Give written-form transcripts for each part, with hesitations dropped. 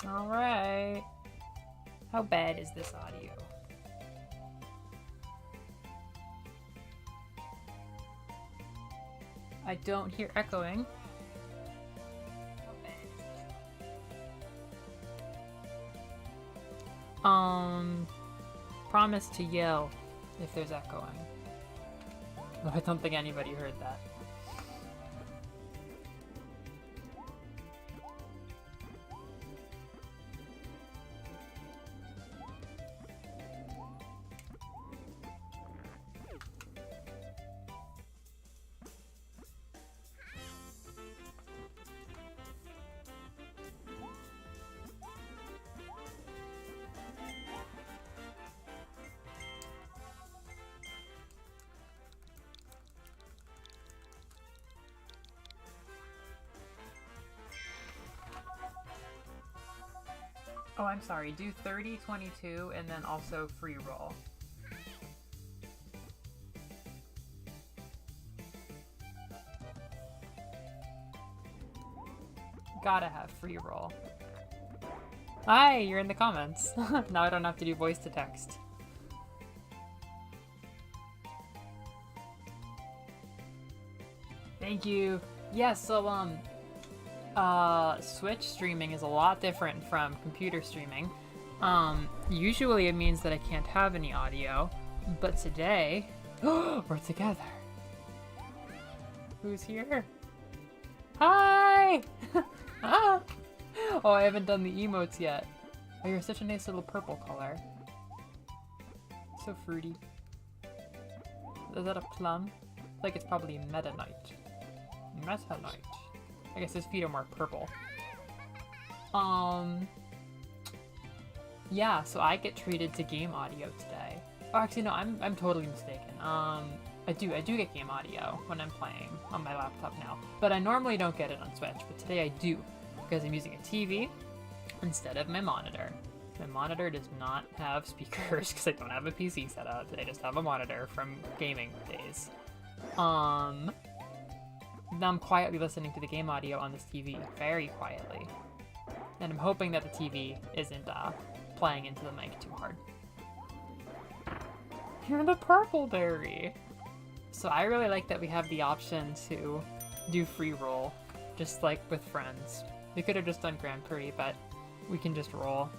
Alright. How bad is this audio? I don't hear echoing. How bad is this? Promise to yell if there's echoing. I don't think anybody heard that. Oh, I'm sorry. Do 30, 22, and then also free roll. Gotta have free roll. Hi, you're in the comments. Now I don't have to do voice to text. Thank you. Yeah, so, Switch streaming is a lot different from computer streaming. Usually it means that I can't have any audio, but today, we're together. Who's here? Hi! Ah! Oh, I haven't done the emotes yet. Oh, you're such a nice little purple color. So fruity. Is that a plum? I feel like it's probably metanite. Metanite. I guess his feet are more purple. Yeah, so I get treated to game audio today. Oh, actually, no, I'm totally mistaken. I do get game audio when I'm playing on my laptop now, but I normally don't get it on Switch, but today I do, because I'm using a TV instead of my monitor. My monitor does not have speakers, because I don't have a PC set up, I just have a monitor from gaming days. Now I'm quietly listening to the game audio on this TV, very quietly. And I'm hoping that the TV isn't playing into the mic too hard. You're the purple berry! So I really like that we have the option to do free roll, just like with friends. We could have just done Grand Prix, but we can just roll.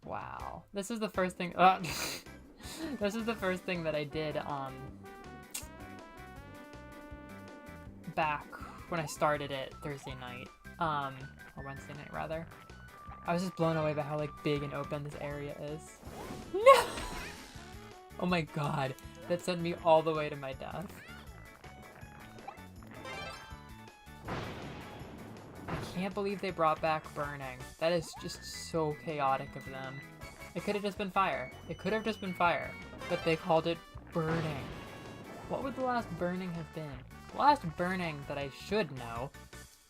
Wow. This is the first thing... This is the first thing that I did back when I started it Thursday night, or Wednesday night rather. I was just blown away by how like big and open this area is. No! Oh my god, that sent me all the way to my death. I can't believe they brought back burning. That is just so chaotic of them. It could have just been fire. It could have just been fire, but they called it burning. What would the last burning have been? The last burning that I should know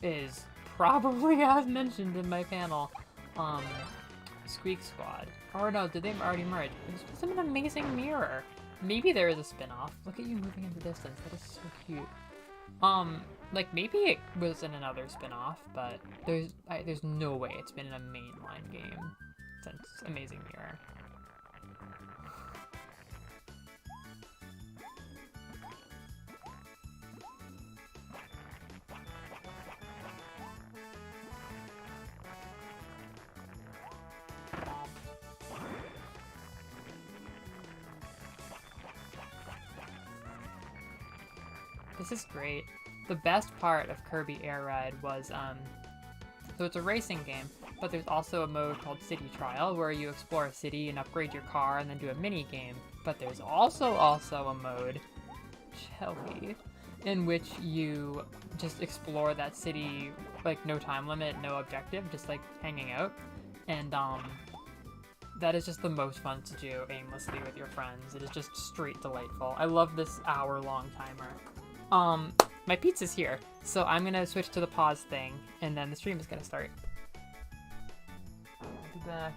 is probably as mentioned in my panel, Squeak Squad. Or no, did they already merge? It's just an amazing mirror. Maybe there is a spin-off. Look at you moving in the distance. That is so cute. Like maybe it was in another spin-off, but there's no way it's been in a mainline game since Amazing Mirror. This is great. The best part of Kirby Air Ride was, so it's a racing game, but there's also a mode called City Trial where you explore a city and upgrade your car and then do a mini game. But there's also a mode, Shelby, in which you just explore that city, like no time limit, no objective, just like hanging out. And that is just the most fun to do aimlessly with your friends. It is just straight delightful. I love this hour-long timer. My pizza's here, so I'm gonna switch to the pause thing, and then the stream is gonna start. I'll be back.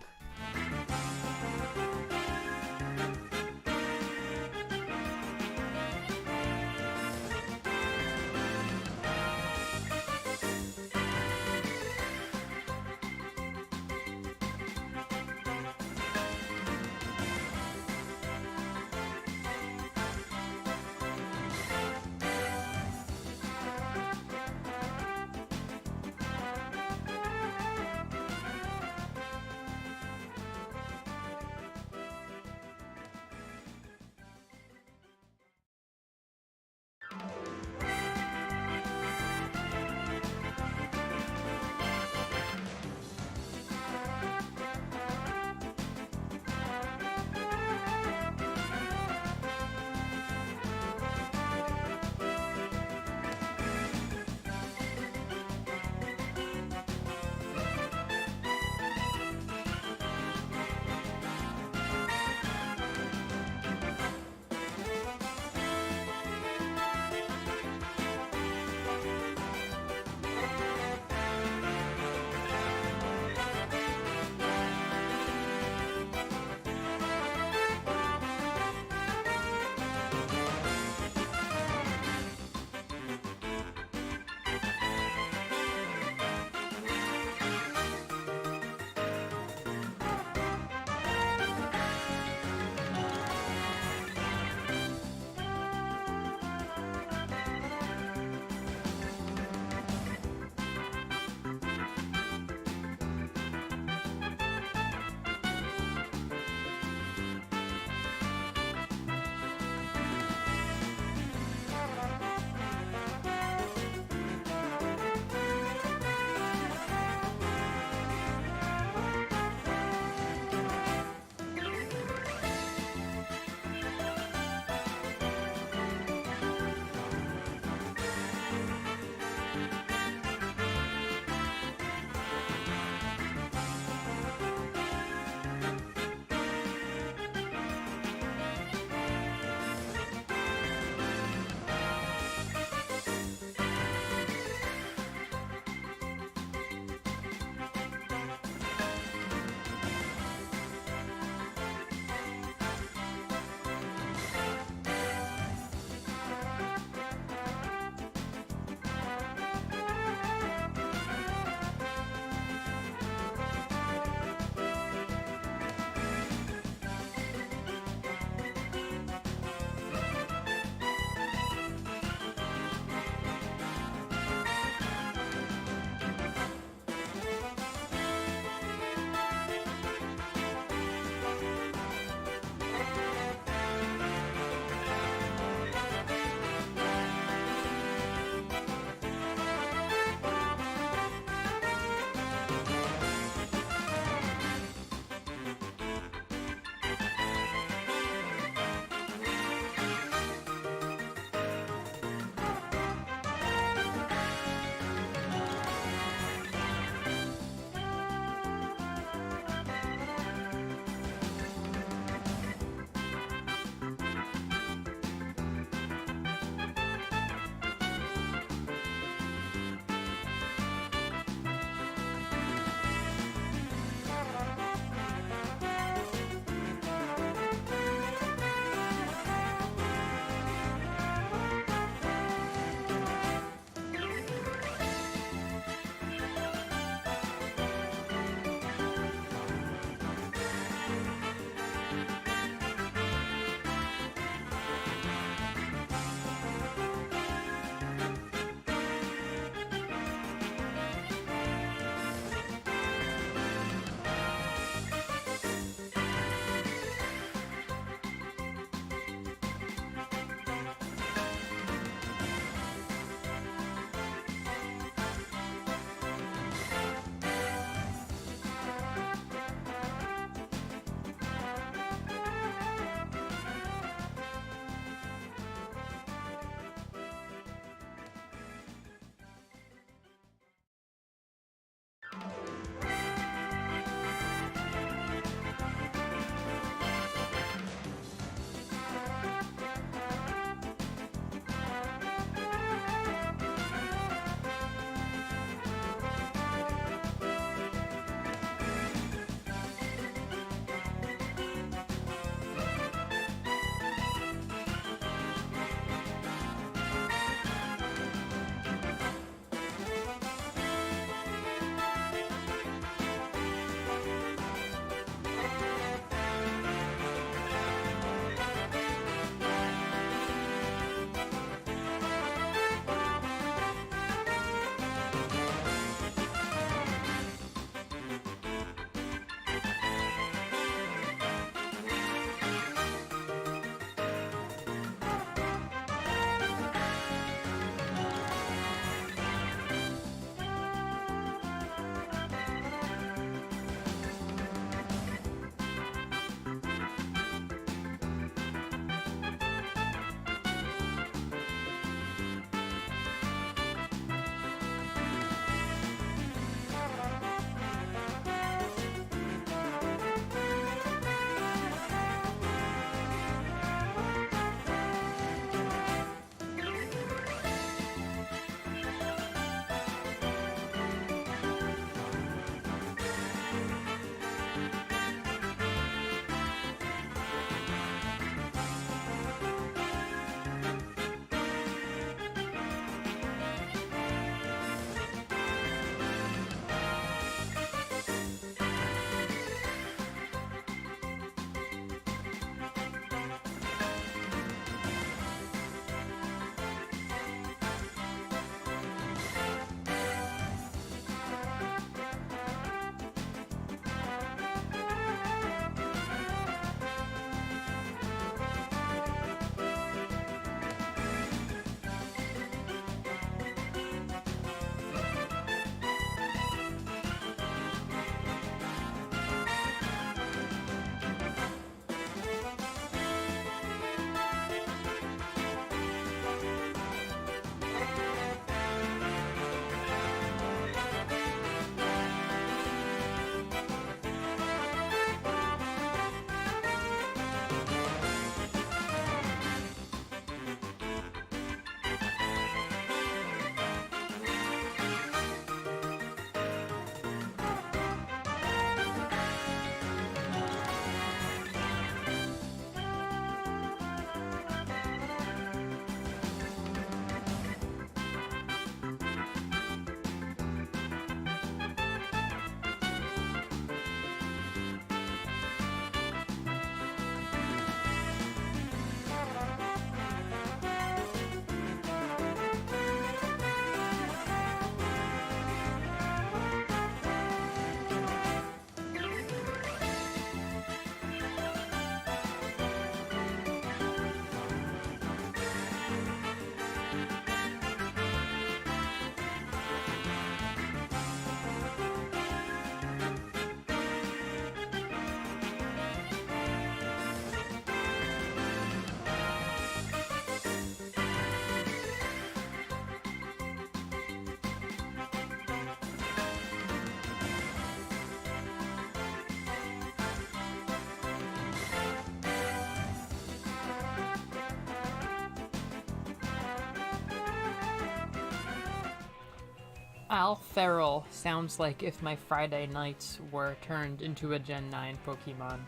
Al Feral sounds like if my Friday nights were turned into a Gen 9 Pokemon.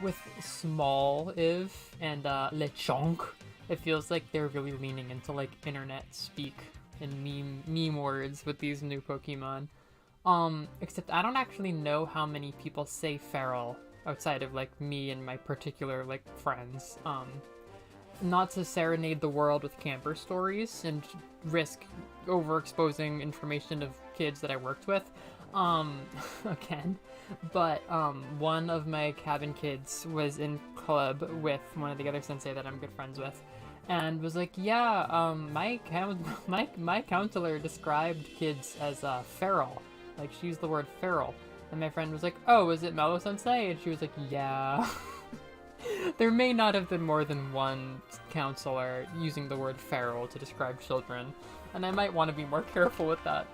With small If and Lechonk, it feels like they're really leaning into like internet speak and meme words with these new Pokemon. Except I don't actually know how many people say feral outside of like me and my particular like friends. Not to serenade the world with camper stories and risk overexposing information of kids that I worked with. Again. But, one of my cabin kids was in club with one of the other sensei that I'm good friends with, and was like, yeah, my counselor described kids as, feral. Like, she used the word feral. And my friend was like, oh, is it Mellow sensei? And she was like, yeah. There may not have been more than one counselor using the word feral to describe children, and I might want to be more careful with that.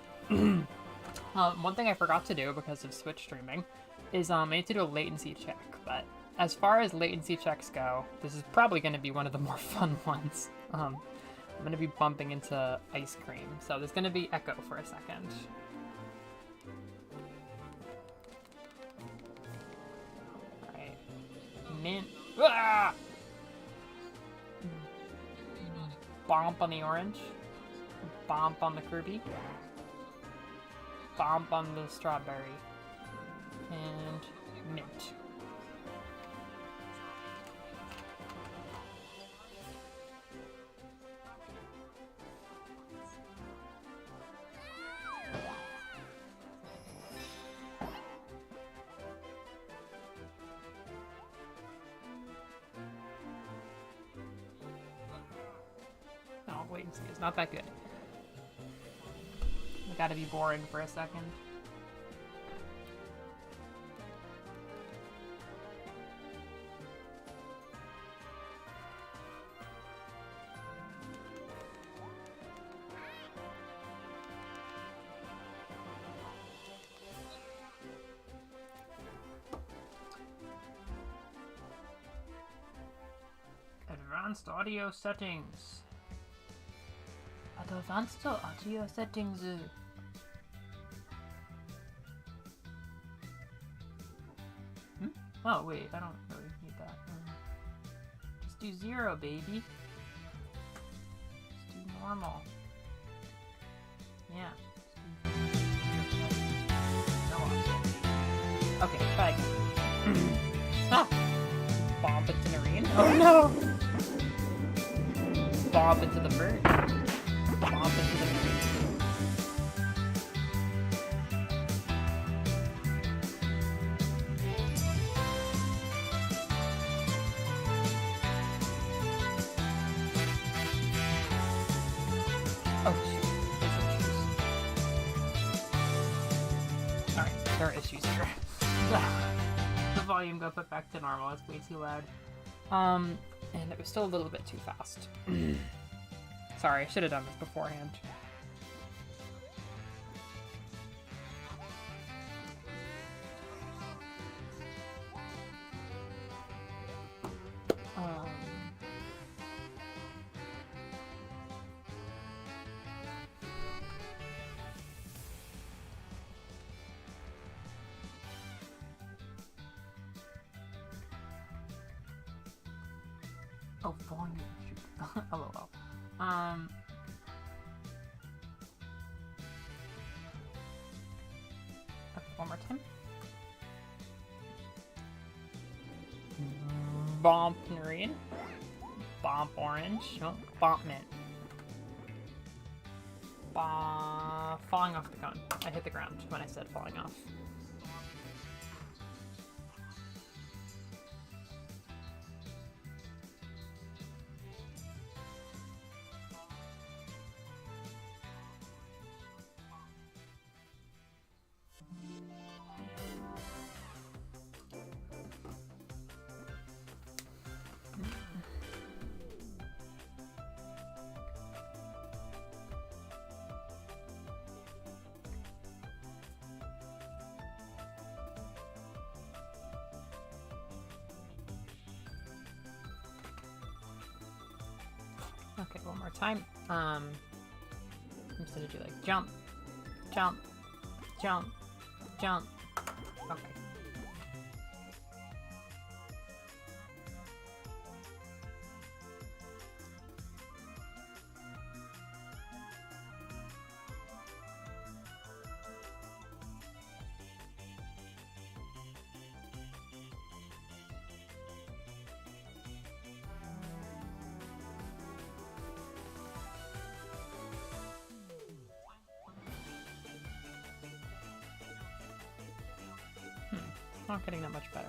One thing I forgot to do because of Switch streaming is I need to do a latency check, but as far as latency checks go, this is probably going to be one of the more fun ones. I'm going to be bumping into ice cream, so there's going to be echo for a second. Alright. Mint. Ah! Bomp on the orange. Bomp on the Kirby. Bomb on the strawberry. And mint. Oh, wait and see. It's not that good. Gotta be boring for a second. Advanced audio settings. Advanced audio settings. Oh, wait, I don't really need that. Just do 0, baby. Just do normal. Yeah. Okay, try again. Ah! Bomb into the rain. Oh no! Bomb into the bird. Bomb into the bird. Oh shoot, there's issues. Alright, there are issues here. The volume got put back to normal, it's way too loud. And it was still a little bit too fast. Sorry, I should have done this beforehand. Oh, volume. LOL. Okay, one more time. Bomp green. Bomp orange. No, bomp mint. Falling off the cone. I hit the ground when I said falling off. Okay, one more time. I'm just gonna do like jump, Jump. Jump. Jump. Okay. Not getting that much better.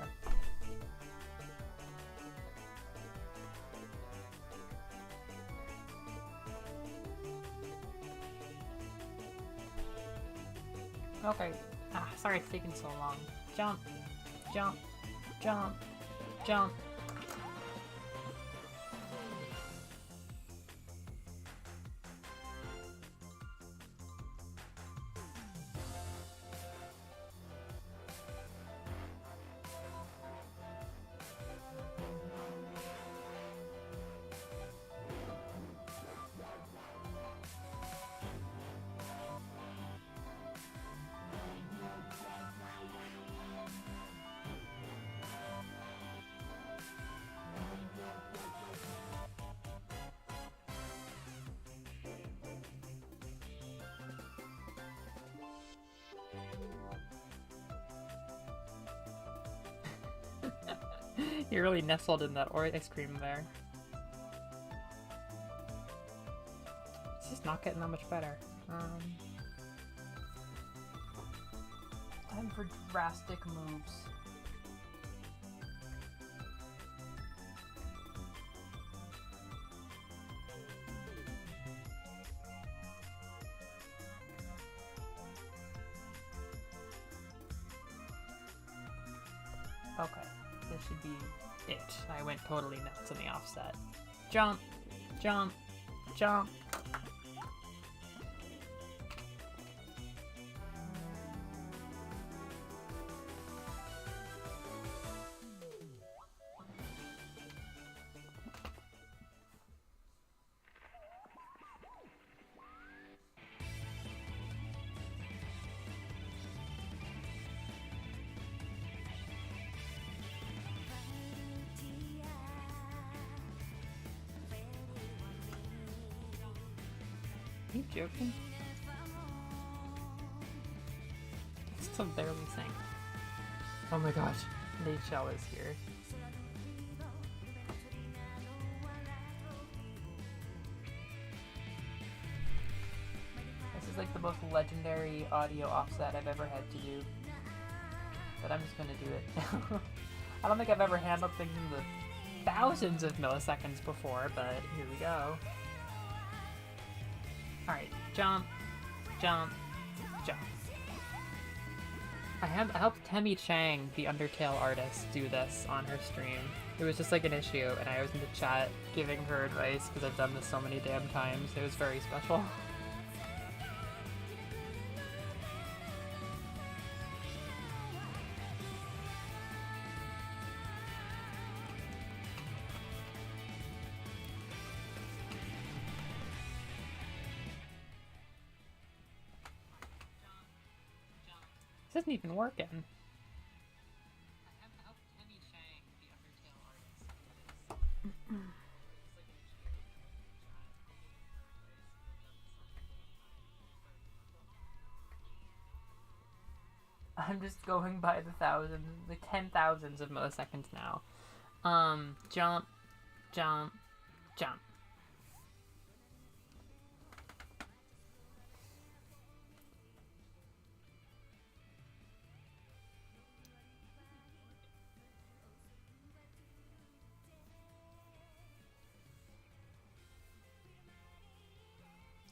Okay. Sorry it's taking so long. Jump. Jump. Jump. Jump. You're really nestled in that ice cream there. It's just not getting that much better. Time for drastic moves. Okay. This should be it. I went totally nuts on the offset. Jump! Jump! Jump! Are you joking? It's still barely synced. Oh my gosh, Nate is here. This is like the most legendary audio offset I've ever had to do. But I'm just gonna do it. I don't think I've ever handled things in the thousands of milliseconds before, but here we go. Alright, jump, jump, jump. I helped Temmie Chang, the Undertale artist, do this on her stream. It was just like an issue, and I was in the chat giving her advice because I've done this so many damn times. It was very special. This isnisn't even working. I'm just going by the thousands, the 10,000s of milliseconds now. Jump, jump, jump.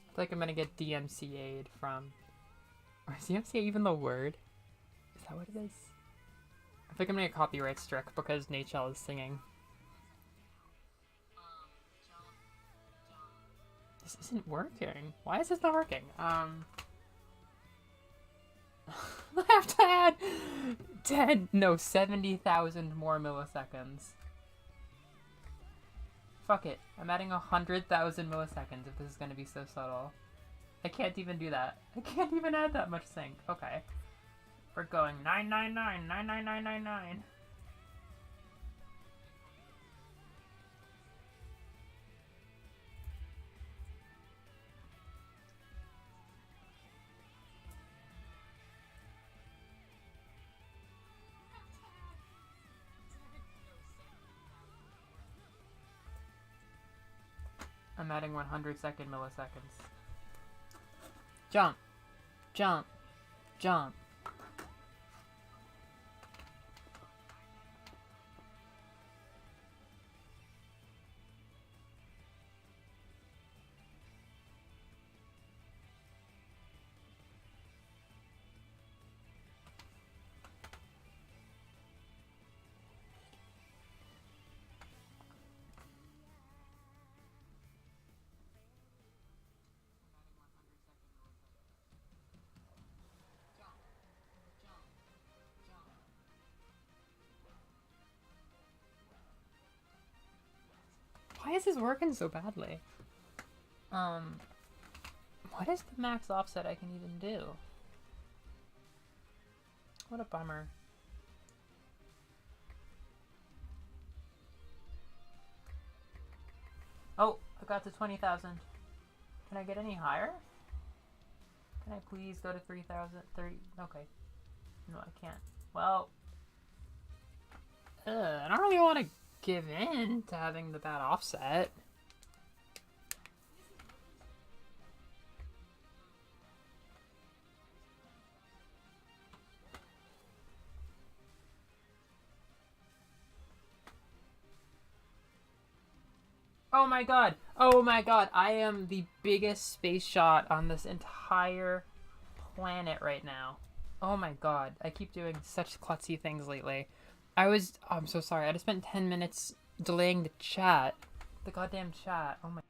I feel like I'm gonna get DMCA'd from... Or is DMCA even the word? Is that what it is? I think I'm gonna get copyright struck because Nachel is singing. This isn't working. Why is this not working? I have to add 70,000 more milliseconds. Fuck it. I'm adding 100,000 milliseconds if this is gonna be so subtle. I can't even do that. I can't even add that much sync. Okay. We're going 999, 99999. I'm adding 100-second milliseconds. Jump! Jump! Jump! Why is this working so badly? What is the max offset I can even do? What a bummer. Oh, I got to 20,000. Can I get any higher? Can I please go to 3,000? 30? Okay. No, I can't. Well, I don't really want to give in to having the bad offset. Oh my god! Oh my god! I am the biggest space shot on this entire planet right now. Oh my god. I keep doing such klutzy things lately. I'm so sorry. I just spent 10 minutes delaying the chat. The goddamn chat. Oh my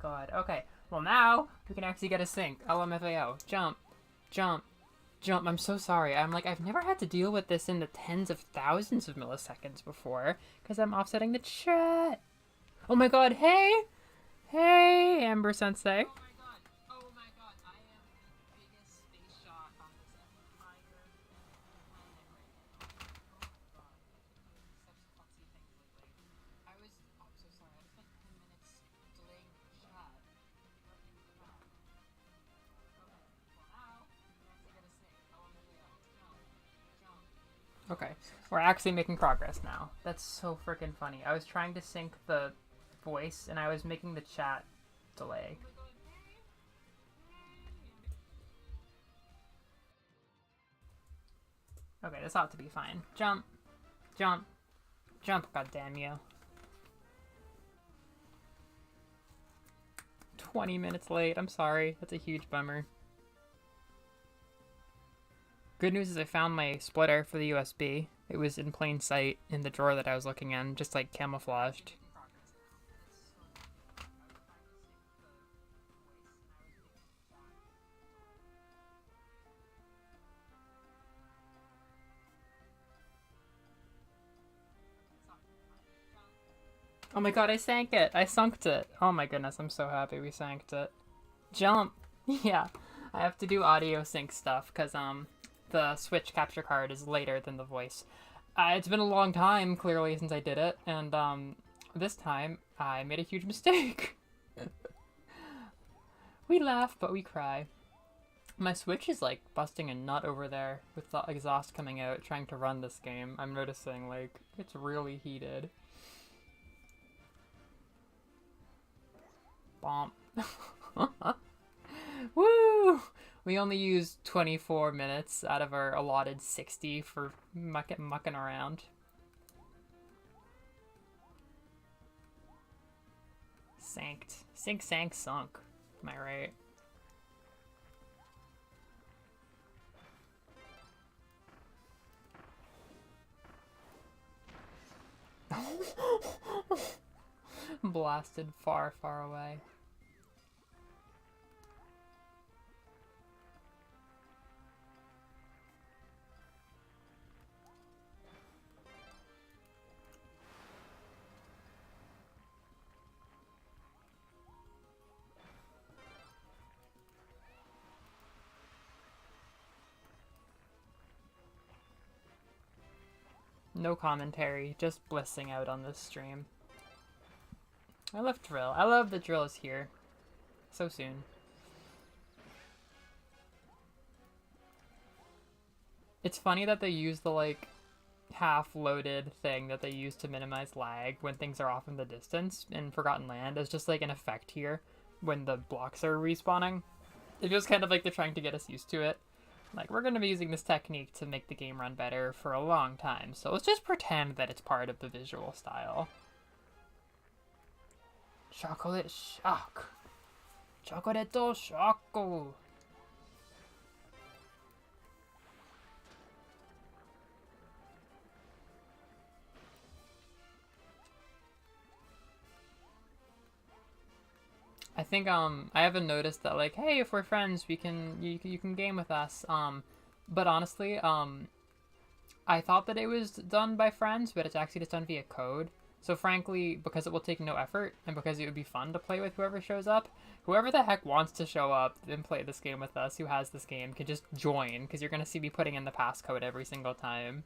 god. Okay. Well, now we can actually get a sync. LMFAO. Jump. Jump. Jump. I'm so sorry. I've never had to deal with this in the tens of thousands of milliseconds before because I'm offsetting the chat. Oh my god. Hey! Hey, Amber Sensei. Okay, we're actually making progress now. That's so freaking funny. I was trying to sync the voice and I was making the chat delay. Okay, this ought to be fine. Jump. Jump. Jump, goddamn you. 20 minutes late. I'm sorry. That's a huge bummer. Good news is I found my splitter for the USB. It was in plain sight in the drawer that I was looking in, just like camouflaged. Oh my god, I sank it! I sunked it! Oh my goodness, I'm so happy we sanked it. Jump! Yeah, I have to do audio sync stuff, because, the Switch capture card is later than the voice. It's been a long time, clearly, since I did it, and, this time, I made a huge mistake. We laugh, but we cry. My Switch is, like, busting a nut over there with the exhaust coming out, trying to run this game. I'm noticing, like, it's really heated. Bomp. Woo! We only used 24 minutes out of our allotted 60 for mucking around. Sanked. Sink, sank, sunk. Am I right? Blasted far, far away. No commentary, just blissing out on this stream. I love drill. I love that drill is here. So soon. It's funny that they use the, like, half-loaded thing that they use to minimize lag when things are off in the distance in Forgotten Land as just, like, an effect here when the blocks are respawning. It feels kind of like they're trying to get us used to it. Like, we're going to be using this technique to make the game run better for a long time, so let's just pretend that it's part of the visual style. Chocolate shock. Chocolate shock. I think I haven't noticed that, like, hey, if we're friends, you can game with us. But honestly, I thought that it was done by friends, but it's actually just done via code. So frankly, because it will take no effort, and because it would be fun to play with whoever shows up, whoever the heck wants to show up and play this game with us, who has this game, can just join, because you're going to see me putting in the passcode every single time.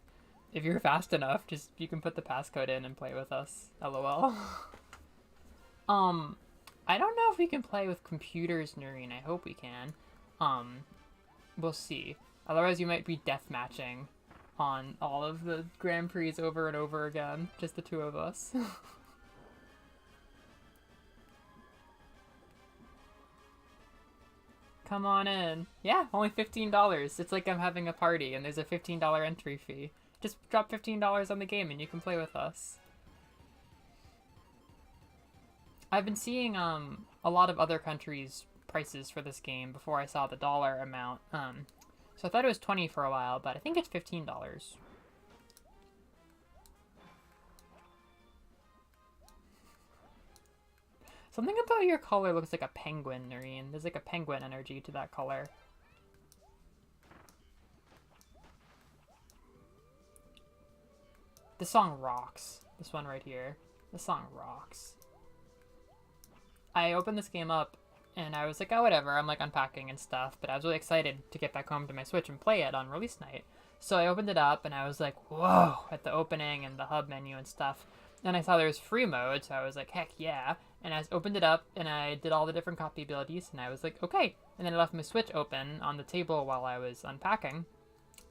If you're fast enough, you can put the passcode in and play with us. LOL. I don't know if we can play with computers, Noreen. I hope we can. We'll see. Otherwise, you might be deathmatching on all of the Grand Prix over and over again. Just the two of us. Come on in. Yeah, only $15. It's like I'm having a party and there's a $15 entry fee. Just drop $15 on the game and you can play with us. I've been seeing a lot of other countries' prices for this game before I saw the dollar amount. So I thought it was $20 for a while, but I think it's $15. Something about your color looks like a penguin, Noreen. There's like a penguin energy to that color. This song rocks. This one right here. This song rocks. I opened this game up and I was like, oh, whatever. I'm like unpacking and stuff, but I was really excited to get back home to my Switch and play it on release night. So I opened it up and I was like, whoa, at the opening and the hub menu and stuff. And I saw there was free mode, so I was like, heck yeah. And I opened it up and I did all the different copy abilities and I was like, okay. And then I left my Switch open on the table while I was unpacking.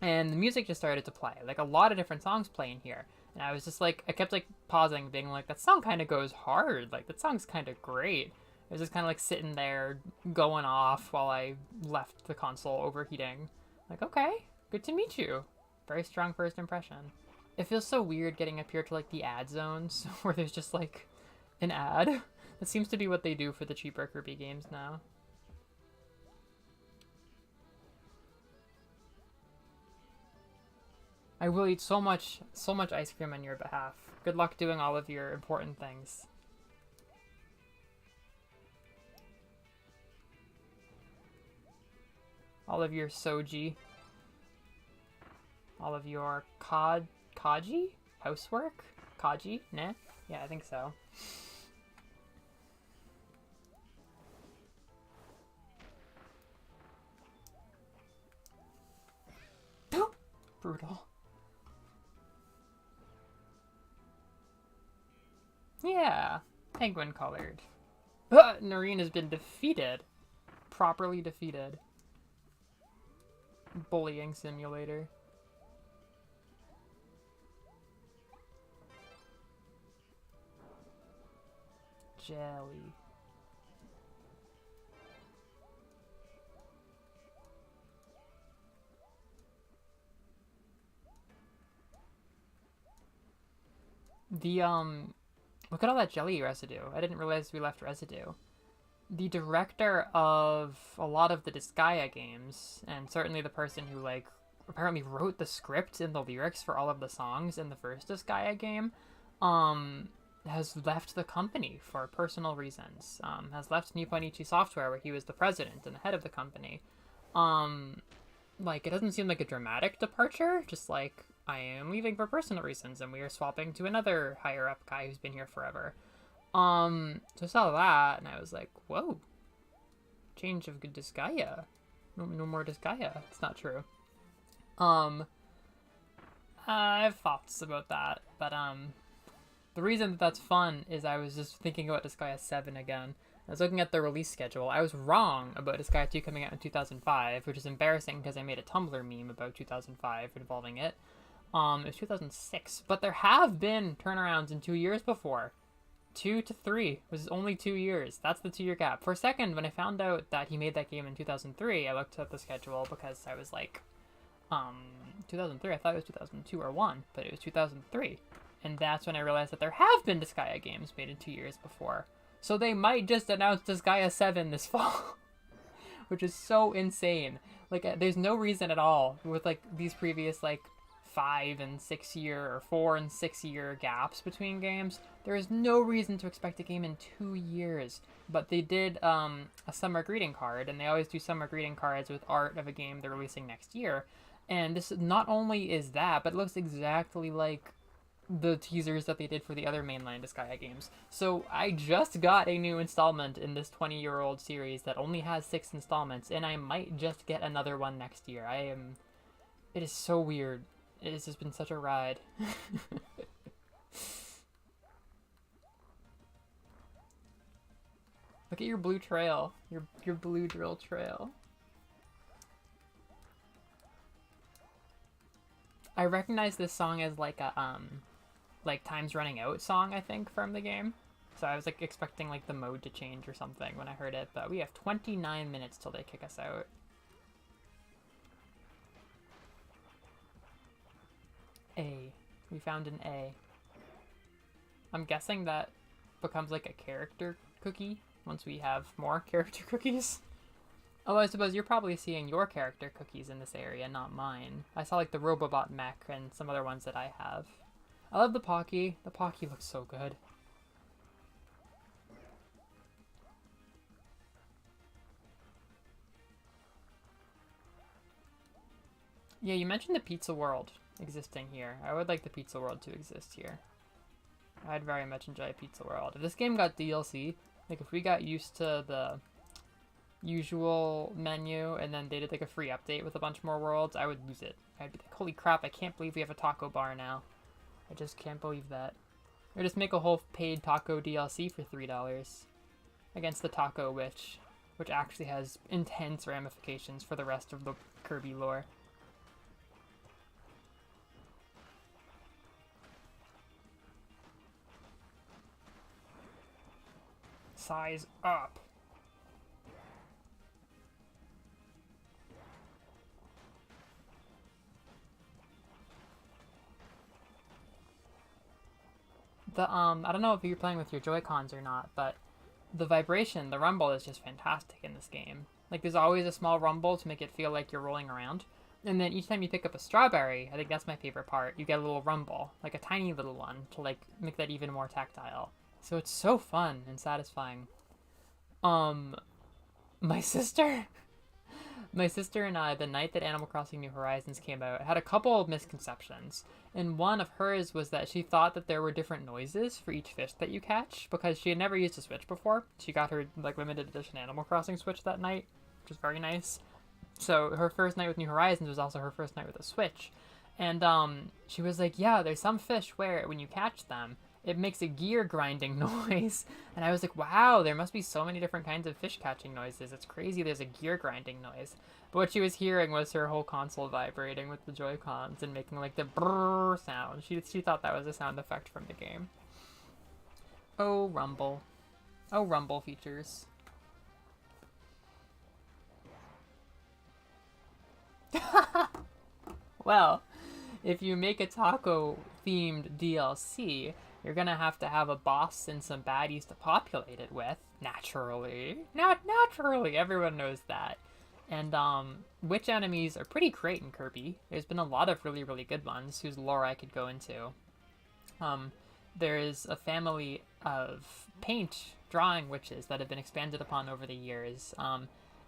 And the music just started to play. Like a lot of different songs playing here. And I was just like, I kept like pausing, being like, that song kind of goes hard. Like that song's kind of great. I was just kind of like sitting there going off while I left the console overheating. Like, okay, good to meet you. Very strong first impression. It feels so weird getting up here to like the ad zones where there's just like an ad. That seems to be what they do for the cheaper Kirby games now. I will eat so much ice cream on your behalf. Good luck doing all of your important things. All of your soji. All of your kaji? Housework? Kaji? Nah? Yeah, I think so. Brutal. Yeah, penguin colored. Noreen has been defeated. Properly defeated. Bullying simulator. Jelly. Look at all that jelly residue. I didn't realize we left residue. The director of a lot of the Disgaea games, and certainly the person who, like, apparently wrote the script and the lyrics for all of the songs in the first Disgaea game, has left the company for personal reasons. Has left Nippon Ichi Software, where he was the president and the head of the company. Like, it doesn't seem like a dramatic departure, just like, I am leaving for personal reasons, and we are swapping to another higher-up guy who's been here forever. So I saw that, and I was like, whoa. Change of Disgaea. No more Disgaea. It's not true. I have thoughts about that, but the reason that that's fun is I was just thinking about Disgaea 7 again. I was looking at the release schedule. I was wrong about Disgaea 2 coming out in 2005, which is embarrassing because I made a Tumblr meme about 2005 involving it. It was 2006, but there have been turnarounds in 2 years before. 2 to 3 was only 2 years. That's the 2-year gap. For a second, when I found out that he made that game in 2003, I looked at the schedule because I was like, 2003, I thought it was 2002 or 1, but it was 2003. And that's when I realized that there have been Disgaea games made in 2 years before. So they might just announce Disgaea 7 this fall. Which is so insane. Like, there's no reason at all with, like, these previous, like, 5 and 6 year or 4 and 6 year gaps between games. There is no reason to expect a game in 2 years. But they did a summer greeting card, and they always do summer greeting cards with art of a game they're releasing next year. And this not only is that, but it looks exactly like the teasers that they did for the other mainline Disgaea games. So I just got a new installment in this 20-year-old series that only has 6 installments, and I might just get another one next year. It is so weird. It has just been such a ride. Look at your blue trail. Your blue drill trail. I recognize this song as like a like Time's Running Out song, I think, from the game. So I was like expecting like the mode to change or something when I heard it, but we have 29 minutes till they kick us out. A. We found an A. I'm guessing that becomes like a character cookie once we have more character cookies. Although I suppose you're probably seeing your character cookies in this area, not mine. I saw like the Robobot mech and some other ones that I have. I love the Pocky. The Pocky looks so good. Yeah, you mentioned the Pizza World existing here. I would like the Pizza World to exist here. I'd very much enjoy Pizza World. If this game got DLC, like if we got used to the usual menu and then they did like a free update with a bunch more worlds, I would use it. I'd be like, holy crap, I can't believe we have a taco bar now. I just can't believe that. Or just make a whole paid taco DLC for $3 against the Taco Witch, which actually has intense ramifications for the rest of the Kirby lore. Size up. I don't know if you're playing with your Joy-Cons or not, but the vibration, the rumble is just fantastic in this game. Like, there's always a small rumble to make it feel like you're rolling around. And then each time you pick up a strawberry, I think that's my favorite part, you get a little rumble, like a tiny little one, to, like, make that even more tactile. So it's so fun and satisfying. My sister... My sister and I, the night that Animal Crossing New Horizons came out, had a couple of misconceptions. And one of hers was that she thought that there were different noises for each fish that you catch, because she had never used a Switch before. She got her like limited edition Animal Crossing Switch that night, which was very nice. So her first night with New Horizons was also her first night with a Switch. And she was like, yeah, there's some fish where when you catch them, it makes a gear grinding noise. And I was like, wow, there must be so many different kinds of fish catching noises. It's crazy there's a gear grinding noise. But what she was hearing was her whole console vibrating with the Joy-Cons and making like the brrrr sound. She thought that was a sound effect from the game. Oh, Rumble. Oh, Rumble features. Well, if you make a taco-themed DLC, you're gonna have to have a boss and some baddies to populate it with. Naturally. Not naturally, everyone knows that. And, witch enemies are pretty great in Kirby. There's been a lot of really, really good ones whose lore I could go into. There's a family of paint drawing witches that have been expanded upon over the years.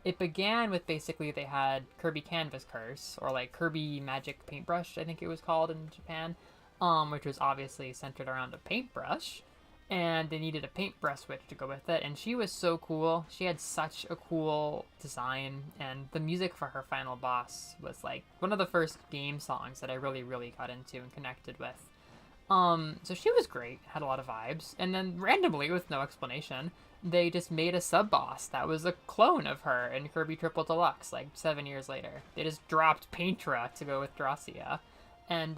It began with basically they had Kirby Canvas Curse, or like Kirby Magic Paintbrush, I think it was called in Japan, which was obviously centered around a paintbrush. and they needed a paintbrush switch to go with it, and she was so cool. She had such a cool design, and the music for her final boss was like one of the first game songs that I really, really got into and connected with. So she was great, had a lot of vibes, and then randomly, with no explanation, they just made a sub-boss that was a clone of her in Kirby Triple Deluxe, like 7 years later. They just dropped Paintra to go with Dracia, and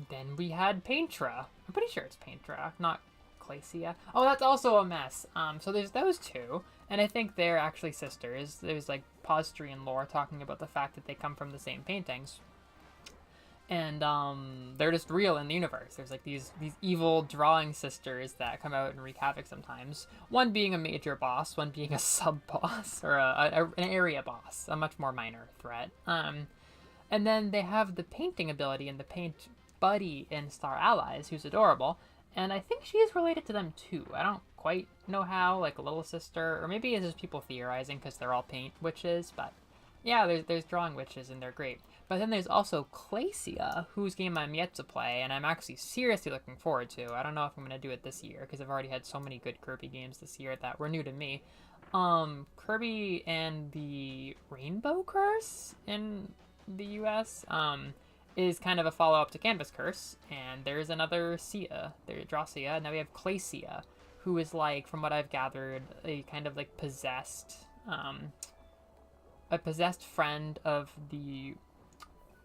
then we had Paintra. I'm pretty sure it's Paintra, not Glacia. Oh, that's also a mess. So there's those two, and I think they're actually sisters. There's like Paustrian lore talking about the fact that they come from the same paintings. And they're just real in the universe. There's like these evil drawing sisters that come out and wreak havoc sometimes. One being a major boss, one being a sub-boss, or an area boss, a much more minor threat. And then they have the painting ability and the paint buddy in Star Allies, who's adorable. And I think she is related to them too. I don't quite know how, like a little sister, or maybe it's just people theorizing because they're all paint witches, but yeah, there's drawing witches and they're great. But then there's also Glacia, whose game I'm yet to play, and I'm actually seriously looking forward to. I don't know if I'm going to do it this year, because I've already had so many good Kirby games this year that were new to me. Kirby and the Rainbow Curse in the US is kind of a follow-up to Canvas Curse, and there's another Cia, there's Dracia, and now we have Glacia, who is like, from what I've gathered, a kind of like possessed, a possessed friend of the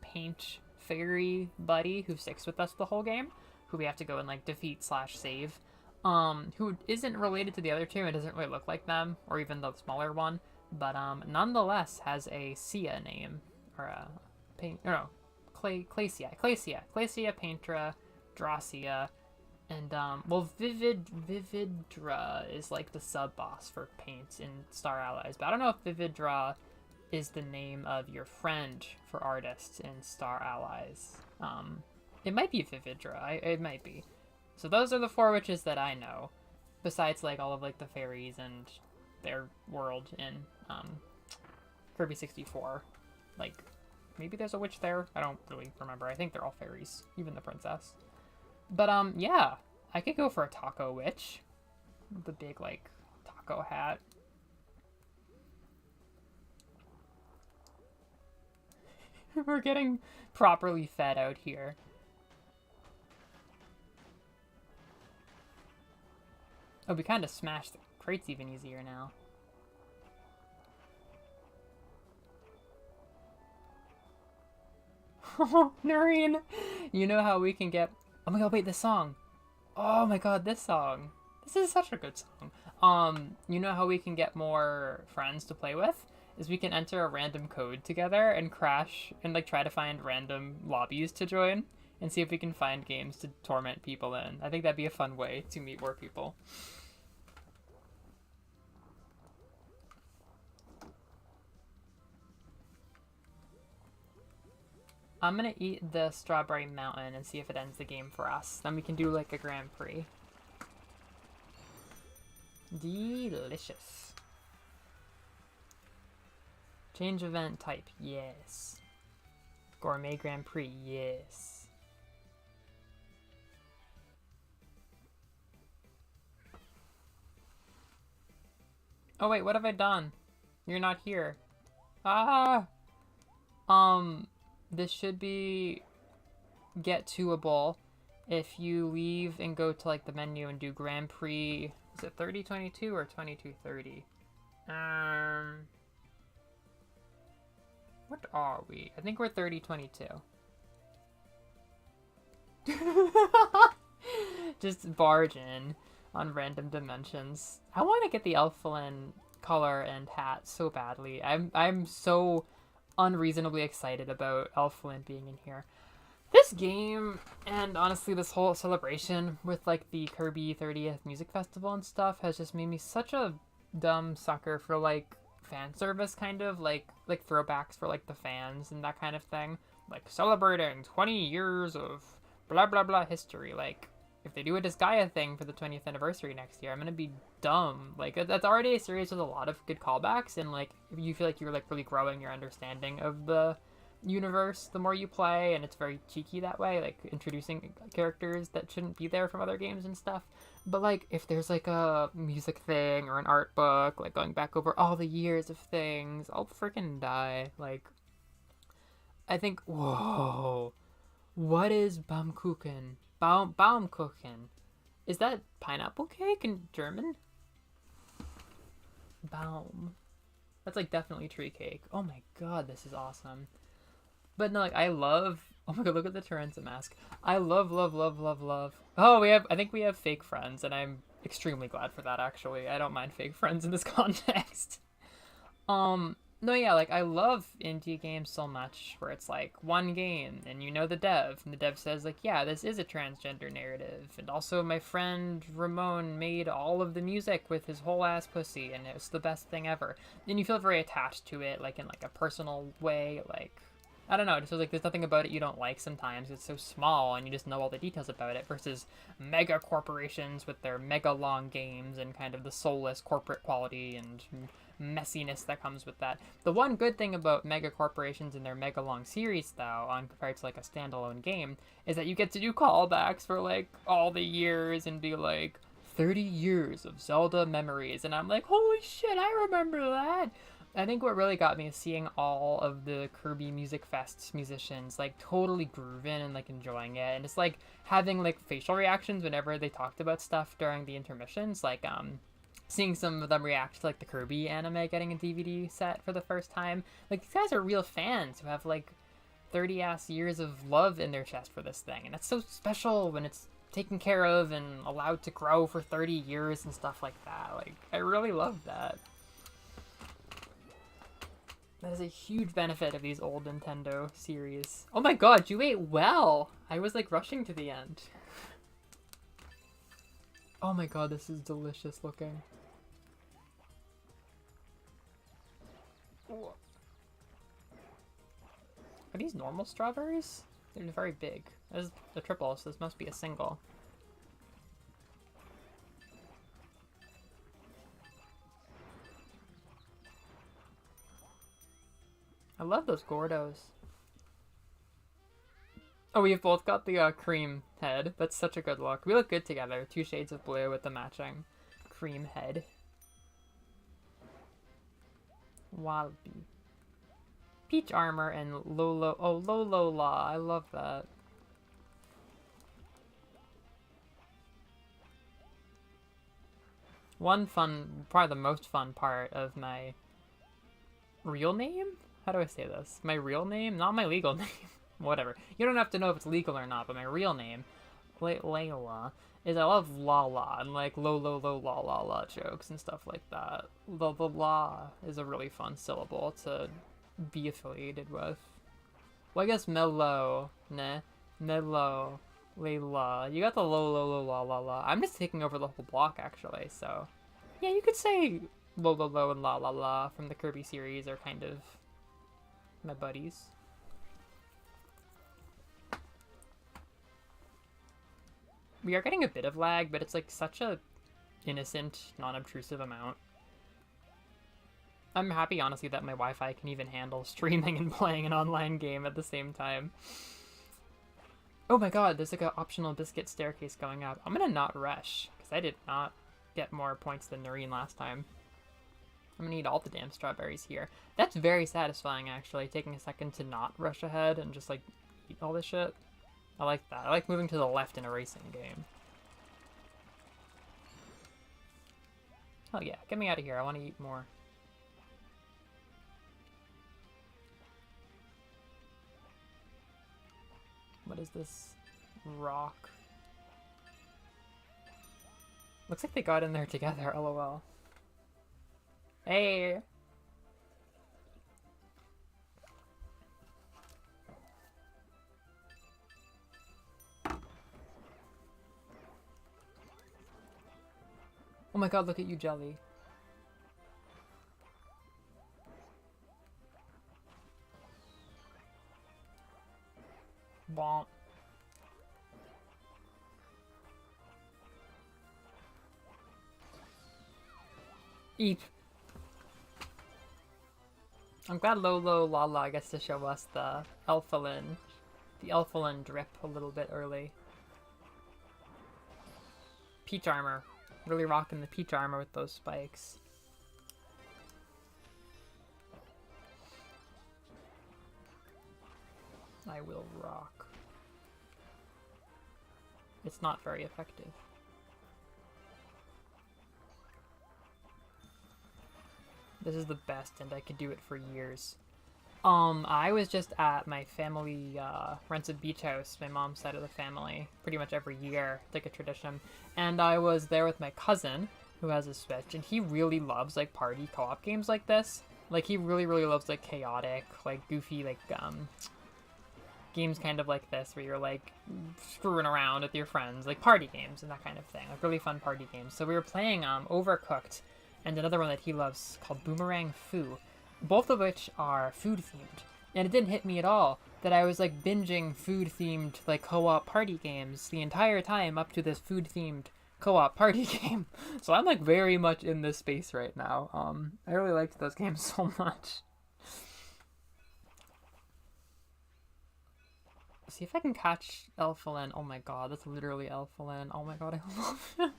paint fairy buddy who sticks with us the whole game, who we have to go and like defeat / save, who isn't related to the other two. It doesn't really look like them, or even the smaller one, but nonetheless has a Cia name, or a Glacia, Paintra, Dracia, and well, Vividra is like the sub boss for paint in Star Allies, but I don't know if Vividra is the name of your friend for artists in Star Allies. It might be Vividra. It might be. So those are the 4 witches that I know, besides like all of like the fairies and their world in Kirby 64. Like, maybe there's a witch there. I don't really remember. I think they're all fairies, even the princess. But yeah, I could go for a taco witch, the big like taco hat. We're getting properly fed out here. Oh, we kind of smashed the crates even easier now. Oh, Noreen! You know how we can get... Oh my god, wait, this song! Oh my god, this song! This is such a good song. You know how we can get more friends to play with? Is we can enter a random code together and crash and like try to find random lobbies to join and see if we can find games to torment people in. I think that'd be a fun way to meet more people. I'm gonna eat the Strawberry Mountain and see if it ends the game for us. Then we can do like a Grand Prix. Delicious. Change event type, yes. Gourmet Grand Prix, yes. Oh wait, what have I done? You're not here. Ah! This should be get toable if you leave and go to like the menu and do Grand Prix. Is it 3022 or 2230? What are we? I think we're 3022. Just barge in on random dimensions. I want to get the Elflin color and hat so badly. I'm so unreasonably excited about Elflin being in here. This game, and honestly this whole celebration with like the Kirby 30th Music Festival and stuff, has just made me such a dumb sucker for like fan service, kind of like throwbacks for like the fans and that kind of thing, like celebrating 20 years of blah blah blah history. Like, if they do a Disgaea thing for the 20th anniversary next year, I'm gonna be dumb. Like, that's already a series with a lot of good callbacks, and like you feel like you're like really growing your understanding of the universe the more you play, and it's very cheeky that way, like introducing characters that shouldn't be there from other games and stuff. But like if there's like a music thing or an art book, like going back over all the years of things, I'll freaking die. Like I think, whoa, what is Baumkuchen? Baumkuchen. Is that pineapple cake in German? Baum. That's like definitely tree cake. Oh my god, this is awesome. But no, like I love. Oh my god, look at the Terenza mask. I love, love, love, love, love. Oh, we have. I think we have fake friends, and I'm extremely glad for that. Actually, I don't mind fake friends in this context. No, yeah, like I love indie games so much, where it's like one game, and you know the dev, and the dev says like, yeah, this is a transgender narrative, and also my friend Ramon made all of the music with his whole ass pussy, and it was the best thing ever. And you feel very attached to it, like in like a personal way, like. I don't know, it just feels like there's nothing about it you don't like sometimes. It's so small and you just know all the details about it versus mega corporations with their mega long games and kind of the soulless corporate quality and messiness that comes with that. The one good thing about mega corporations and their mega long series, though, on compared to like a standalone game, is that you get to do callbacks for like all the years and be like 30 years of Zelda memories, and I'm like, holy shit, I remember that. I think what really got me is seeing all of the Kirby Music Fest's musicians like totally grooving and like enjoying it, and it's like having like facial reactions whenever they talked about stuff during the intermissions, like seeing some of them react to like the Kirby anime getting a DVD set for the first time. Like these guys are real fans who have like 30 ass years of love in their chest for this thing, and that's so special when it's taken care of and allowed to grow for 30 years and stuff like that. Like I really love that. That is a huge benefit of these old Nintendo series. Oh my god, you ate well! I was like rushing to the end. Oh my god, this is delicious looking. Are these normal strawberries? They're very big. This is a triple, so this must be a single. I love those Gordos. Oh, we've both got the cream head. That's such a good look. We look good together. 2 shades of blue with the matching cream head. Wallaby. Peach armor and Lolo. Oh, Lolola. I love that. One fun, probably the most fun part of my real name? How do I say this? My real name? Not my legal name. Whatever. You don't have to know if it's legal or not, but my real name, Layla, is I love la la and like lo lo lo la la la jokes and stuff like that. The la is a really fun syllable to be affiliated with. Well, I guess mellow, nah, mellow, Layla. You got the lo lo lo la la la. I'm just taking over the whole block actually, so yeah, you could say lo lo lo and la la la from the Kirby series are kind of my buddies. We are getting a bit of lag, but it's like such a innocent, non-obtrusive amount. I'm happy, honestly, that my Wi-Fi can even handle streaming and playing an online game at the same time. Oh my god, there's like an optional biscuit staircase going up. I'm gonna not rush, because I did not get more points than Noreen last time. I'm gonna eat all the damn strawberries here. That's very satisfying, actually, taking a second to not rush ahead and just, like, eat all this shit. I like that. I like moving to the left in a racing game. Oh yeah, get me out of here. I want to eat more. What is this? Rock. Looks like they got in there together, lol. Hey! Oh my god, look at you, Jelly. Bonk. Eat. I'm glad Lolo Lala gets to show us the Elfilin drip a little bit early. Peach armor. Really rocking the peach armor with those spikes. I will rock. It's not very effective. This is the best, and I could do it for years. I was just at my family rents a beach house, my mom's side of the family, pretty much every year. It's like a tradition. And I was there with my cousin, who has a Switch, and he really loves, like, party co-op games like this. Like, he really, really loves, like, chaotic, like, goofy, like, games kind of like this, where you're, like, screwing around with your friends, like, party games and that kind of thing. Like, really fun party games. So we were playing, Overcooked, and another one that he loves called Boomerang Foo. Both of which are food-themed. And it didn't hit me at all that I was, like, binging food-themed, like, co-op party games the entire time up to this food-themed co-op party game. So I'm, like, very much in this space right now. I really liked those games so much. See if I can catch Elfilin. Oh my god, that's literally Elfilin. Oh my god, I love it.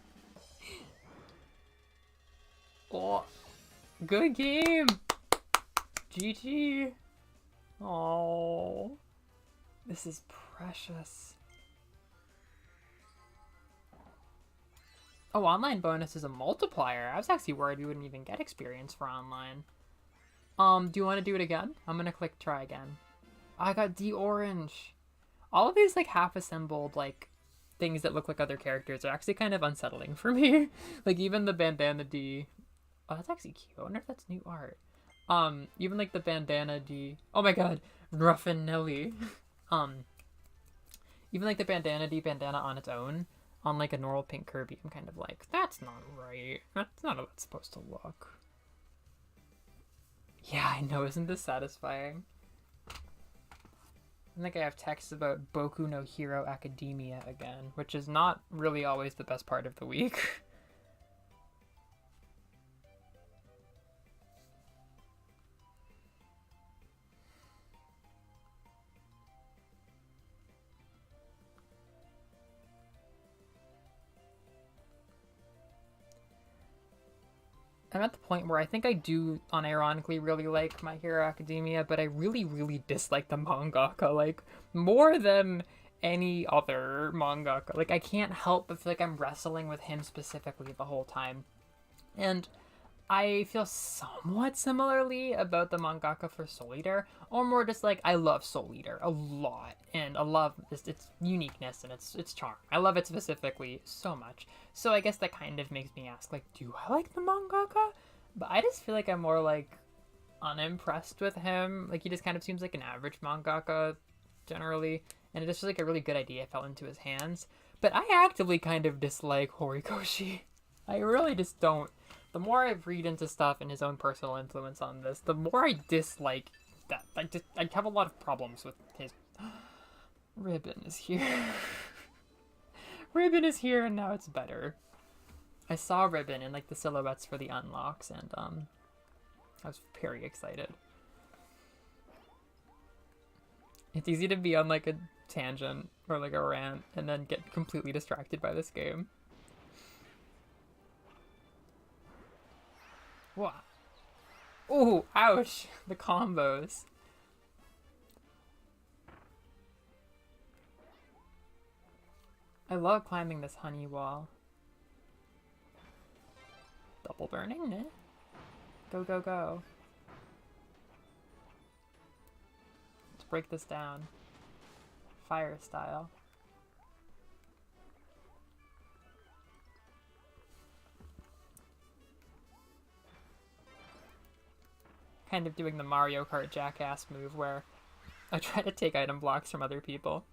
Oh, good game! GG! Oh, this is precious. Oh, online bonus is a multiplier. I was actually worried we wouldn't even get experience for online. Do you want to do it again? I'm gonna click try again. I got D orange. All of these, like, half-assembled, like, things that look like other characters are actually kind of unsettling for me. Like, even the bandana D. Oh, that's actually cute. I wonder if that's new art. Even, like, the bandana D. Oh my god, Ruffin Nelly. Even, like, the bandana D bandana on its own, on, like, a normal pink Kirby, I'm kind of like, that's not right. That's not how it's supposed to look. Yeah, I know, isn't this satisfying? I think I have texts about Boku no Hero Academia again, which is not really always the best part of the week. I'm at the point where I think I do unironically really like My Hero Academia, but I really, really dislike the mangaka, like, more than any other mangaka. Like, I can't help but feel like I'm wrestling with him specifically the whole time. And I feel somewhat similarly about the mangaka for Soul Eater, or more just like, I love Soul Eater a lot, and I love its uniqueness and its charm. I love it specifically so much. So I guess that kind of makes me ask, like, do I like the mangaka? But I just feel like I'm more, like, unimpressed with him. Like, he just kind of seems like an average mangaka, generally, and it just feels like a really good idea fell into his hands. But I actively kind of dislike Horikoshi. I really just don't. The more I read into stuff and his own personal influence on this, the more I dislike that. I have a lot of problems with his... Ribbon is here. Ribbon is here, and now it's better. I saw Ribbon in, like, the silhouettes for the unlocks, and I was very excited. It's easy to be on, like, a tangent or, like, a rant and then get completely distracted by this game. What? Oh, ouch! The combos. I love climbing this honey wall. Double burning, eh? Go, go, go. Let's break this down. Fire style. Kind of doing the Mario Kart jackass move where I try to take item blocks from other people.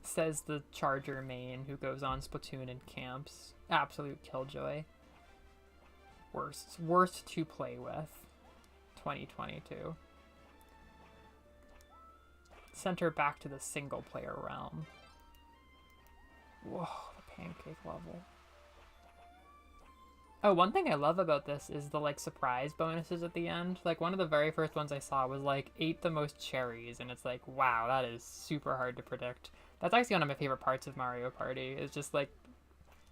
Says the Charger main who goes on Splatoon and camps. Absolute killjoy. Worst to play with. 2022. Sent her back to the single player realm. Whoa, the pancake level. Oh, one thing I love about this is the like surprise bonuses at the end. Like one of the very first ones I saw was like ate the most cherries, and it's like, wow, that is super hard to predict. That's actually one of my favorite parts of Mario Party. Is just like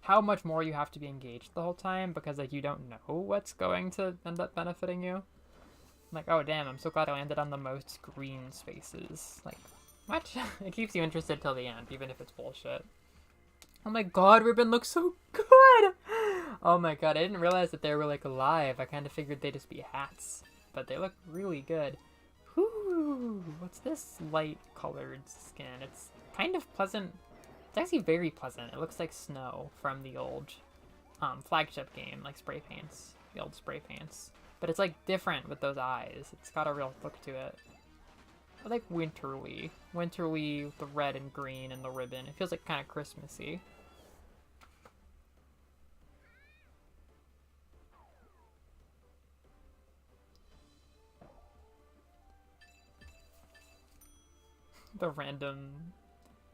how much more you have to be engaged the whole time because like you don't know what's going to end up benefiting you. I'm like, oh damn, I'm so glad I landed on the most green spaces. Like, what? It keeps you interested till the end, even if it's bullshit. Oh my god, Ribbon looks so good! Oh my god, I didn't realize that they were like alive. I kind of figured they'd just be hats. But they look really good. Whoo! What's this light colored skin? It's kind of pleasant. It's actually very pleasant. It looks like snow from the old flagship game, like spray paints. The old spray paints. But it's like different with those eyes. It's got a real look to it. I like winterly. Winterly with the red and green and the ribbon. It feels like kind of Christmassy. The random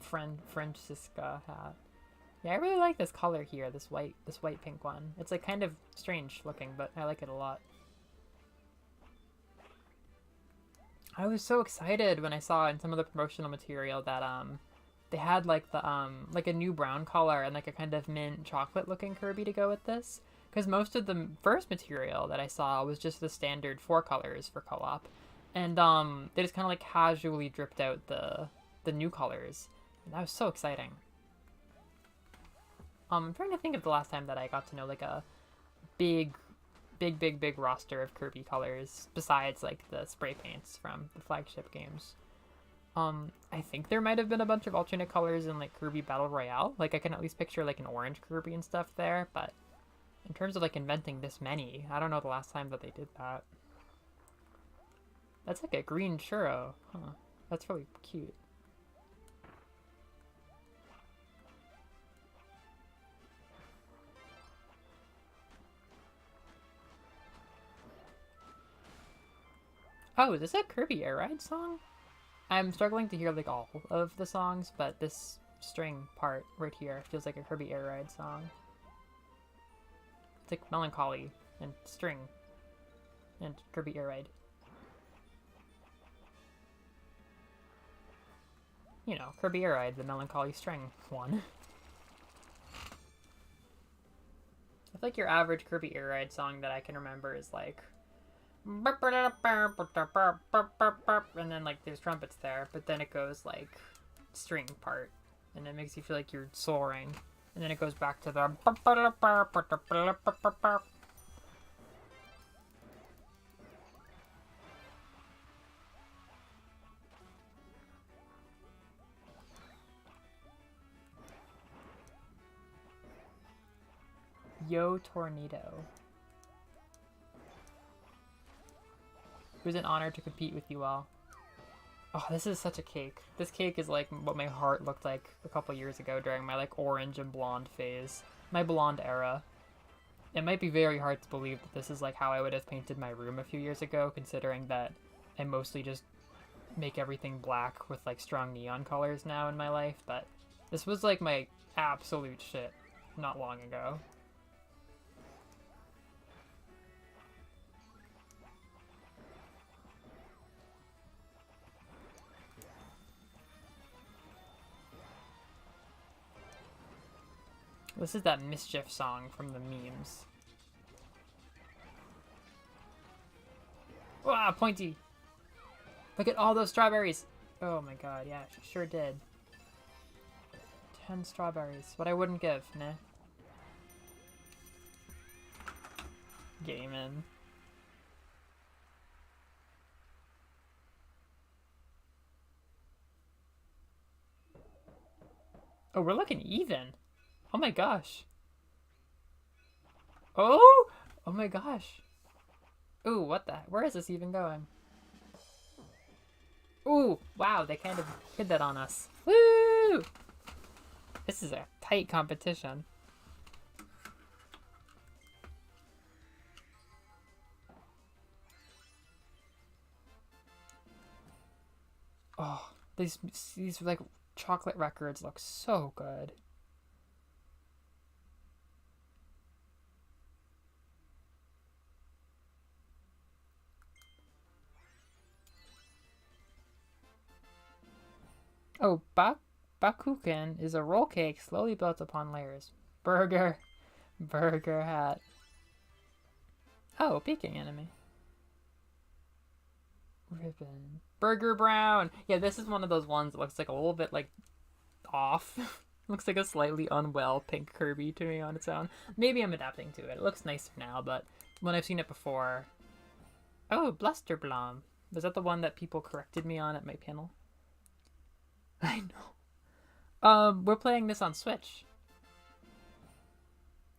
Francisca hat. Yeah, I really like this color here, this white pink one. It's like kind of strange looking, but I like it a lot. I was so excited when I saw in some of the promotional material that they had like the like a new brown color and like a kind of mint chocolate looking Kirby to go with this. Because most of the first material that I saw was just the standard 4 colors for co-op. And they just kind of like casually dripped out the new colors. And that was so exciting. I'm trying to think of the last time that I got to know like a big roster of Kirby colors besides like the spray paints from the flagship games. I think there might have been a bunch of alternate colors in like Kirby Battle Royale. Like I can at least picture like an orange Kirby and stuff there, but in terms of like inventing this many, I don't know the last time that they did that. That's like a green churro. Huh. That's really cute. Oh, is this a Kirby Air Ride song? I'm struggling to hear like all of the songs, but this string part right here feels like a Kirby Air Ride song. It's like melancholy and string and Kirby Air Ride. You know, Kirby Air Ride, the melancholy string one. I feel like your average Kirby Air Ride song that I can remember is like and then like there's trumpets there, but then it goes like string part and it makes you feel like you're soaring, and then it goes back to the Yo Tornado. It was an honor to compete with you all. Oh, this is such a cake. This cake is like what my heart looked like a couple years ago during my like orange and blonde phase. My blonde era. It might be very hard to believe that this is like how I would have painted my room a few years ago, considering that I mostly just make everything black with like strong neon colors now in my life, but this was like my absolute shit not long ago. This is that Mischief song from the memes. Wow, pointy! Look at all those strawberries! Oh my god, yeah, she sure did. 10 strawberries. What I wouldn't give, nah. Gamin'. Oh, we're looking even! Oh my gosh. Oh! Oh my gosh. Ooh, what the? Where is this even going? Ooh, wow, they kind of hid that on us. Woo! This is a tight competition. Oh, these like chocolate records look so good. Oh, bakuken is a roll cake slowly built upon layers. Burger. Burger hat. Oh, peeking enemy. Ribbon. Burger brown. Yeah, this is one of those ones that looks like a little bit like off. Looks like a slightly unwell pink Kirby to me on its own. Maybe I'm adapting to it. It looks nicer now, but when I've seen it before... Oh, Blusterblom. Was that the one that people corrected me on at my panel? I know. We're playing this on Switch.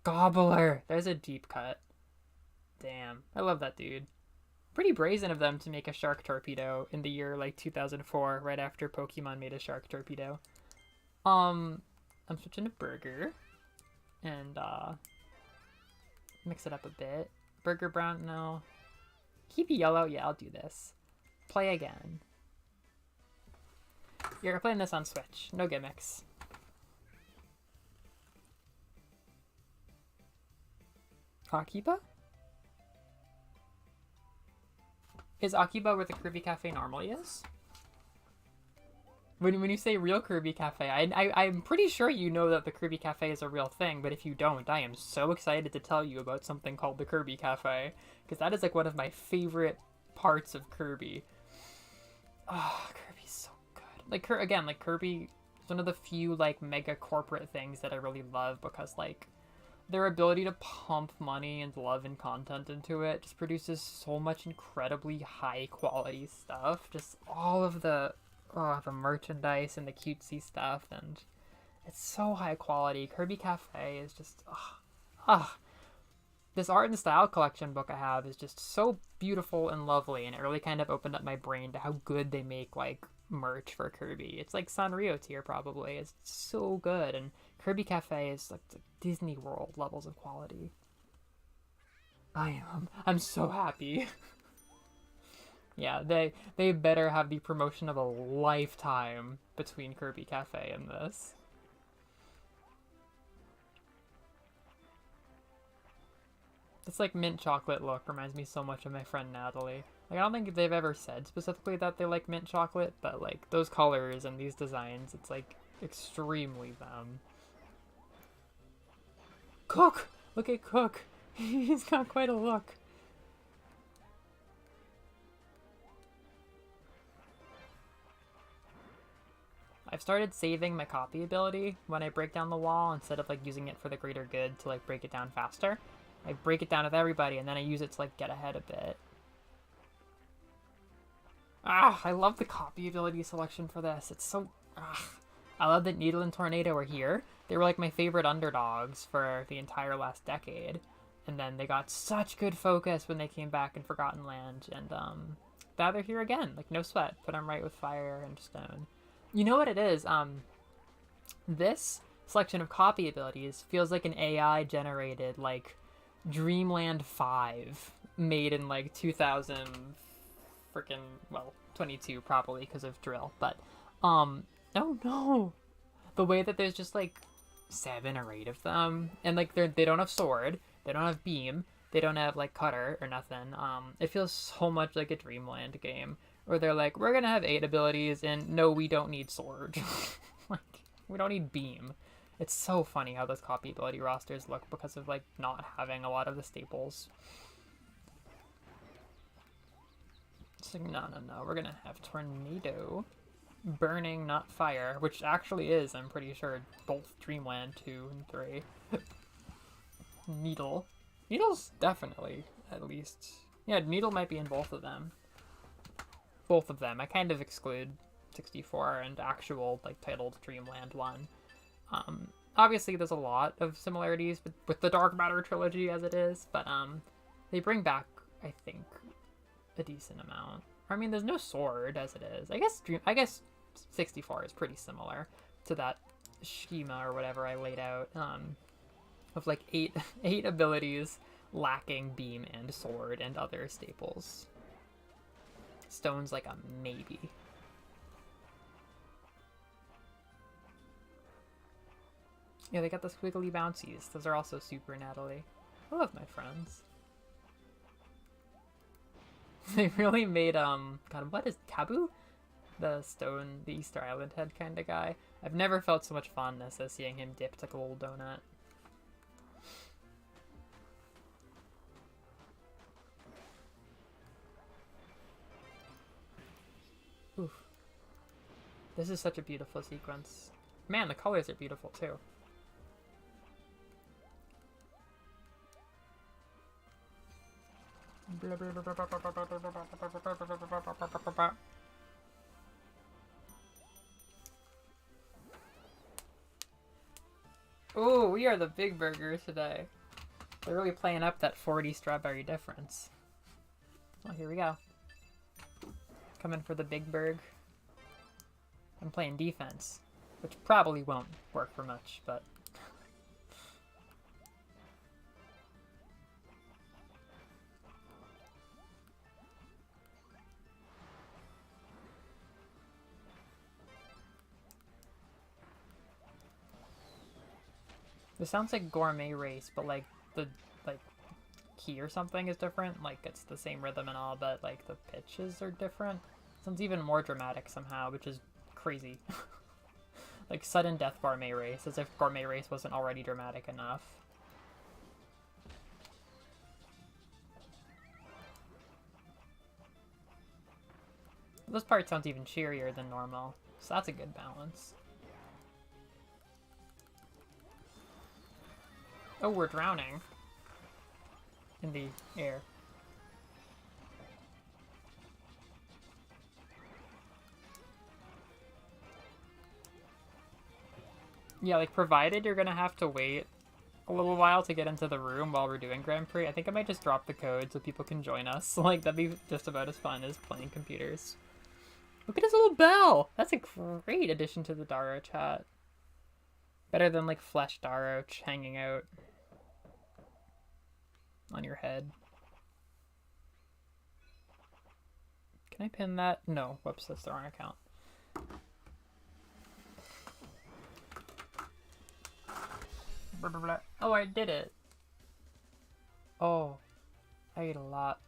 Gobbler. There's a deep cut. Damn. I love that dude. Pretty brazen of them to make a shark torpedo in the year like 2004, right after Pokemon made a shark torpedo. I'm switching to burger. And, mix it up a bit. Burger brown, no. Keep yellow, yeah, I'll do this. Play again. You're playing this on Switch. No gimmicks. Akiba? Is Akiba where the Kirby Cafe normally is? When you say real Kirby Cafe, I'm pretty sure you know that the Kirby Cafe is a real thing, but if you don't, I am so excited to tell you about something called the Kirby Cafe, because that is like one of my favorite parts of Kirby. Oh, Kirby's so good. Like, again, like Kirby is one of the few like mega corporate things that I really love, because like their ability to pump money and love and content into it just produces so much incredibly high quality stuff. Just all of the merchandise and the cutesy stuff, and it's so high quality. Kirby Cafe is just this art and style collection book I have is just so beautiful and lovely, and it really kind of opened up my brain to how good they make like merch for Kirby. It's like Sanrio tier probably. It's so good, and Kirby Cafe is like the Disney World levels of quality. I'm so happy. Yeah, they better have the promotion of a lifetime between Kirby Cafe and this. This like mint chocolate look reminds me so much of my friend Natalie. Like, I don't think they've ever said specifically that they like mint chocolate, but like those colors and these designs, it's like extremely them. Cook! Look at Cook! He's got quite a look. I've started saving my copy ability when I break down the wall instead of like using it for the greater good to like break it down faster. I break it down with everybody and then I use it to like get ahead a bit. I love the copy ability selection for this. It's so... I love that Needle and Tornado are here. They were like my favorite underdogs for the entire last decade. And then they got such good focus when they came back in Forgotten Land. And now they're here again. Like, no sweat. Put them right with fire and stone. You know what it is? This selection of copy abilities feels like an AI-generated, like, Dreamland 5 made in, like, 2000 freaking, well, 22 probably because of Drill. But, oh no! The way that there's just, like, 7 or 8 of them, and, like, they don't have sword, they don't have beam, they don't have, like, cutter or nothing. It feels so much like a Dreamland game. Where they're like, we're gonna have 8 abilities, and no, we don't need sword. Like, we don't need beam. It's so funny how those copy ability rosters look because of, like, not having a lot of the staples. It's like, no, we're gonna have Tornado. Burning, not fire, which actually is, I'm pretty sure, both Dreamland 2 and 3. Needle. Needle's definitely, at least... Yeah, Needle might be in both of them. Both of them. I kind of exclude 64 and actual, like, titled Dreamland 1. Obviously there's a lot of similarities with the Dark Matter trilogy as it is, but they bring back, I think, a decent amount. I mean, there's no sword as it is. I guess 64 is pretty similar to that schema or whatever I laid out, of like 8 abilities lacking beam and sword and other staples. Stone's like a maybe. Yeah, they got the squiggly bouncies. Those are also super Natalie. I love my friends. They really made, God, what is Taboo? the Easter Island head kind of guy. I've never felt so much fondness as seeing him dipped like a little donut. Oof. This is such a beautiful sequence. Man, the colors are beautiful too. Ooh, we are the big burgers today. They're really playing up that 40 strawberry difference. Well, here we go. Coming for the big burg. I'm playing defense, which probably won't work for much, but... This sounds like Gourmet Race, but like the key or something is different. Like it's the same rhythm and all, but like the pitches are different. Sounds even more dramatic somehow, which is crazy. Like sudden death Gourmet Race, as if Gourmet Race wasn't already dramatic enough. This part sounds even cheerier than normal, so that's a good balance. Oh, we're drowning in the air. Yeah, like, provided you're gonna have to wait a little while to get into the room while we're doing Grand Prix, I think I might just drop the code so people can join us. Like, that'd be just about as fun as playing computers. Look at his little bell! That's a great addition to the Daro chat. Better than, like, Flesh Daro hanging out on your head. Can I pin that? No. Whoops, that's the wrong account. Blah, blah, blah. Oh, I did it. Oh, I ate a lot.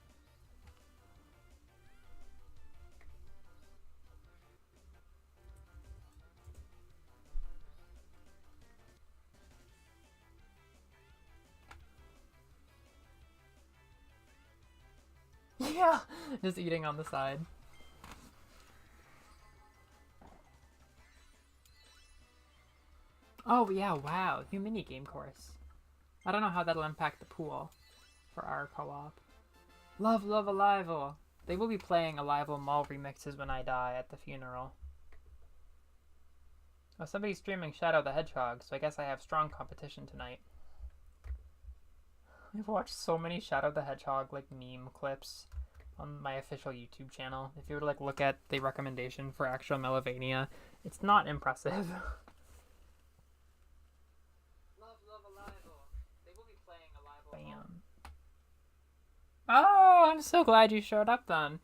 Yeah, just eating on the side. Oh yeah, wow, new minigame course. I don't know how that'll impact the pool for our co-op. Love, love, Alival. They will be playing Alival Mall remixes when I die at the funeral. Oh, somebody's streaming Shadow the Hedgehog, so I guess I have strong competition tonight. I've watched so many Shadow the Hedgehog like meme clips on my official YouTube channel. If you were to like look at the recommendation for actual Mellovania, it's not impressive. Love, love, Alival. They will be playing Alival. Bam. Oh, I'm so glad you showed up then.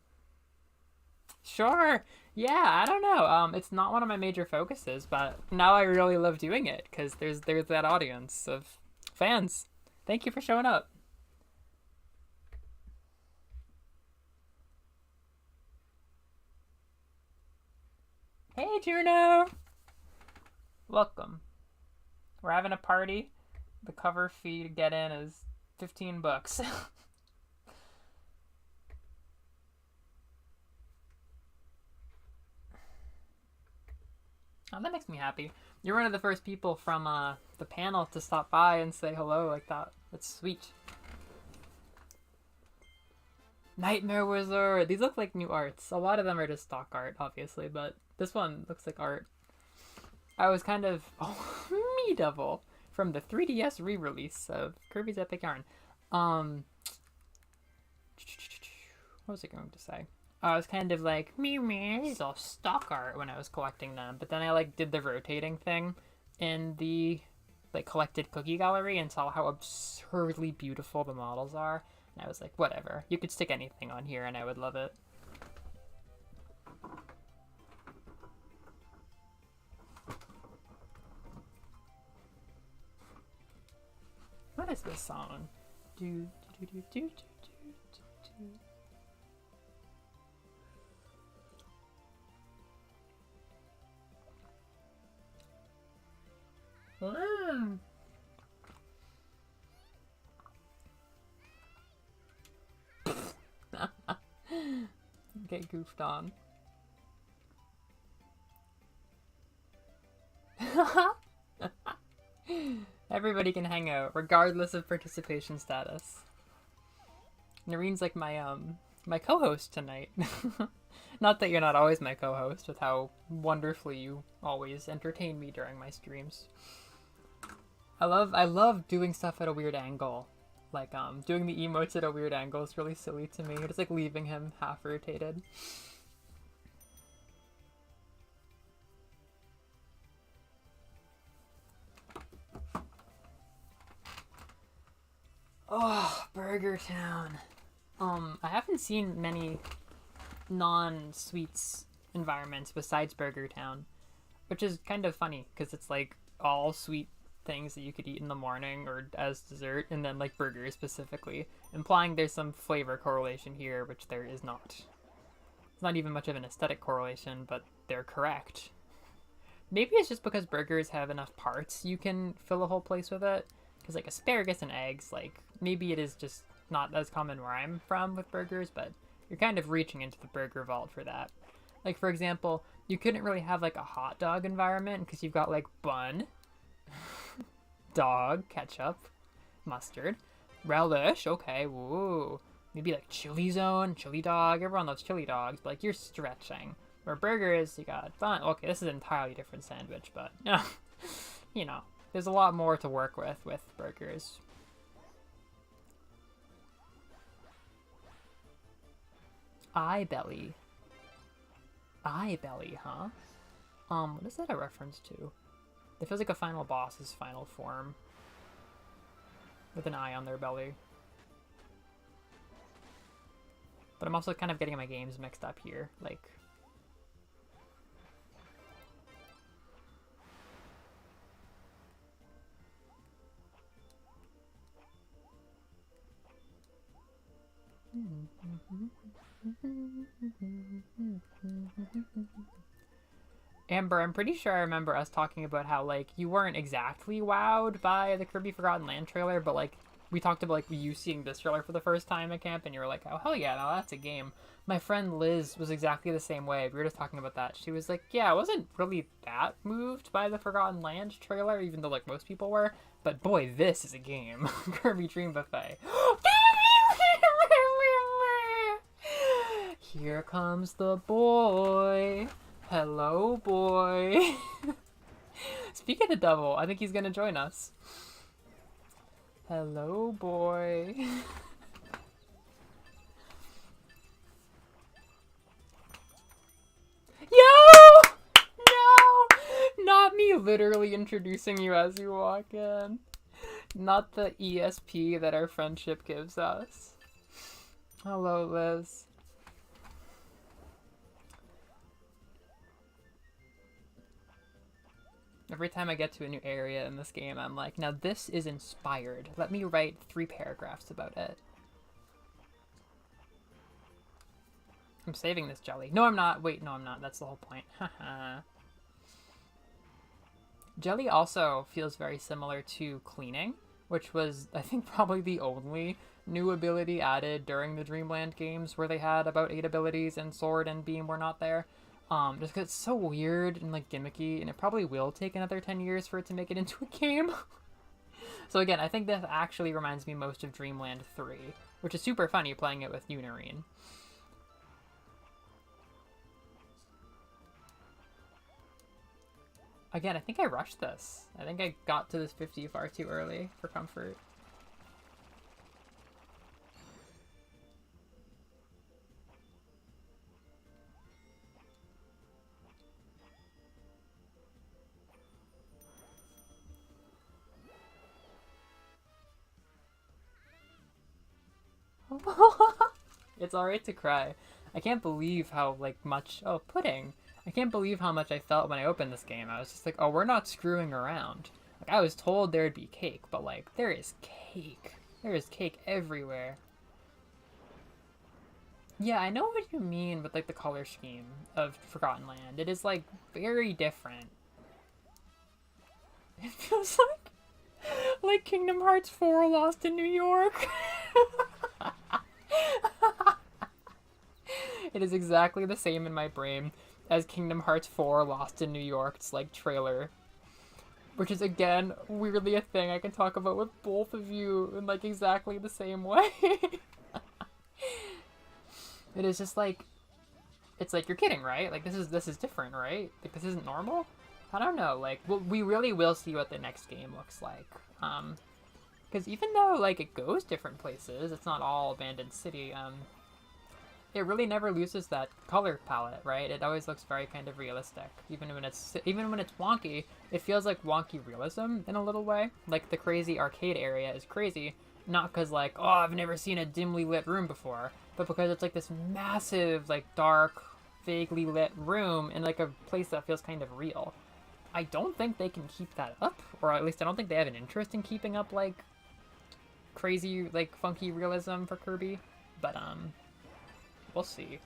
Sure. Yeah, I don't know. It's not one of my major focuses, but now I really love doing it because there's that audience of fans. Thank you for showing up. Hey, Juno! Welcome. We're having a party. The cover fee to get in is $15. Oh, that makes me happy. You're one of the first people from the panel to stop by and say hello like that. That's sweet. Nightmare Wizard! These look like new arts. A lot of them are just stock art, obviously, but this one looks like art. I was kind of... Oh, me devil! From the 3DS re-release of Kirby's Epic Yarn. What was I going to say? I was kind of like, me, it's all stock art when I was collecting them. But then I like did the rotating thing in the like collected cookie gallery and saw how absurdly beautiful the models are. And I was like, whatever. You could stick anything on here and I would love it. What is this song? Do, do, do, do, do, do, do, do. get goofed on. Everybody can hang out, regardless of participation status. Noreen's like my co-host tonight. Not that you're not always my co-host, with how wonderfully you always entertain me during my streams. I love doing stuff at a weird angle. Like, doing the emotes at a weird angle is really silly to me. Just like leaving him half rotated. Oh, Burger Town. I haven't seen many non-sweets environments besides Burger Town, which is kind of funny because it's like all sweet things that you could eat in the morning or as dessert, and then like burgers specifically, implying there's some flavor correlation here, which there is not. It's not even much of an aesthetic correlation, but they're correct. Maybe it's just because burgers have enough parts you can fill a whole place with it, because like asparagus and eggs, like maybe it is just not as common where I'm from with burgers, but you're kind of reaching into the burger vault for that. Like, for example, you couldn't really have like a hot dog environment because you've got like bun, dog, ketchup, mustard, relish, okay, woo. Maybe like chili zone, chili dog, everyone loves chili dogs, but like you're stretching. Where burgers, you got bun, okay, this is an entirely different sandwich, but you know, there's a lot more to work with burgers. Eye-belly. Eye-belly, huh? What is that a reference to? It feels like a final boss's final form. With an eye on their belly. But I'm also kind of getting my games mixed up here. Like... Amber, I'm pretty sure I remember us talking about how, like, you weren't exactly wowed by the Kirby Forgotten Land trailer, but, like, we talked about, like, you seeing this trailer for the first time at camp, and you were like, oh, hell yeah, now that's a game. My friend Liz was exactly the same way. We were just talking about that. She was like, yeah, I wasn't really that moved by the Forgotten Land trailer, even though, like, most people were, but boy, this is a game. Kirby Dream Buffet. Here comes the boy. Hello, boy. Speaking of the devil, I think he's gonna join us. Hello, boy. Yo! No! Not me literally introducing you as you walk in. Not the ESP that our friendship gives us. Hello, Liz. Every time I get to a new area in this game, I'm like, now this is inspired. Let me write 3 paragraphs about it. I'm saving this jelly. No, I'm not. Wait, no, I'm not. That's the whole point. Haha. Jelly also feels very similar to cleaning, which was, I think, probably the only new ability added during the Dreamland games where they had about 8 abilities and Sword and Beam were not there. Just because it's so weird and like gimmicky, and it probably will take another 10 years for it to make it into a game. So again, I think this actually reminds me most of Dreamland 3, which is super funny playing it with Noreen. Again, I think I rushed this. I think I got to this 50 far too early for comfort. It's alright to cry. I can't believe how, like, much... Oh, pudding! I can't believe how much I felt when I opened this game. I was just like, oh, we're not screwing around. Like, I was told there'd be cake, but, like, there is cake. There is cake everywhere. Yeah, I know what you mean with, like, the color scheme of Forgotten Land. It is, like, very different. It feels like Kingdom Hearts 4 Lost in New York. It is exactly the same in my brain as Kingdom Hearts 4 Lost in New York's like trailer. Which is again weirdly a thing I can talk about with both of you in like exactly the same way. It is just like, it's like, you're kidding, right? Like this is different, right? Like this isn't normal? I don't know, like we really will see what the next game looks like. Because even though like it goes different places, it's not all Abandoned City, it really never loses that color palette, right? It always looks very kind of realistic. Even when it's wonky, it feels like wonky realism in a little way. Like the crazy arcade area is crazy, not because like, oh, I've never seen a dimly lit room before, but because it's like this massive, like dark, vaguely lit room in like a place that feels kind of real. I don't think they can keep that up, or at least I don't think they have an interest in keeping up like crazy, like funky realism for Kirby. But we'll see.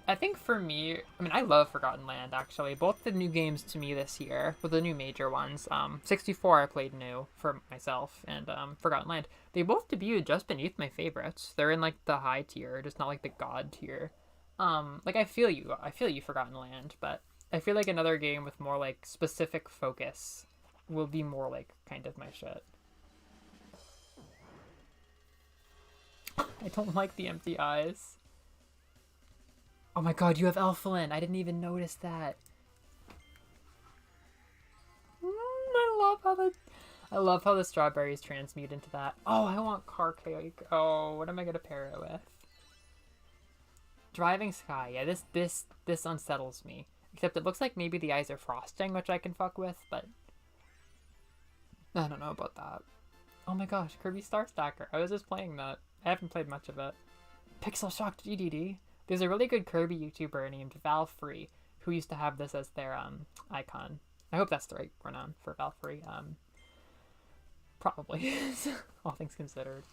I think for me, I mean, I love Forgotten Land, actually. Both the new games to me this year, well, the new major ones, 64 I played new for myself, and Forgotten Land, they both debuted just beneath my favorites. They're in, like, the high tier, just not, like, the god tier. Like, I feel you, Forgotten Land, but I feel like another game with more, like, specific focus will be more, like, kind of my shit. I don't like the empty eyes. Oh my god, you have Elflin! I didn't even notice that. I love how the strawberries transmute into that. Oh, I want car cake. Oh, what am I gonna pair it with? Driving Sky. Yeah, this unsettles me. Except it looks like maybe the eyes are frosting, which I can fuck with, but I don't know about that. Oh my gosh, Kirby Star Stacker. I was just playing that. I haven't played much of it. Pixel Shocked dedede. There's a really good Kirby YouTuber named Valfree who used to have this as their icon. I hope that's the right pronoun for Valfree. Probably, all things considered.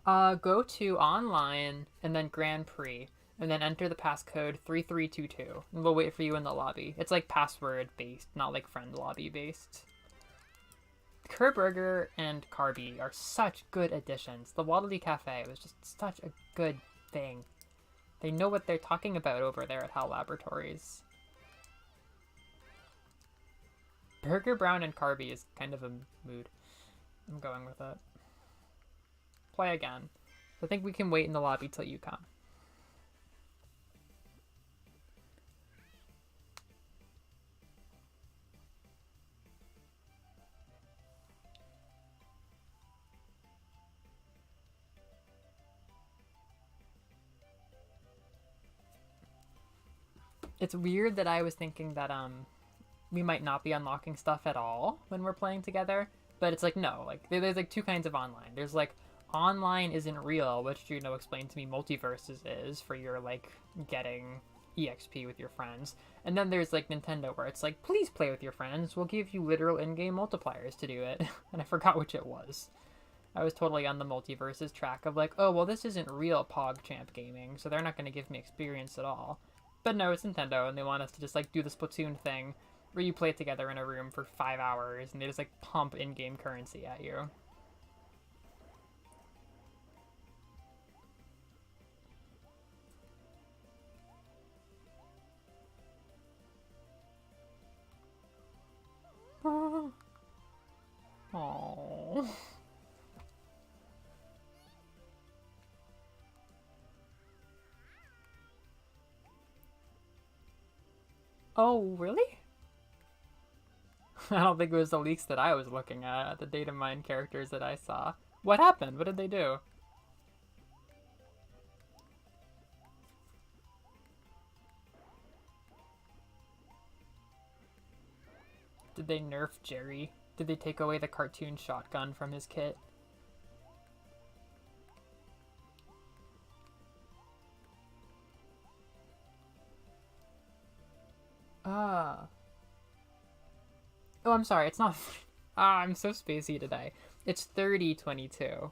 Go to online and then Grand Prix and then enter the passcode 3322 and we'll wait for you in the lobby. It's like password based, not like friend lobby based. Kerburger and Carby are such good additions. The Waddle Cafe was just such a good thing. They know what they're talking about over there at HAL Laboratories. Burger Brown and Carby is kind of a mood. I'm going with it. Play again. I think we can wait in the lobby till you come. It's weird that I was thinking that we might not be unlocking stuff at all when we're playing together, but it's like no, like there's like two kinds of online. There's like online isn't real, which Juno explained to me multiverses is for your like getting EXP with your friends, and then there's like Nintendo where it's like please play with your friends, we'll give you literal in-game multipliers to do it. And I forgot which it was. I was totally on the multiverses track of like, oh well, this isn't real PogChamp gaming, so they're not going to give me experience at all. But no, it's Nintendo, and they want us to just, like, do the Splatoon thing, where you play together in a room for 5 hours, and they just, like, pump in-game currency at you. Aww. Oh, really? I don't think it was the leaks that I was looking at, the data mine characters that I saw. What happened? What did they do? Did they nerf Jerry? Did they take away the cartoon shotgun from his kit? Ah. Oh, I'm sorry, it's not... Ah, I'm so spacey today. It's 3022.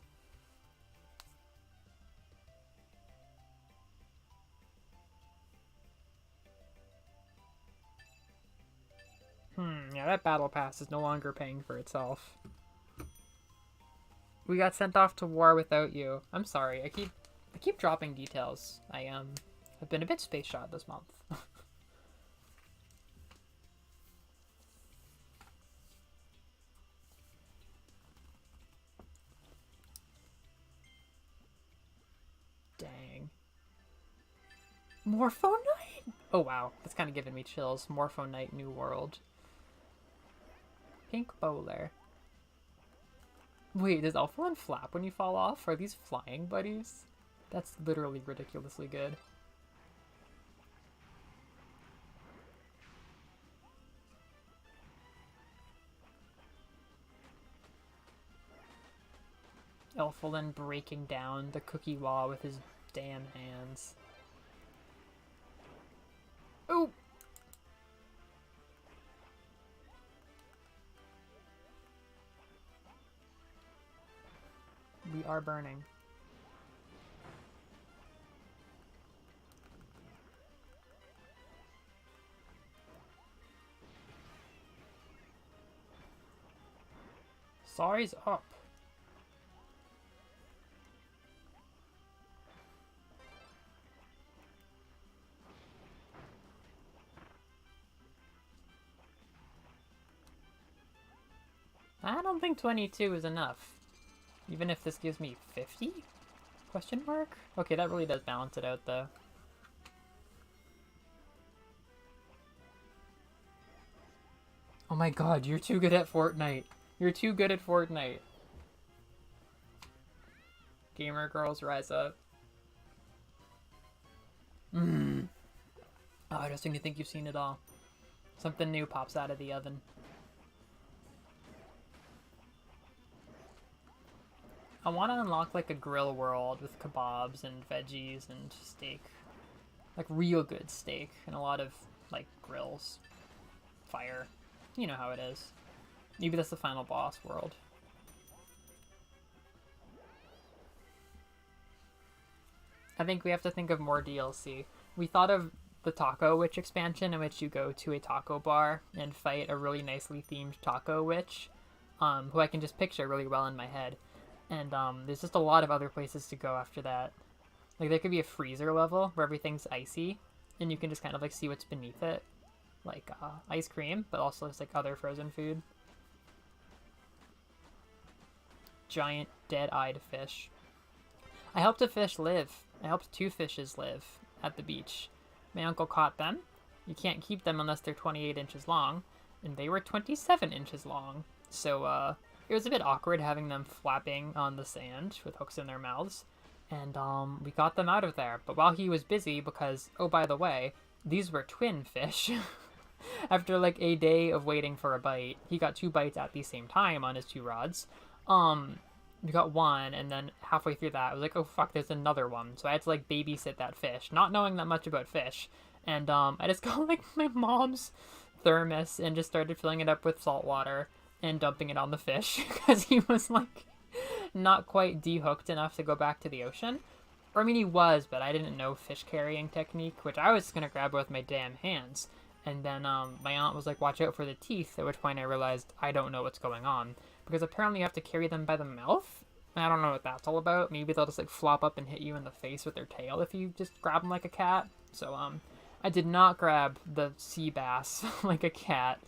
Yeah, that battle pass is no longer paying for itself. We got sent off to war without you. I'm sorry, I keep dropping details. I have been a bit space shot this month. Dang. Morpho Knight? Oh wow, that's kind of giving me chills. Morpho Knight New World. Pink Bowler. Wait, does Elflin flap when you fall off? Are these flying buddies? That's literally ridiculously good. Elflin breaking down the cookie wall with his damn hands. Oh! We are burning. Sorry's up. I don't think 22 is enough. Even if this gives me 50? Question mark? Okay, that really does balance it out, though. Oh my god, you're too good at Fortnite. You're too good at Fortnite. Gamer girls, rise up. Oh, I just think you think you've seen it all. Something new pops out of the oven. I want to unlock like a grill world with kebabs and veggies and steak. Like real good steak and a lot of like grills. Fire. You know how it is. Maybe that's the final boss world. I think we have to think of more DLC. We thought of the Taco Witch expansion in which you go to a taco bar and fight a really nicely themed taco witch, who I can just picture really well in my head. And there's just a lot of other places to go after that. Like there could be a freezer level where everything's icy and you can just kind of like see what's beneath it. Like ice cream, but also it's like other frozen food. Giant dead-eyed fish. I helped a fish live. I helped 2 fishes live at the beach. My uncle caught them. You can't keep them unless they're 28 inches long, and they were 27 inches long. So it was a bit awkward having them flapping on the sand with hooks in their mouths. And we got them out of there. But while he was busy, because, oh, by the way, these were twin fish. After like a day of waiting for a bite, he got 2 bites at the same time on his 2 rods. We got 1, and then halfway through that, I was like, oh fuck, there's another one. So I had to like babysit that fish, not knowing that much about fish. And I just got like my mom's thermos and just started filling it up with salt water and dumping it on the fish because he was like not quite dehooked enough to go back to the ocean. Or I mean he was, but I didn't know fish carrying technique, which I was just gonna grab with my damn hands. And then my aunt was like, watch out for the teeth, at which point I realized I don't know what's going on. Because apparently you have to carry them by the mouth? I don't know what that's all about. Maybe they'll just like flop up and hit you in the face with their tail if you just grab them like a cat. So I did not grab the sea bass like a cat.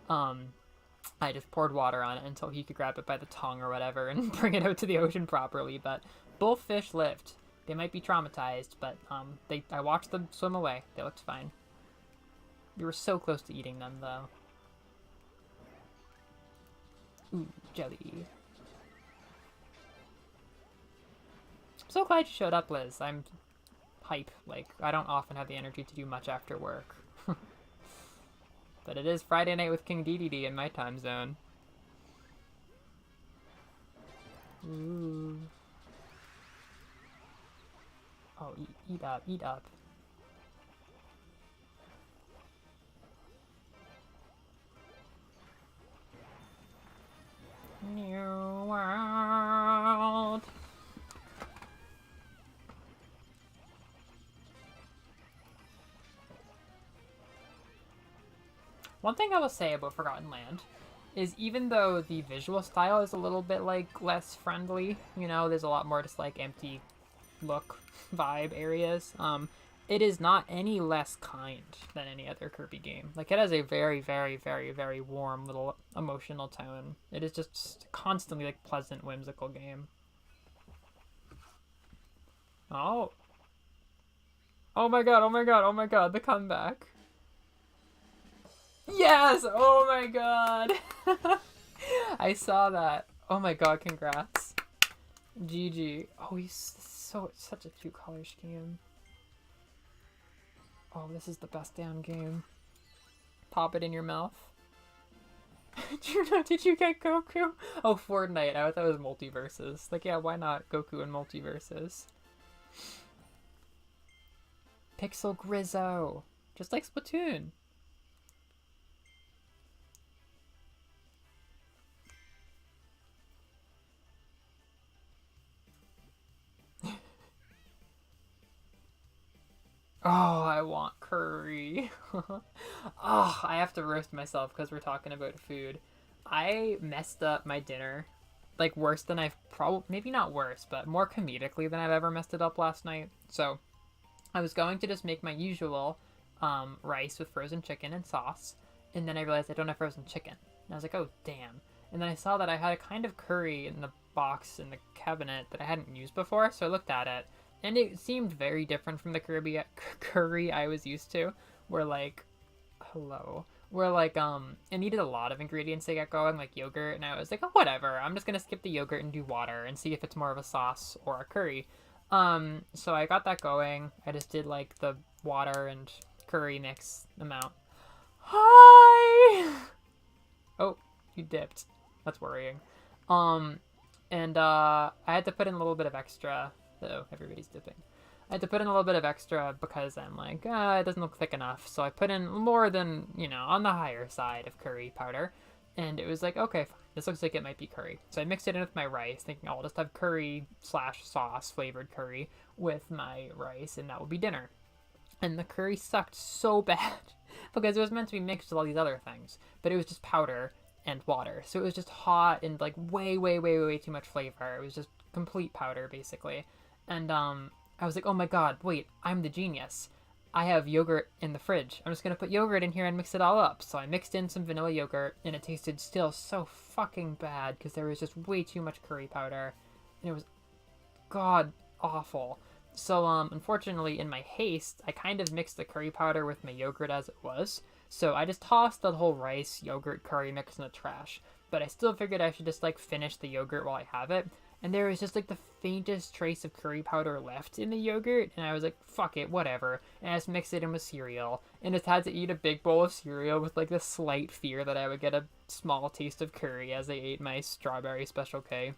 I just poured water on it until he could grab it by the tongue or whatever and bring it out to the ocean properly. But both fish lived. They might be traumatized, but I watched them swim away. They looked fine. We were so close to eating them, though. Ooh, jelly. I'm so glad you showed up, Liz. I'm hype. Like, I don't often have the energy to do much after work. But it is Friday night with King Dedede in my time zone. Ooh. Oh, eat up, eat up. New world. One thing I will say about Forgotten Land is even though the visual style is a little bit like less friendly, you know, there's a lot more just like empty look vibe areas. It is not any less kind than any other Kirby game. Like, it has a very, very, very, very warm little emotional tone. It is just constantly, like, pleasant, whimsical game. Oh. Oh my god, oh my god, oh my god, the comeback. Yes! Oh my god! I saw that. Oh my god, congrats. GG. Oh, he's such a cute color scheme. Oh, this is the best damn game. Pop it in your mouth. Did you get Goku? Oh, Fortnite. I thought it was multiverses. Like, yeah, why not Goku and multiverses? Pixel Grizzo. Just like Splatoon. Oh, I want curry. Oh, I have to roast myself because we're talking about food. I messed up my dinner. Like, worse than I've maybe not worse, but more comedically than I've ever messed it up last night. So, I was going to just make my usual rice with frozen chicken and sauce. And then I realized I don't have frozen chicken. And I was like, oh, damn. And then I saw that I had a kind of curry in the box in the cabinet that I hadn't used before. So I looked at it. And it seemed very different from the curry I was used to. Where, like, hello. Where, like, it needed a lot of ingredients to get going, like yogurt. And I was like, oh, whatever. I'm just going to skip the yogurt and do water and see if it's more of a sauce or a curry. So I got that going. I just did, like, the water and curry mix amount. Hi! Oh, you dipped. That's worrying. And I had to put in a little bit of extra. So everybody's dipping. I had to put in a little bit of extra because I'm like, it doesn't look thick enough. So I put in more than, on the higher side of curry powder. And it was like, okay, fine. This looks like it might be curry. So I mixed it in with my rice, thinking, I'll just have curry/sauce flavored curry with my rice, and that will be dinner. And the curry sucked so bad because it was meant to be mixed with all these other things. But it was just powder and water. So it was just hot and, like, way, way, way, way too much flavor. It was just complete powder, basically. And I was like, oh my god, wait, I'm the genius. I have yogurt in the fridge. I'm just going to put yogurt in here and mix it all up. So I mixed in some vanilla yogurt, and it tasted still so fucking bad because there was just way too much curry powder. And it was god awful. So, unfortunately, in my haste, I kind of mixed the curry powder with my yogurt as it was. So I just tossed the whole rice, yogurt, curry mix in the trash. But I still figured I should just, like, finish the yogurt while I have it. And there was just, like, the faintest trace of curry powder left in the yogurt. And I was like, fuck it, whatever. And I just mixed it in with cereal. And just had to eat a big bowl of cereal with, like, the slight fear that I would get a small taste of curry as I ate my strawberry Special K.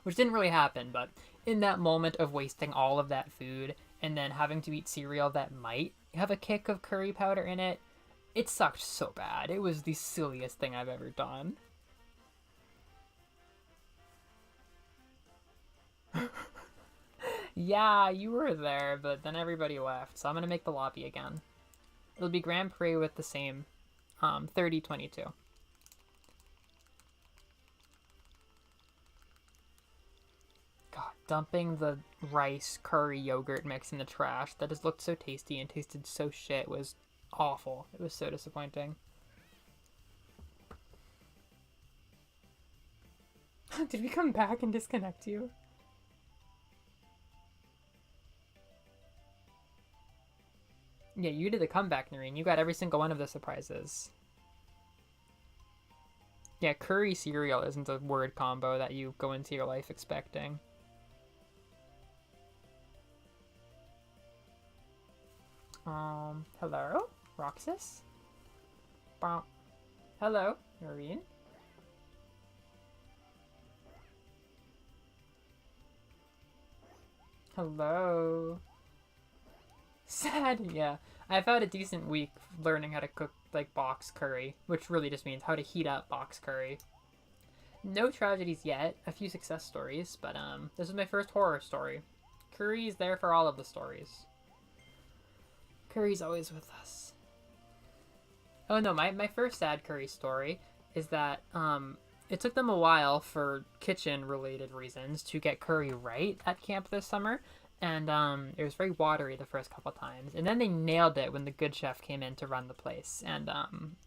Which didn't really happen, but in that moment of wasting all of that food and then having to eat cereal that might have a kick of curry powder in it, it sucked so bad. It was the silliest thing I've ever done. Yeah, you were there, but then everybody left, so I'm gonna make the lobby again. It'll be Grand Prix with the same 3022. God, dumping the rice curry yogurt mix in the trash that just looked so tasty and tasted so shit was awful. It was so disappointing. Did we come back and disconnect you? Yeah, you did the comeback, Noreen. You got every single one of the surprises. Yeah, curry cereal isn't a word combo that you go into your life expecting. Hello? Roxas? Bonk. Hello, Noreen? Hello? Sad, yeah. I've had a decent week learning how to cook, like, box curry, which really just means how to heat up box curry. No tragedies yet, a few success stories, but, this is my first horror story. Curry is there for all of the stories. Curry's always with us. Oh no, my first sad curry story is that, it took them a while for kitchen-related reasons to get curry right at camp this summer. And it was very watery the first couple times, and then they nailed it when the good chef came in to run the place, and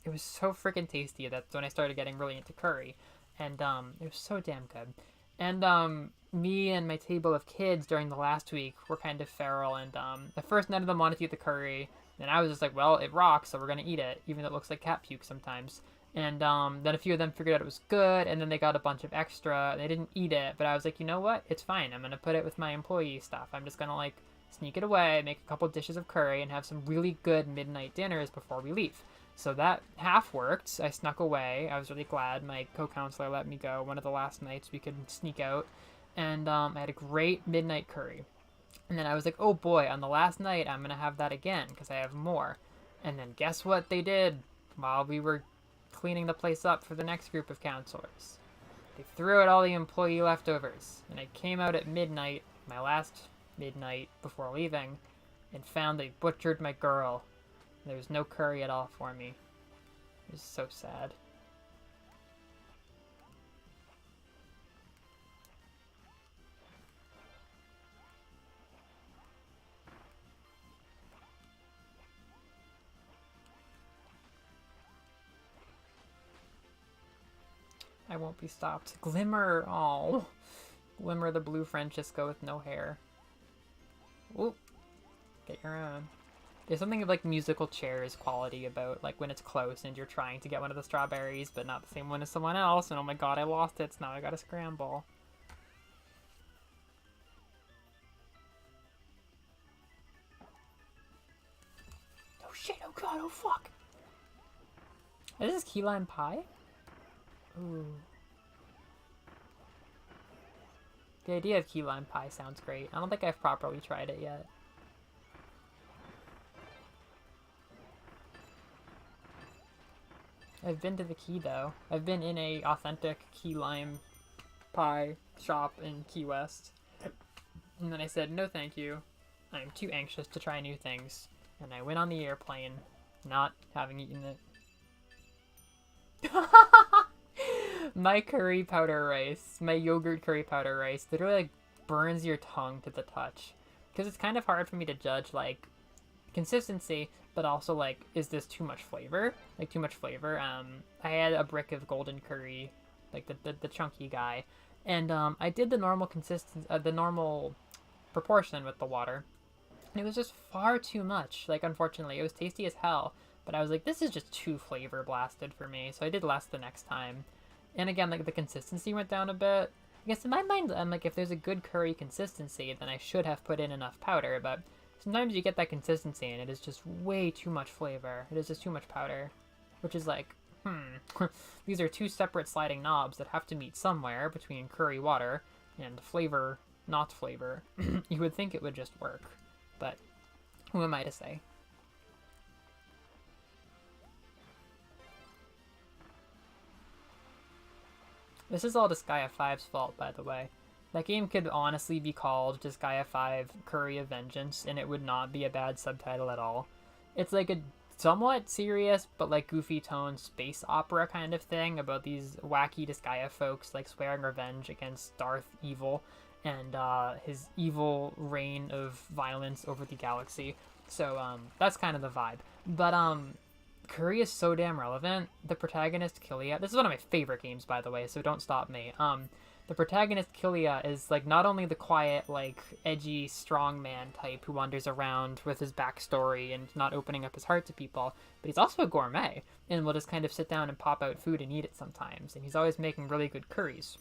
it was so freaking tasty. That's when I started getting really into curry, and it was so damn good. And me and my table of kids during the last week were kind of feral, and at first none of them wanted to eat the curry, and I was just like, well, it rocks, so we're gonna eat it, even though it looks like cat puke sometimes. And then a few of them figured out it was good, and then they got a bunch of extra. They didn't eat it, but I was like, you know what? It's fine. I'm going to put it with my employee stuff. I'm just going to, like, sneak it away, make a couple dishes of curry, and have some really good midnight dinners before we leave. So that half worked. I snuck away. I was really glad. My co-counselor let me go one of the last nights we could sneak out. And I had a great midnight curry. And then I was like, oh boy, on the last night, I'm going to have that again, because I have more. And then guess what they did while we were cleaning the place up for the next group of counselors? They threw out all the employee leftovers, and I came out at midnight, my last midnight before leaving, and found they butchered my girl. There was no curry at all for me. It was so sad. I won't be stopped. Glimmer! Oh, Glimmer the blue Francisco with no hair. Ooh, get your own. There's something like musical chairs quality about like when it's close and you're trying to get one of the strawberries but not the same one as someone else, and oh my god, I lost it, so now I gotta scramble. Oh shit, oh god, oh fuck! Is this key lime pie? Ooh. The idea of key lime pie sounds great. I don't think I've properly tried it yet. I've been to the Key though. I've been in a authentic key lime pie shop in Key West. And then I said, no thank you. I'm too anxious to try new things. And I went on the airplane, not having eaten it. My curry powder rice, my yogurt curry powder rice, literally like burns your tongue to the touch. Because it's kind of hard for me to judge like consistency, but also like, is this too much flavor? Like too much flavor. I had a brick of golden curry, like the chunky guy, and I did the normal the normal proportion with the water. And it was just far too much. Like unfortunately, it was tasty as hell, but I was like, this is just too flavor blasted for me. So I did less the next time. And again, like the consistency went down a bit. I guess in my mind, I'm like, if there's a good curry consistency, then I should have put in enough powder, but sometimes you get that consistency and it is just way too much flavor. It is just too much powder, which is like, these are two separate sliding knobs that have to meet somewhere between curry water and flavor, not flavor. You would think it would just work, but who am I to say? This is all Disgaea 5's fault, by the way. That game could honestly be called Disgaea 5 Curry of Vengeance, and it would not be a bad subtitle at all. It's like a somewhat serious, but like goofy tone space opera kind of thing about these wacky Disgaea folks like swearing revenge against Darth Evil and his evil reign of violence over the galaxy. So that's kind of the vibe. But curry is so damn relevant. The protagonist, Kilia, this is one of my favorite games, by the way, so don't stop me. The protagonist, Kilia, is like not only the quiet, like edgy strongman type who wanders around with his backstory and not opening up his heart to people, but he's also a gourmet and will just kind of sit down and pop out food and eat it sometimes, and he's always making really good curries.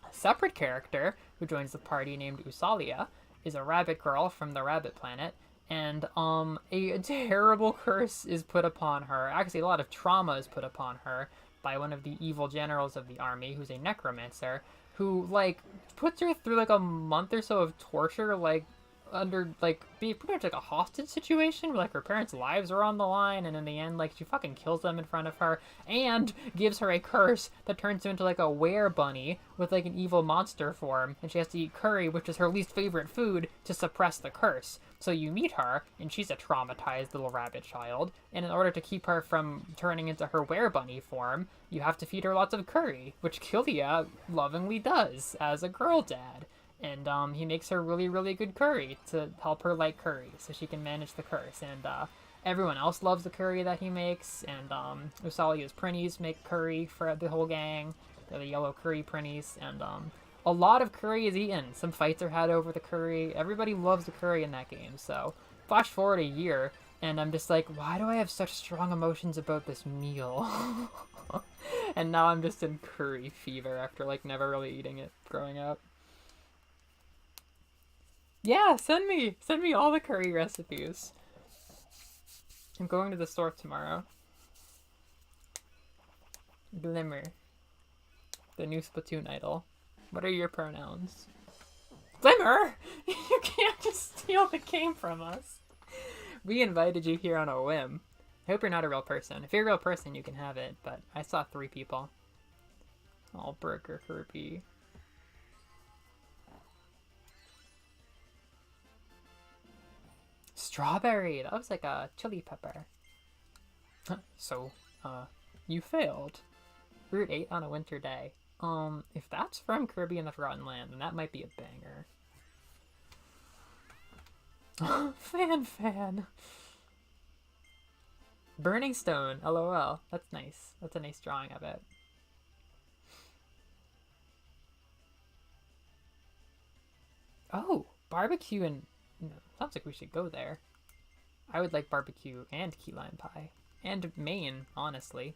A separate character who joins the party named Usalia is a rabbit girl from the rabbit planet, and a terrible curse is put upon her. Actually, a lot of trauma is put upon her by one of the evil generals of the army, who's a necromancer, who, like, puts her through, like, a month or so of torture, like, under, like, being pretty much like a hostage situation, where, like, her parents' lives are on the line, and in the end, like, she fucking kills them in front of her, and gives her a curse that turns her into, like, a were-bunny with, like, an evil monster form, and she has to eat curry, which is her least favorite food, to suppress the curse. So you meet her, and she's a traumatized little rabbit child, and in order to keep her from turning into her were-bunny form, you have to feed her lots of curry, which Kilia lovingly does as a girl dad. And he makes her really, really good curry to help her like curry so she can manage the curse. And everyone else loves the curry that he makes. And Usalia's prinnies make curry for the whole gang. They're the yellow curry prinnies. And a lot of curry is eaten. Some fights are had over the curry. Everybody loves the curry in that game. So flash forward a year, and I'm just like, why do I have such strong emotions about this meal? And now I'm just in curry fever after like never really eating it growing up. Yeah, send me all the curry recipes. I'm going to the store tomorrow. Glimmer, the new Splatoon idol. What are your pronouns? Glimmer! You can't just steal the game from us. We invited you here on a whim. I hope you're not a real person. If you're a real person, you can have it, but I saw 3 people. Oh, Burger Kirby. Strawberry! That looks like a chili pepper. So, you failed. Route 8 on a winter day. If that's from Kirby and the Forgotten Land, then that might be a banger. Fan. Burning Stone, lol. That's nice. That's a nice drawing of it. Oh, barbecue and... sounds like we should go there. I would like barbecue and key lime pie. And Maine, honestly.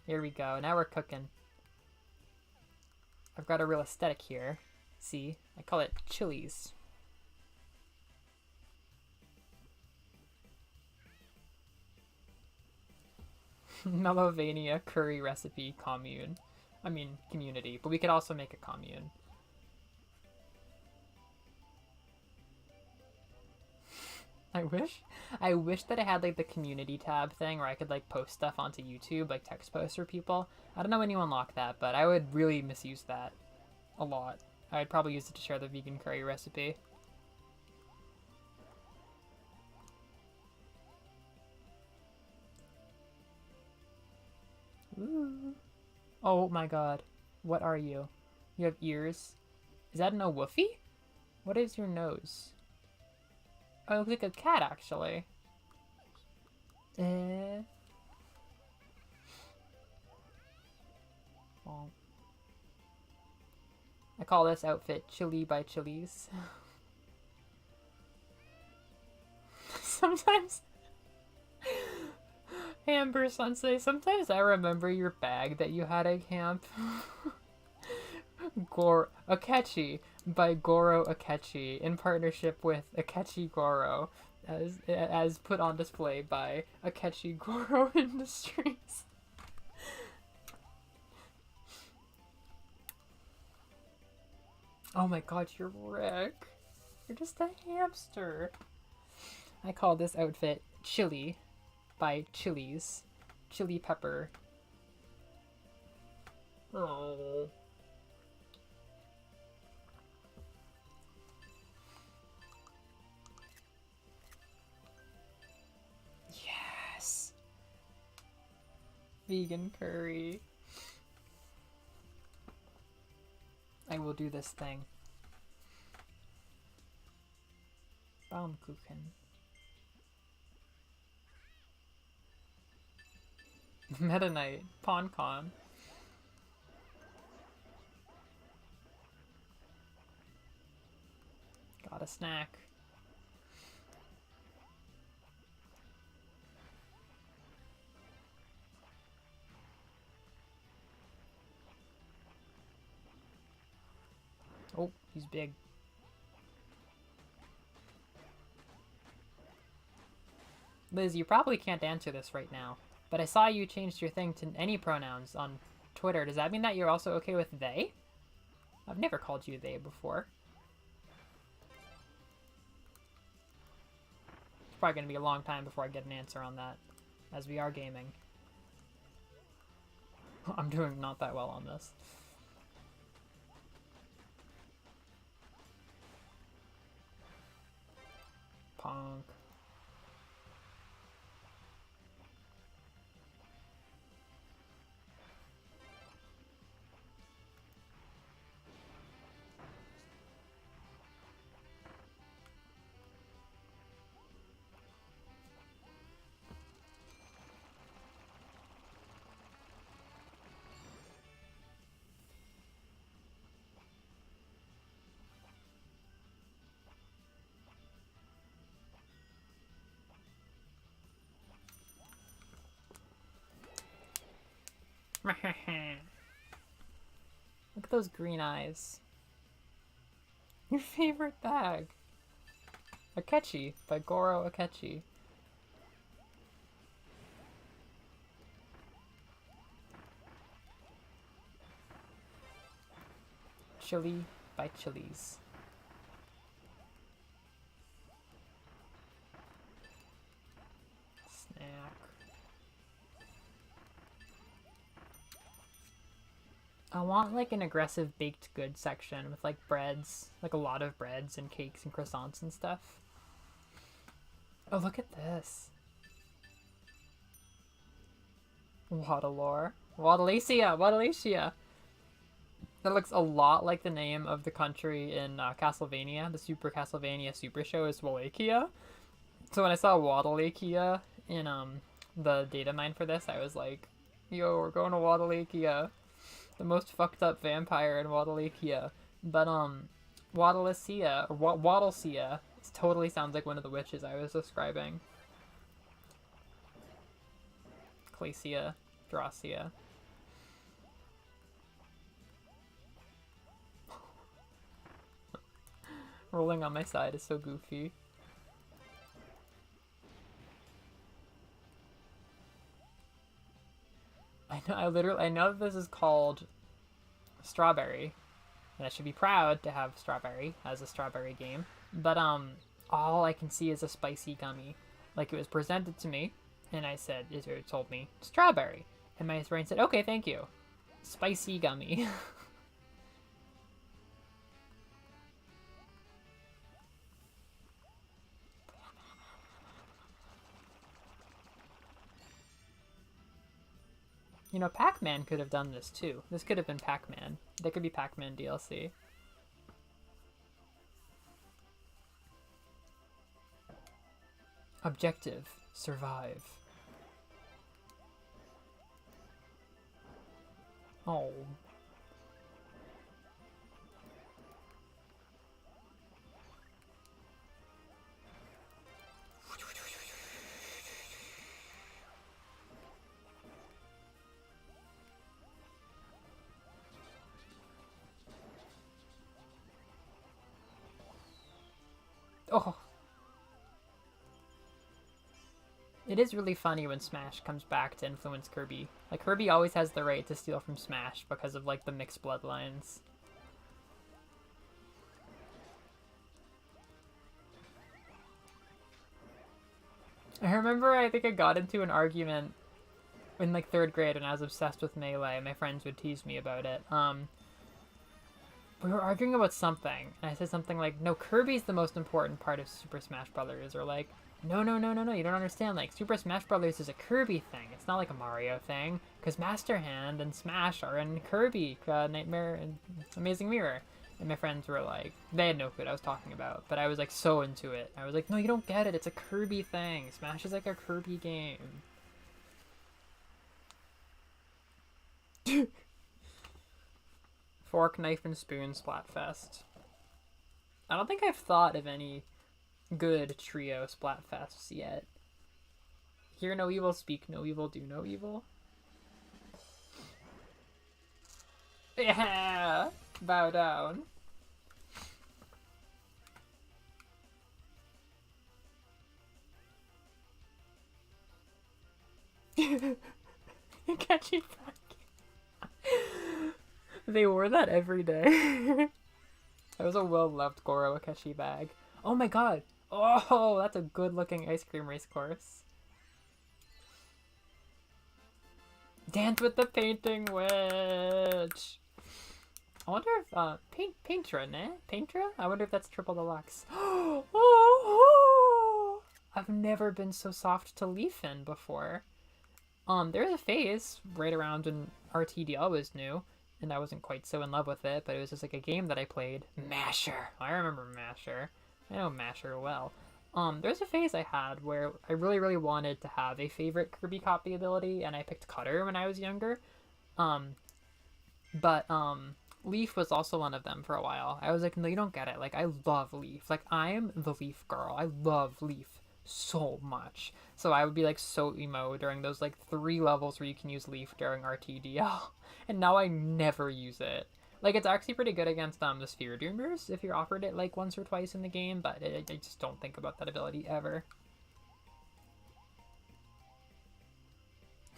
Here we go. Now we're cooking. I've got a real aesthetic here. See? I call it Chili's. Mellowvania curry recipe commune. I mean, community. But we could also make a commune. I wish that I had like the community tab thing where I could like post stuff onto YouTube, like text posts for people. I don't know when you unlock that, but I would really misuse that a lot. I'd probably use it to share the vegan curry recipe. Ooh. Oh my god. What are you? You have ears? Is that no woofy? What is your nose? Oh, it looks like a cat, actually. Oh. I call this outfit Chili by Chili's. Sometimes... Amber Sensei, sometimes I remember your bag that you had at camp. Akechi by Goro Akechi in partnership with Akechi Goro as put on display by Akechi Goro Industries. Oh my god, you're Rick. You're just a hamster. I call this outfit Chili by Chili's. Chili pepper. Oh. Yes. Vegan curry. I will do this thing. Baumkuchen. Meta Knight. PonCon. Got a snack. Oh, he's big. Liz, you probably can't answer this right now, but I saw you changed your thing to any pronouns on Twitter. Does that mean that you're also okay with they? I've never called you they before. It's probably going to be a long time before I get an answer on that, as we are gaming. I'm doing not that well on this. Punk. Look at those green eyes. Your favorite bag. Akechi by Goro Akechi. Chili by Chili's. Snack. I want like an aggressive baked goods section with like breads, like a lot of breads and cakes and croissants and stuff. Oh, look at this. Waddalore. Waddalacia! Waddalacia! That looks a lot like the name of the country in Castlevania. The Super Castlevania Super Show is Wallachia. So when I saw Waddalacia in the data mine for this, I was like, yo, we're going to Waddalacia. The most fucked up vampire in Waddalacia. But Waddalacia, or Waddlecia, totally sounds like one of the witches I was describing. Glacia, Dracia. Rolling on my side is so goofy. I know that this is called Strawberry, and I should be proud to have Strawberry as a strawberry game, but all I can see is a spicy gummy. Like, it was presented to me, and I said, it told me, strawberry, and my brain said, okay, thank you. Spicy gummy. You know, Pac-Man could have done this too. This could have been Pac-Man. There could be Pac-Man DLC. Objective. Survive. Oh. Oh. It is really funny when Smash comes back to influence Kirby. Like, Kirby always has the right to steal from Smash because of, like, the mixed bloodlines. I remember, I think I got into an argument in, like, 3rd grade when I was obsessed with Melee. My friends would tease me about it. We were arguing about something, and I said something like, no, Kirby's the most important part of Super Smash Brothers, or like, no, you don't understand, like, Super Smash Brothers is a Kirby thing, it's not like a Mario thing, because Master Hand and Smash are in Kirby, Nightmare and Amazing Mirror. And my friends were like, they had no clue what I was talking about, but I was like so into it. I was like, no, you don't get it, it's a Kirby thing, Smash is like a Kirby game. Fork, knife, and spoon Splatfest. I don't think I've thought of any good trio Splatfests yet. Hear no evil, speak no evil, do no evil. Yeah! Bow down. Catchy back. They wore that every day. That was a well-loved Goro Akechi bag. Oh my god! Oh, that's a good-looking ice cream race course. Dance with the painting witch! I wonder if, Paintra, ne? Paintra? I wonder if that's triple deluxe. Oh, I've never been so soft to leaf in before. There was a phase right around when RTDL was new, and I wasn't quite so in love with it, but it was just like a game that I played. Masher! I remember Masher. I know Masher well. There's a phase I had where I really, really wanted to have a favorite Kirby copy ability, and I picked Cutter when I was younger. Leaf was also one of them for a while. I was like, no, you don't get it. Like, I love Leaf. Like, I am the Leaf girl. I love Leaf so much. So I would be like so emo during those like 3 levels where you can use Leaf during RTDL. And now I never use it. Like, it's actually pretty good against the Sphere Doomers if you're offered it like once or twice in the game, but I just don't think about that ability ever.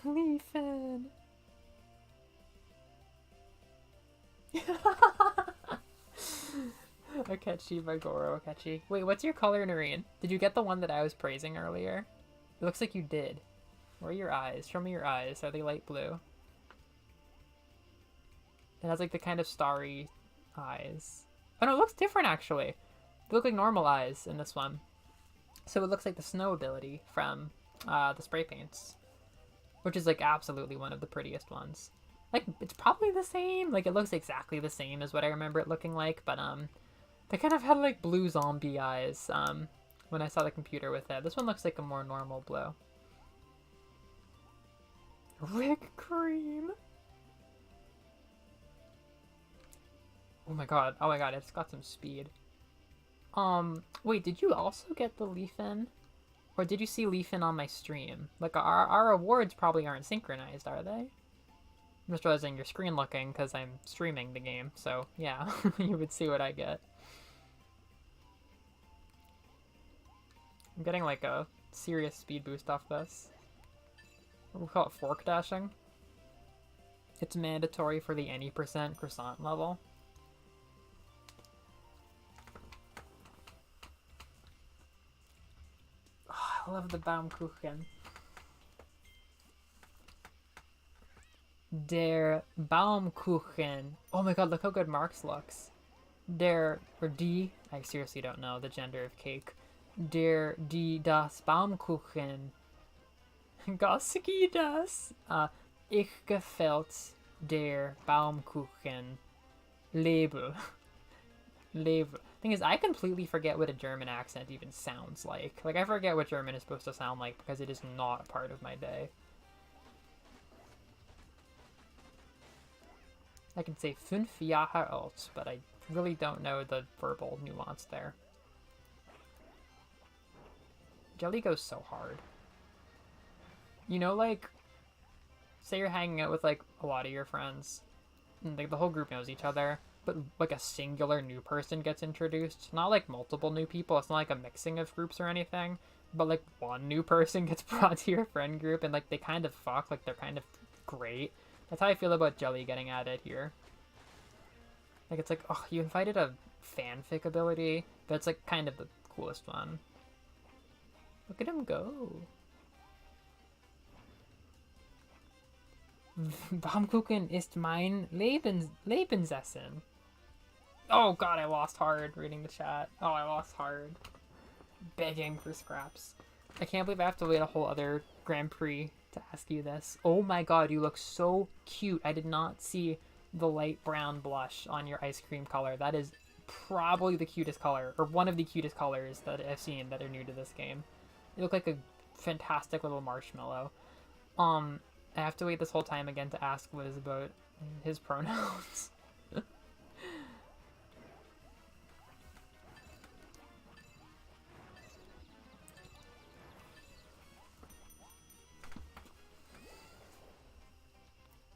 Leafin. Akechi by Goro Akechi. Wait, what's your color, Noreen? Did you get the one that I was praising earlier? It looks like you did. Where are your eyes? Show me your eyes. Are they light blue? It has like the kind of starry eyes. Oh no, it looks different actually. They look like normal eyes in this one. So it looks like the snow ability from the spray paints. Which is like absolutely one of the prettiest ones. Like, it's probably the same. Like, it looks exactly the same as what I remember it looking like, but they kind of had like blue zombie eyes when I saw the computer with it. This one looks like a more normal blue. Rick Cream. Oh my god, it's got some speed. Wait, did you also get the Leafin? Or did you see Leafin on my stream? Like, our awards probably aren't synchronized, are they? I'm just realizing your screen looking because I'm streaming the game, so yeah, you would see what I get. I'm getting like a serious speed boost off this. We call it fork dashing. It's mandatory for the any % croissant level. Oh, I love the Baumkuchen. Der Baumkuchen. Oh my god, look how good Marx looks. I seriously don't know the gender of cake. Das Baumkuchen. Gossiki das. Ich gefällt der Baumkuchen. Label. Label. Thing is, I completely forget what a German accent even sounds like. Like, I forget what German is supposed to sound like because it is not a part of my day. I can say 5 Jahre alt, but I really don't know the verbal nuance there. Jelly goes so hard. You know, like, say you're hanging out with, like, a lot of your friends, and, like, the whole group knows each other, but, like, a singular new person gets introduced. Not, like, multiple new people. It's not, like, a mixing of groups or anything, but, like, one new person gets brought to your friend group, and, like, they kind of fuck. Like, they're kind of great. That's how I feel about Jelly getting added here. Like, it's like, oh, you invited a fanfic ability, but it's, like, kind of the coolest one. Look at him go. Baumkuchen ist mein Lebensessen. Oh god, I lost hard reading the chat. Oh, I lost hard. Begging for scraps. I can't believe I have to wait a whole other Grand Prix to ask you this. Oh my god, you look so cute. I did not see the light brown blush on your ice cream color. That is probably the cutest color, or one of the cutest colors that I've seen that are new to this game. You look like a fantastic little marshmallow. I have to wait this whole time again to ask Liz about his pronouns.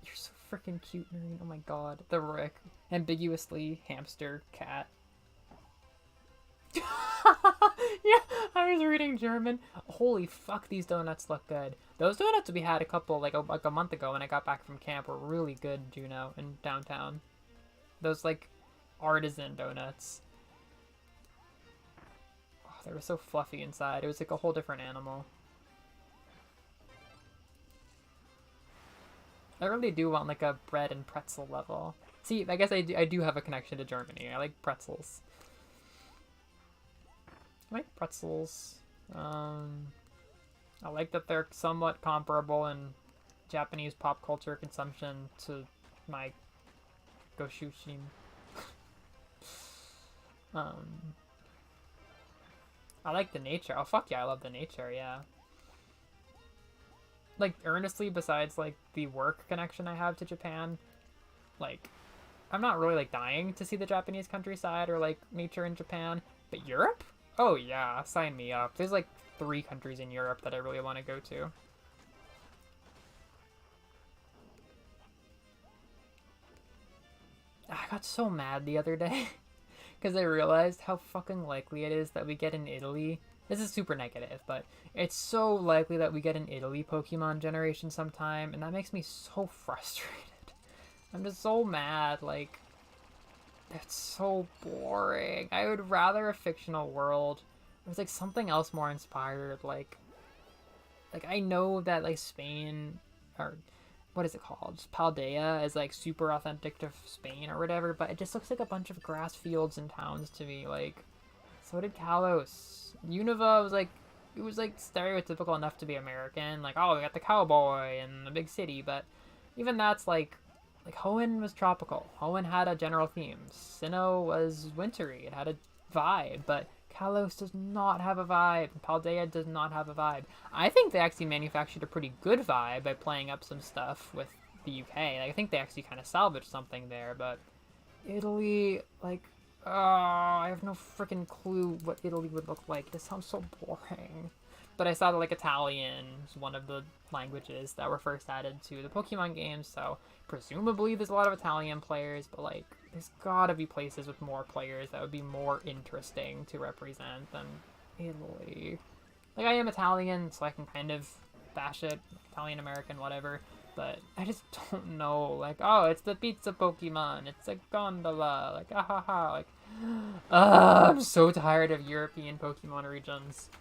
You're so freaking cute, Noreen. Oh my god. The Rick. Ambiguously hamster cat. Yeah, I was reading German. Holy fuck, these donuts look good. Those donuts we had a couple, like a month ago when I got back from camp were really good, Juno, in downtown. Those, like, artisan donuts. Oh, they were so fluffy inside. It was like a whole different animal. I really do want, like, a bread and pretzel level. See, I guess I do have a connection to Germany. I like pretzels. I like pretzels. I like that they're somewhat comparable in Japanese pop culture consumption to my Goshushin. I like the nature. Oh, fuck yeah, I love the nature, yeah. Like, earnestly, besides, like, the work connection I have to Japan, like, I'm not really, like, dying to see the Japanese countryside or, like, nature in Japan. But Europe? Oh, yeah, sign me up. There's, like, 3 countries in Europe that I really want to go to. I got so mad the other day because I realized how fucking likely it is that we get an Italy. This is super negative, but it's so likely that we get an Italy Pokemon generation sometime, and that makes me so frustrated. I'm just so mad, like, it's so boring. I would rather a fictional world. It was like something else more inspired, like I know that like Spain, or what is it called? Paldea is like super authentic to Spain or whatever, but it just looks like a bunch of grass fields and towns to me. Like, so did Kalos. Unova was like, it was like stereotypical enough to be American. Like, oh, we got the cowboy and the big city, but even that's like Hoenn was tropical. Hoenn had a general theme. Sinnoh was wintry. It had a vibe, but Kalos does not have a vibe. Paldea does not have a vibe. I think they actually manufactured a pretty good vibe by playing up some stuff with the UK. Like, I think they actually kind of salvaged something there, but Italy, like, oh, I have no freaking clue what Italy would look like. This sounds so boring. But I saw that, like, Italian is one of the languages that were first added to the Pokemon games, so presumably there's a lot of Italian players, but, like, there's gotta be places with more players that would be more interesting to represent than Italy. Like, I am Italian, so I can kind of bash it, Italian-American, whatever, but I just don't know, like, oh, it's the pizza Pokemon, it's a gondola, like, ah ha ha, like, I'm so tired of European Pokemon regions.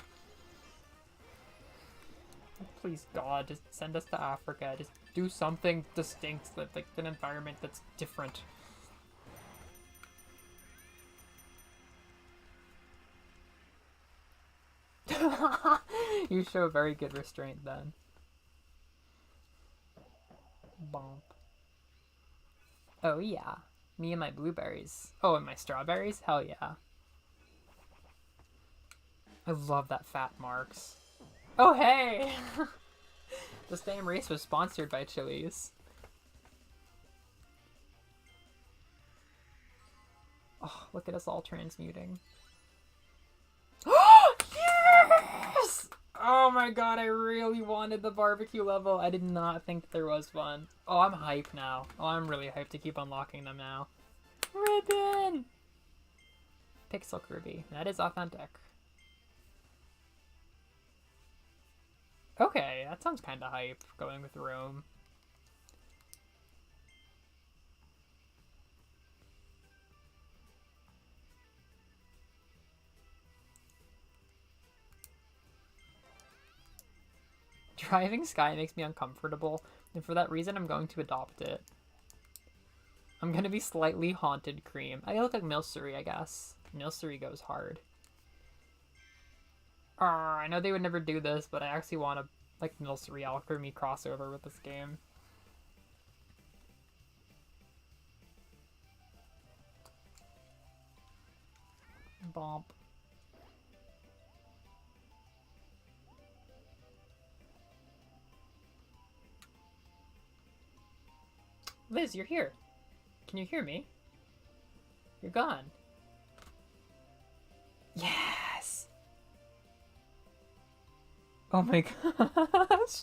Please, God, just send us to Africa. Just do something distinct, like an environment that's different. You show very good restraint then. Bomp. Oh yeah. Me and my blueberries. Oh, and my strawberries? Hell yeah. I love that fat Marks. Oh, hey! The same race was sponsored by Chili's. Oh, look at us all transmuting. Yes! Oh my god, I really wanted the barbecue level. I did not think there was one. Oh, I'm hyped now. Oh, I'm really hyped to keep unlocking them now. Ribbon! Pixel Kirby. That is authentic. Okay, that sounds kind of hype, going with Rome. Driving Sky makes me uncomfortable, and for that reason I'm going to adopt it. I'm going to be slightly Haunted Cream. I look like Milcery, I guess. Milcery goes hard. I know they would never do this, but I actually want to, like, Milcery Alchemy crossover with this game. Bomp. Liz, you're here. Can you hear me? You're gone. Yes! Oh my gosh.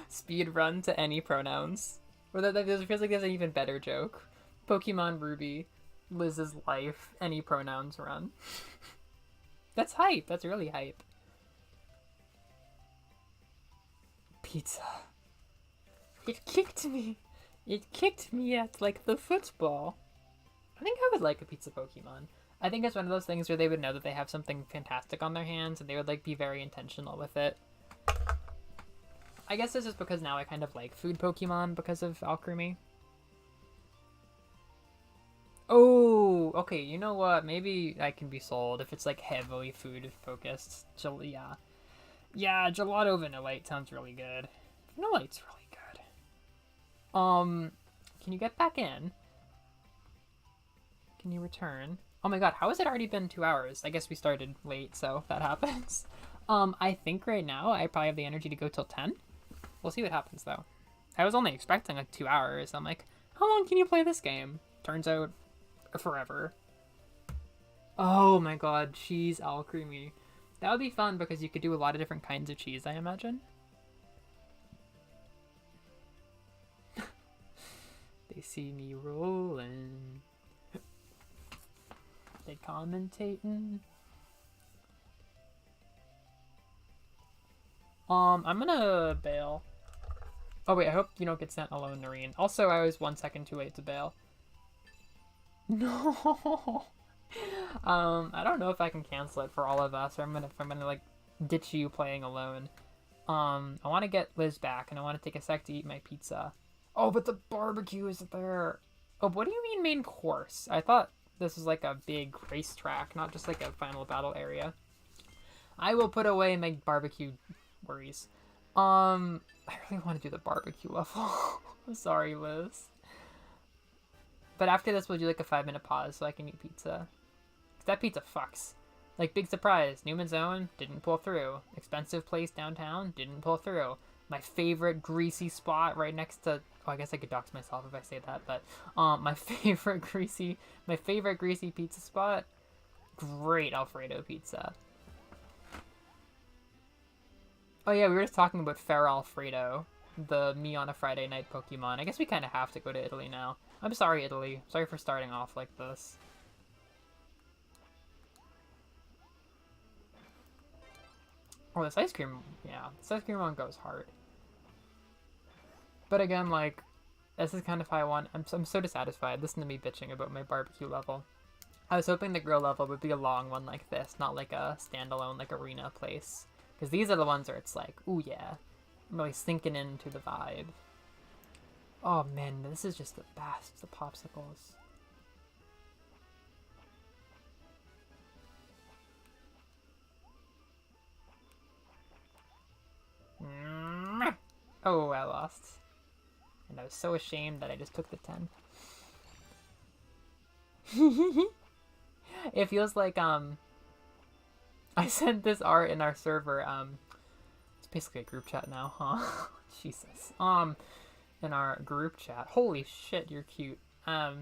Speed run to any pronouns. Or that feels like there's an even better joke. Pokemon Ruby, Liz's life, any pronouns run. That's hype. That's really hype. Pizza. It kicked me. It kicked me at, like, the football. I think I would like a pizza Pokemon. I think it's one of those things where they would know that they have something fantastic on their hands and they would, like, be very intentional with it. I guess this is because now I kind of like food Pokemon because of Alchemy. Oh, okay, you know what? Maybe I can be sold if it's, like, heavily food focused. Yeah. Yeah, Gelato Vanillite sounds really good. Vanillite's really good. Can you get back in? Can you return? Oh my god, how has it already been 2 hours? I guess we started late, so that happens. I think right now I probably have the energy to go till 10. We'll see what happens, though. I was only expecting, like, 2 hours. I'm like, how long can you play this game? Turns out, forever. Oh my god, cheese Alchemy. That would be fun because you could do a lot of different kinds of cheese, I imagine. They see me rolling. They commentating. I'm gonna bail. Oh wait, I hope you don't get sent alone, Noreen. Also, I was 1 second too late to bail. No. I don't know if I can cancel it for all of us, or if I'm gonna like ditch you playing alone. I want to get Liz back, and I want to take a sec to eat my pizza. Oh, but the barbecue is there. Oh, what do you mean main course? I thought this was like a big racetrack, not just like a final battle area. I will put away my barbecue worries. I really want to do the barbecue level. I'm sorry, Liz. But after this, we'll do like a 5-minute pause so I can eat pizza. 'Cause that pizza fucks. Like, big surprise, Newman's Own didn't pull through. Expensive place downtown didn't pull through. My favorite greasy spot right next to... Oh, I guess I could dox myself if I say that, but... my favorite greasy pizza spot, great Alfredo pizza. Oh yeah, we were just talking about Fair Alfredo, the me on a Friday night Pokemon. I guess we kind of have to go to Italy now. I'm sorry, Italy. Sorry for starting off like this. Oh, this ice cream, yeah, this ice cream one goes hard. But again, like, this is kind of how I want. I'm so dissatisfied. Listen to me bitching about my barbecue level. I was hoping the grill level would be a long one like this, not like a standalone like arena place. Because these are the ones where it's like, ooh yeah, I'm really sinking into the vibe. Oh man, this is just the best, the popsicles. Oh, I lost. And I was so ashamed that I just took the 10. It feels like, I sent this art in our server, it's basically a group chat now, huh? Jesus. In our group chat. Holy shit, you're cute. I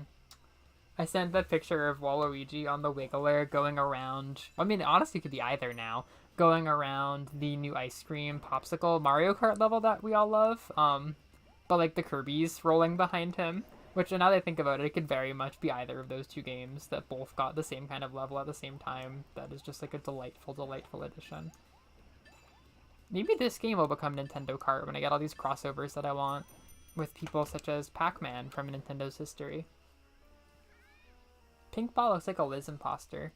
sent that picture of Waluigi on the Wiggler going around, I mean, honestly, it could be either now, going around the new ice cream popsicle Mario Kart level that we all love, but like the Kirby's rolling behind him, which now that I think about it, it could very much be either of those two games that both got the same kind of level at the same time. That is just like a delightful, delightful addition. Maybe this game will become Nintendo Kart when I get all these crossovers that I want with people such as Pac-Man from Nintendo's history. Pink Ball looks like a Liz imposter.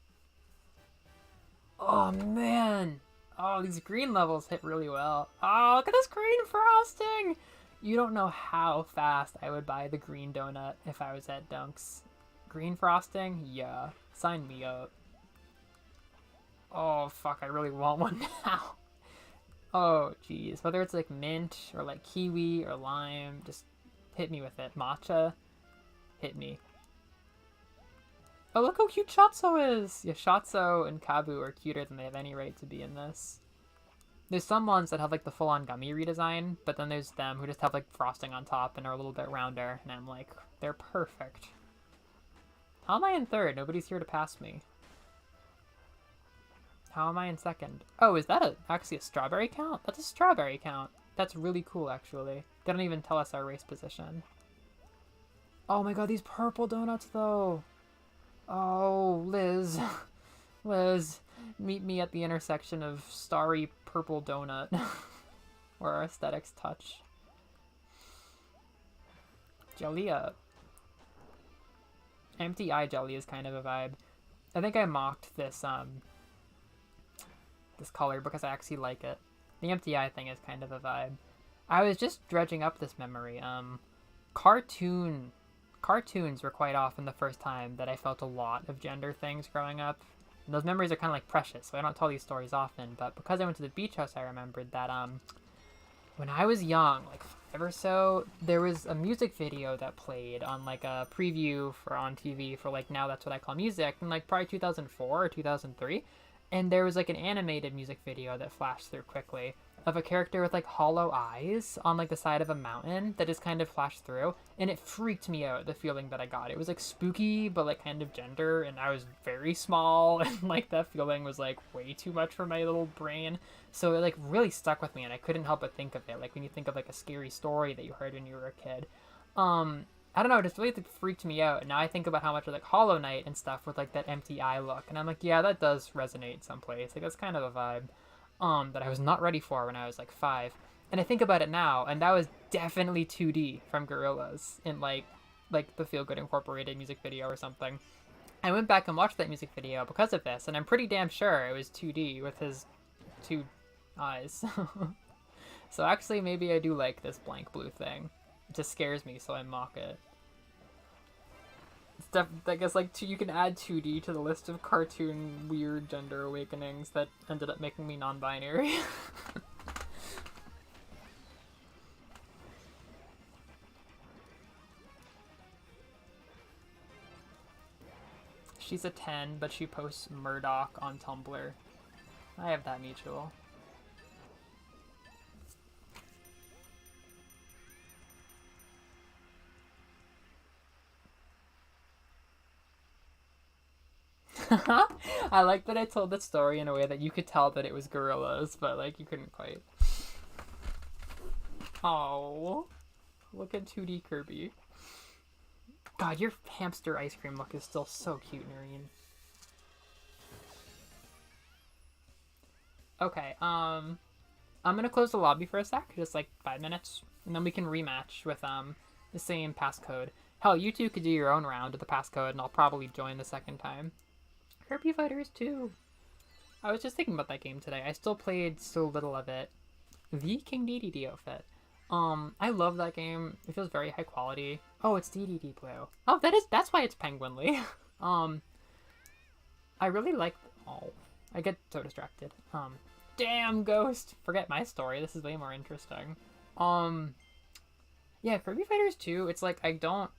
Oh man! Oh, these green levels hit really well. Oh, look at this green frosting! You don't know how fast I would buy the green donut if I was at Dunks. Green frosting? Yeah. Sign me up. Oh, fuck, I really want one now. Oh, jeez. Whether it's like mint or like kiwi or lime, just hit me with it. Matcha, hit me. Oh, look how cute Shatso is! Yeah, Shatso and Kabu are cuter than they have any right to be in this. There's some ones that have like the full-on gummy redesign, but then there's them who just have like frosting on top and are a little bit rounder, and I'm like, they're perfect. How am I in third? Nobody's here to pass me. How am I in second? Oh, is that actually a strawberry count? That's a strawberry count. That's really cool, actually. They don't even tell us our race position. Oh my god, these purple donuts, though! Oh, Liz. Liz, meet me at the intersection of starry purple donut, where our aesthetics touch. Jelly up. Empty eye jelly is kind of a vibe. I think I mocked this, this color because I actually like it. The empty eye thing is kind of a vibe. I was just dredging up this memory. Cartoons were quite often the first time that I felt a lot of gender things growing up. And those memories are kind of like precious, so I don't tell these stories often, but because I went to the beach house, I remembered that when I was young, like 5 or so, there was a music video that played on like a preview for on TV for like Now That's What I Call Music, in like probably 2004 or 2003, and there was like an animated music video that flashed through quickly, of a character with like hollow eyes on like the side of a mountain that just kind of flashed through, and it freaked me out, the feeling that I got. It was like spooky but like kind of gender, and I was very small and like that feeling was like way too much for my little brain. So it like really stuck with me, and I couldn't help but think of it, like when you think of like a scary story that you heard when you were a kid. I don't know, it just really like, freaked me out. And now I think about how much like Hollow Knight and stuff with like that empty eye look, and I'm like, yeah, that does resonate someplace. Like that's kind of a vibe that I was not ready for when I was like 5. And I think about it now, and that was definitely 2D from Gorillaz in like the Feel Good Incorporated music video or something. I went back and watched that music video because of this, and I'm pretty damn sure it was 2D with his 2 eyes. So actually, maybe I do like this blank blue thing. It just scares me, so I mock it. It's I guess like you can add 2D to the list of cartoon weird gender awakenings that ended up making me non-binary. She's a 10, but she posts Murdoch on Tumblr. I have that mutual. I like that I told the story in a way that you could tell that it was Gorillaz, but like you couldn't quite. Oh, look at 2D Kirby. God, your hamster ice cream look is still so cute, Noreen. Okay, I'm gonna close the lobby for a sec, just like 5 minutes, and then we can rematch with the same passcode. Hell, you two could do your own round with the passcode, and I'll probably join the second time. Kirby Fighters 2. I was just thinking about that game today. I still played so little of it. The King Dedede outfit. I love that game. It feels very high quality. Oh, it's Dedede Blue. Oh, that's why it's penguinly. I really like. Oh, I get so distracted. Damn Ghost. Forget my story. This is way more interesting. Yeah, Kirby Fighters 2. It's like I don't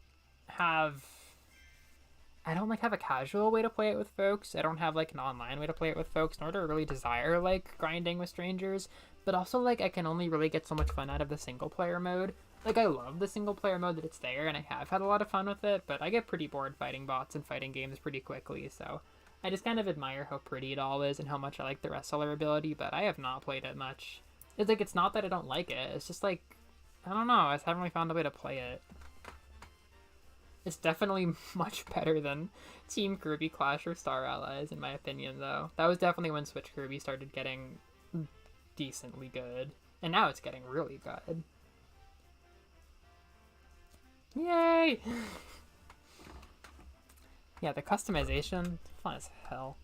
like have a casual way to play it with folks. I don't have like an online way to play it with folks, nor do I really desire like grinding with strangers. But also like I can only really get so much fun out of the single player mode. Like I love the single player mode that it's there, and I have had a lot of fun with it, but I get pretty bored fighting bots and fighting games pretty quickly, so I just kind of admire how pretty it all is and how much I like the wrestler ability, but I have not played it much. It's like, it's not that I don't like it, it's just like, I don't know, I just haven't really found a way to play it. It's definitely much better than Team Kirby Clash or Star Allies, in my opinion, though. That was definitely when Switch Kirby started getting decently good. And now it's getting really good. Yay! Yeah, the customization, fun as hell.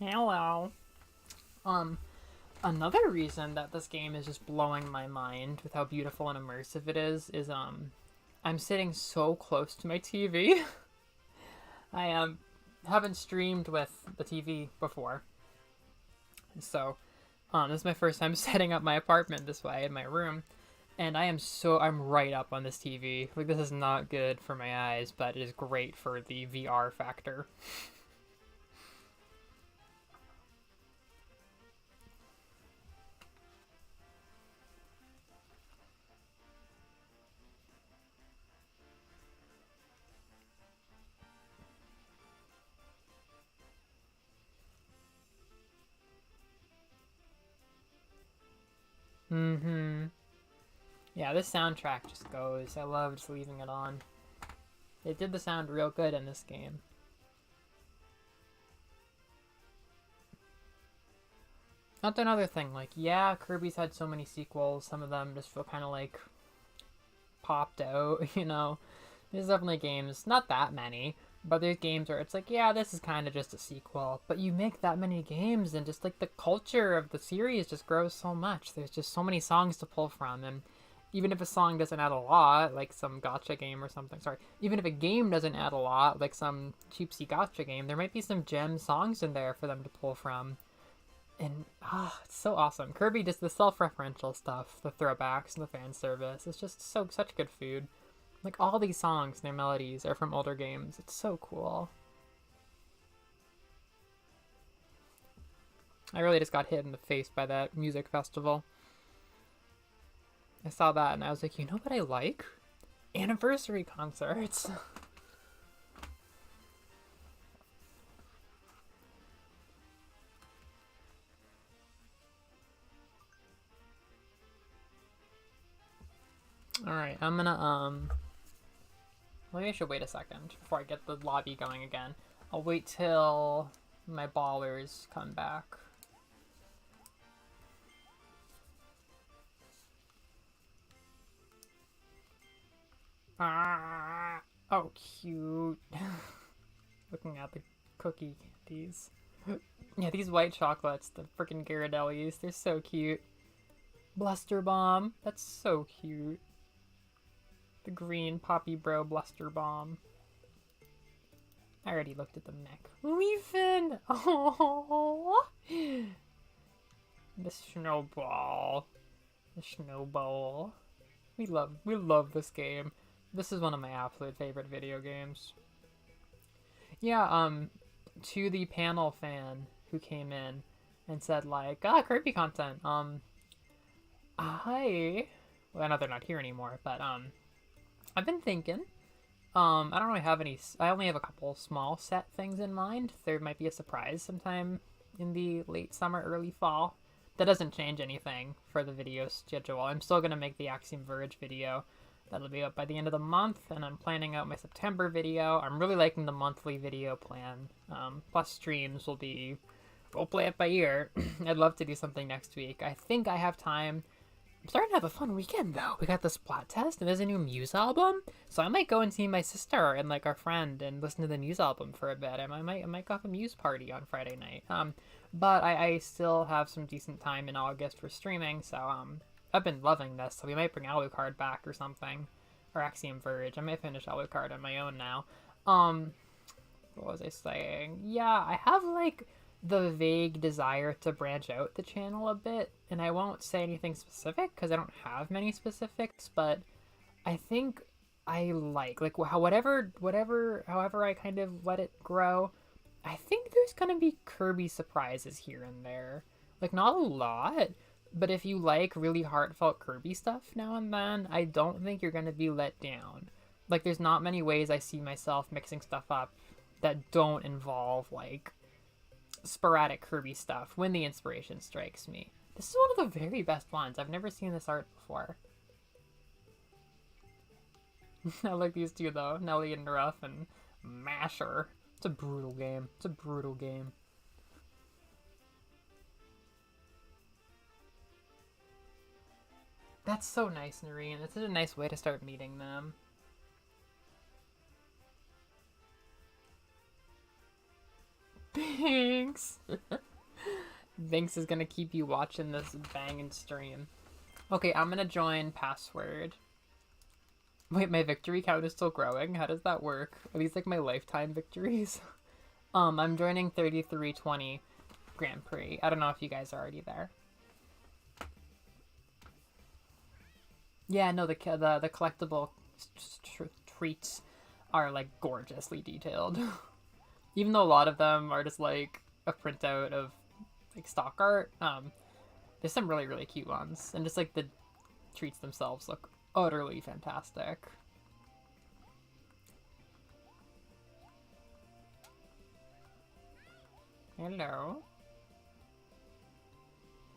Mellow. Another reason that this game is just blowing my mind with how beautiful and immersive it is I'm sitting so close to my TV. I haven't streamed with the TV before. So, this is my first time setting up my apartment this way in my room. And I'm right up on this TV. Like, this is not good for my eyes, but it is great for the VR factor. Mm-hmm. Yeah, this soundtrack just goes. I love just leaving it on. They did the sound real good in this game. That's another thing, like, yeah, Kirby's had so many sequels, some of them just feel kind of like popped out, you know? There's definitely games, not that many, but there's games where it's like, yeah, this is kind of just a sequel, but you make that many games and just like the culture of the series just grows so much. There's just so many songs to pull from, and even if a song doesn't add a lot, like some gacha game or something, even if a game doesn't add a lot, like some cheapsy gacha game, there might be some gem songs in there for them to pull from. And, it's so awesome. Kirby, just the self-referential stuff, the throwbacks and the fan service, it's just such good food. Like, all these songs and their melodies are from older games. It's so cool. I really just got hit in the face by that music festival. I saw that and I was like, you know what I like? Anniversary concerts. Alright, I'm gonna, maybe I should wait a second before I get the lobby going again. I'll wait till my ballers come back. Ah, oh, cute. Looking at the cookie candies. Yeah, these white chocolates, the freaking Ghirardellis, they're so cute. Bluster Bomb, that's so cute. The green Poppy Bro Bluster Bomb. I already looked at the neck. Leafin! Oh, the snowball. The snowball. We love this game. This is one of my absolute favorite video games. Yeah, to the panel fan who came in and said like, Kirby content. Well, I know they're not here anymore, but I've been thinking. I don't really have any. I only have a couple small set things in mind. There might be a surprise sometime in the late summer, early fall. That doesn't change anything for the video schedule. I'm still gonna make the Axiom Verge video. That'll be up by the end of the month, and I'm planning out my September video. I'm really liking the monthly video plan. Plus streams will be. We'll play it by ear. I'd love to do something next week. I think I have time. I'm starting to have a fun weekend, though. We got the Splat Test, and there's a new Muse album. So I might go and see my sister and, like, our friend and listen to the Muse album for a bit. I might go have a Muse party on Friday night. But I still have some decent time in August for streaming, so, I've been loving this. So we might bring Alucard back or something. Or Axiom Verge. I might finish Alucard on my own now. What was I saying? Yeah, I have, like, the vague desire to branch out the channel a bit, and I won't say anything specific because I don't have many specifics, but I think I however I kind of let it grow, I think there's gonna be Kirby surprises here and there. Like, not a lot, but if you like really heartfelt Kirby stuff now and then, I don't think you're gonna be let down. Like, there's not many ways I see myself mixing stuff up that don't involve, like, sporadic Kirby stuff when the inspiration strikes me. This is one of the very best ones. I've never seen this art before. I like these two though, Nelly and Ruff and Masher. It's a brutal game. It's a brutal game. That's so nice, Noreen. That's such a nice way to start meeting them. Thanks. Thanks is gonna keep you watching this banging stream. Okay, I'm gonna join password. Wait, my victory count is still growing? How does that work? Are these like my lifetime victories? I'm joining 3320 Grand Prix. I don't know if you guys are already there. Yeah, no, the collectible treats are like gorgeously detailed. Even though a lot of them are just like a printout of like stock art, there's some really, really cute ones. And just like the treats themselves look utterly fantastic. Hello.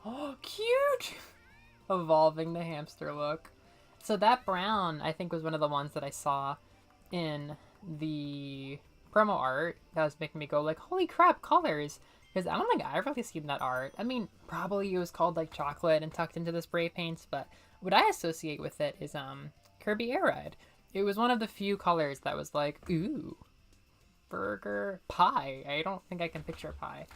Oh, cute! Evolving the hamster look. So that brown, I think, was one of the ones that I saw in the promo art that was making me go like, holy crap, colors! Because I don't think I've really seen that art. I mean, probably it was called like chocolate and tucked into the spray paints, but what I associate with it is Kirby Air Ride. It was one of the few colors that was like, ooh, burger, pie. I don't think I can picture pie.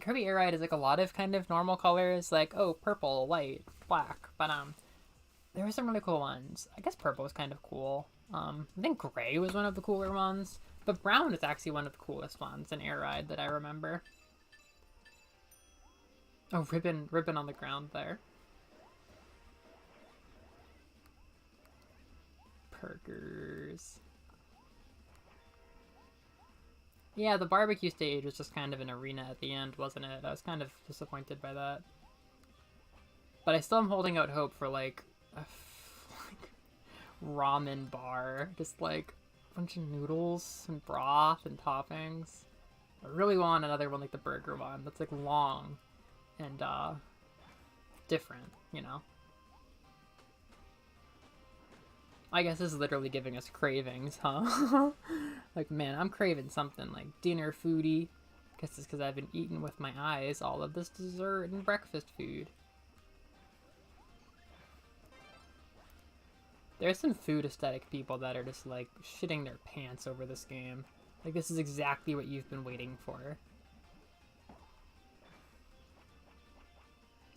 Kirby Air Ride is like a lot of kind of normal colors, like, oh, purple, white, black, but there were some really cool ones. I guess purple was kind of cool. I think gray was one of the cooler ones, but brown is actually one of the coolest ones in Air Ride that I remember. Oh, ribbon on the ground there. Perkers. Yeah, the barbecue stage was just kind of an arena at the end, wasn't it? I was kind of disappointed by that. But I still am holding out hope for like a ramen bar. Just like a bunch of noodles and broth and toppings. I really want another one like the burger one that's like long and different, you know? I guess this is literally giving us cravings, huh? Like, man, I'm craving something like dinner foodie. Guess it's because I've been eating with my eyes all of this dessert and breakfast food. There's some food aesthetic people that are just like shitting their pants over this game. Like, this is exactly what you've been waiting for.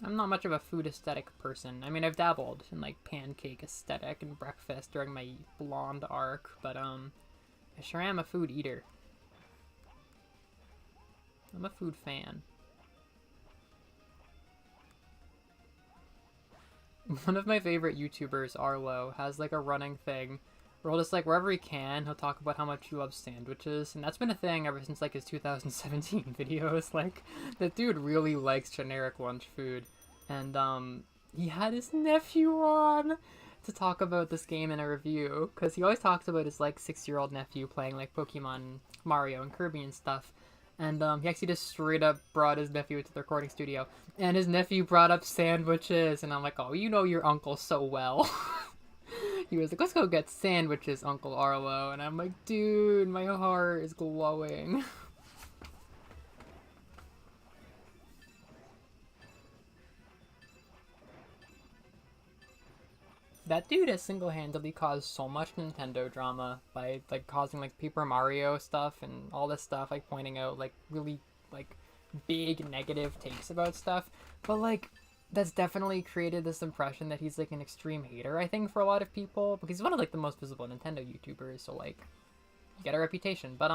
I'm not much of a food aesthetic person. I mean, I've dabbled in like pancake aesthetic and breakfast during my blonde arc, but I sure am a food eater. I'm a food fan. One of my favorite YouTubers, Arlo, has like a running thing where he'll just like wherever he can, he'll talk about how much he loves sandwiches, and that's been a thing ever since like his 2017 videos. Like, that dude really likes generic lunch food, and he had his nephew on to talk about this game in a review, because he always talks about his like 6-year-old nephew playing like Pokemon, Mario, and Kirby and stuff. And he actually just straight up brought his nephew into the recording studio, and his nephew brought up sandwiches, and I'm like, oh, you know your uncle so well. He was like, let's go get sandwiches, Uncle Arlo. And I'm like, dude, my heart is glowing. That dude has single-handedly caused so much Nintendo drama by like causing like Paper Mario stuff and all this stuff, like pointing out like really like big negative takes about stuff. But like, that's definitely created this impression that he's like an extreme hater, I think, for a lot of people, because he's one of like the most visible Nintendo YouTubers, so like, you get a reputation. But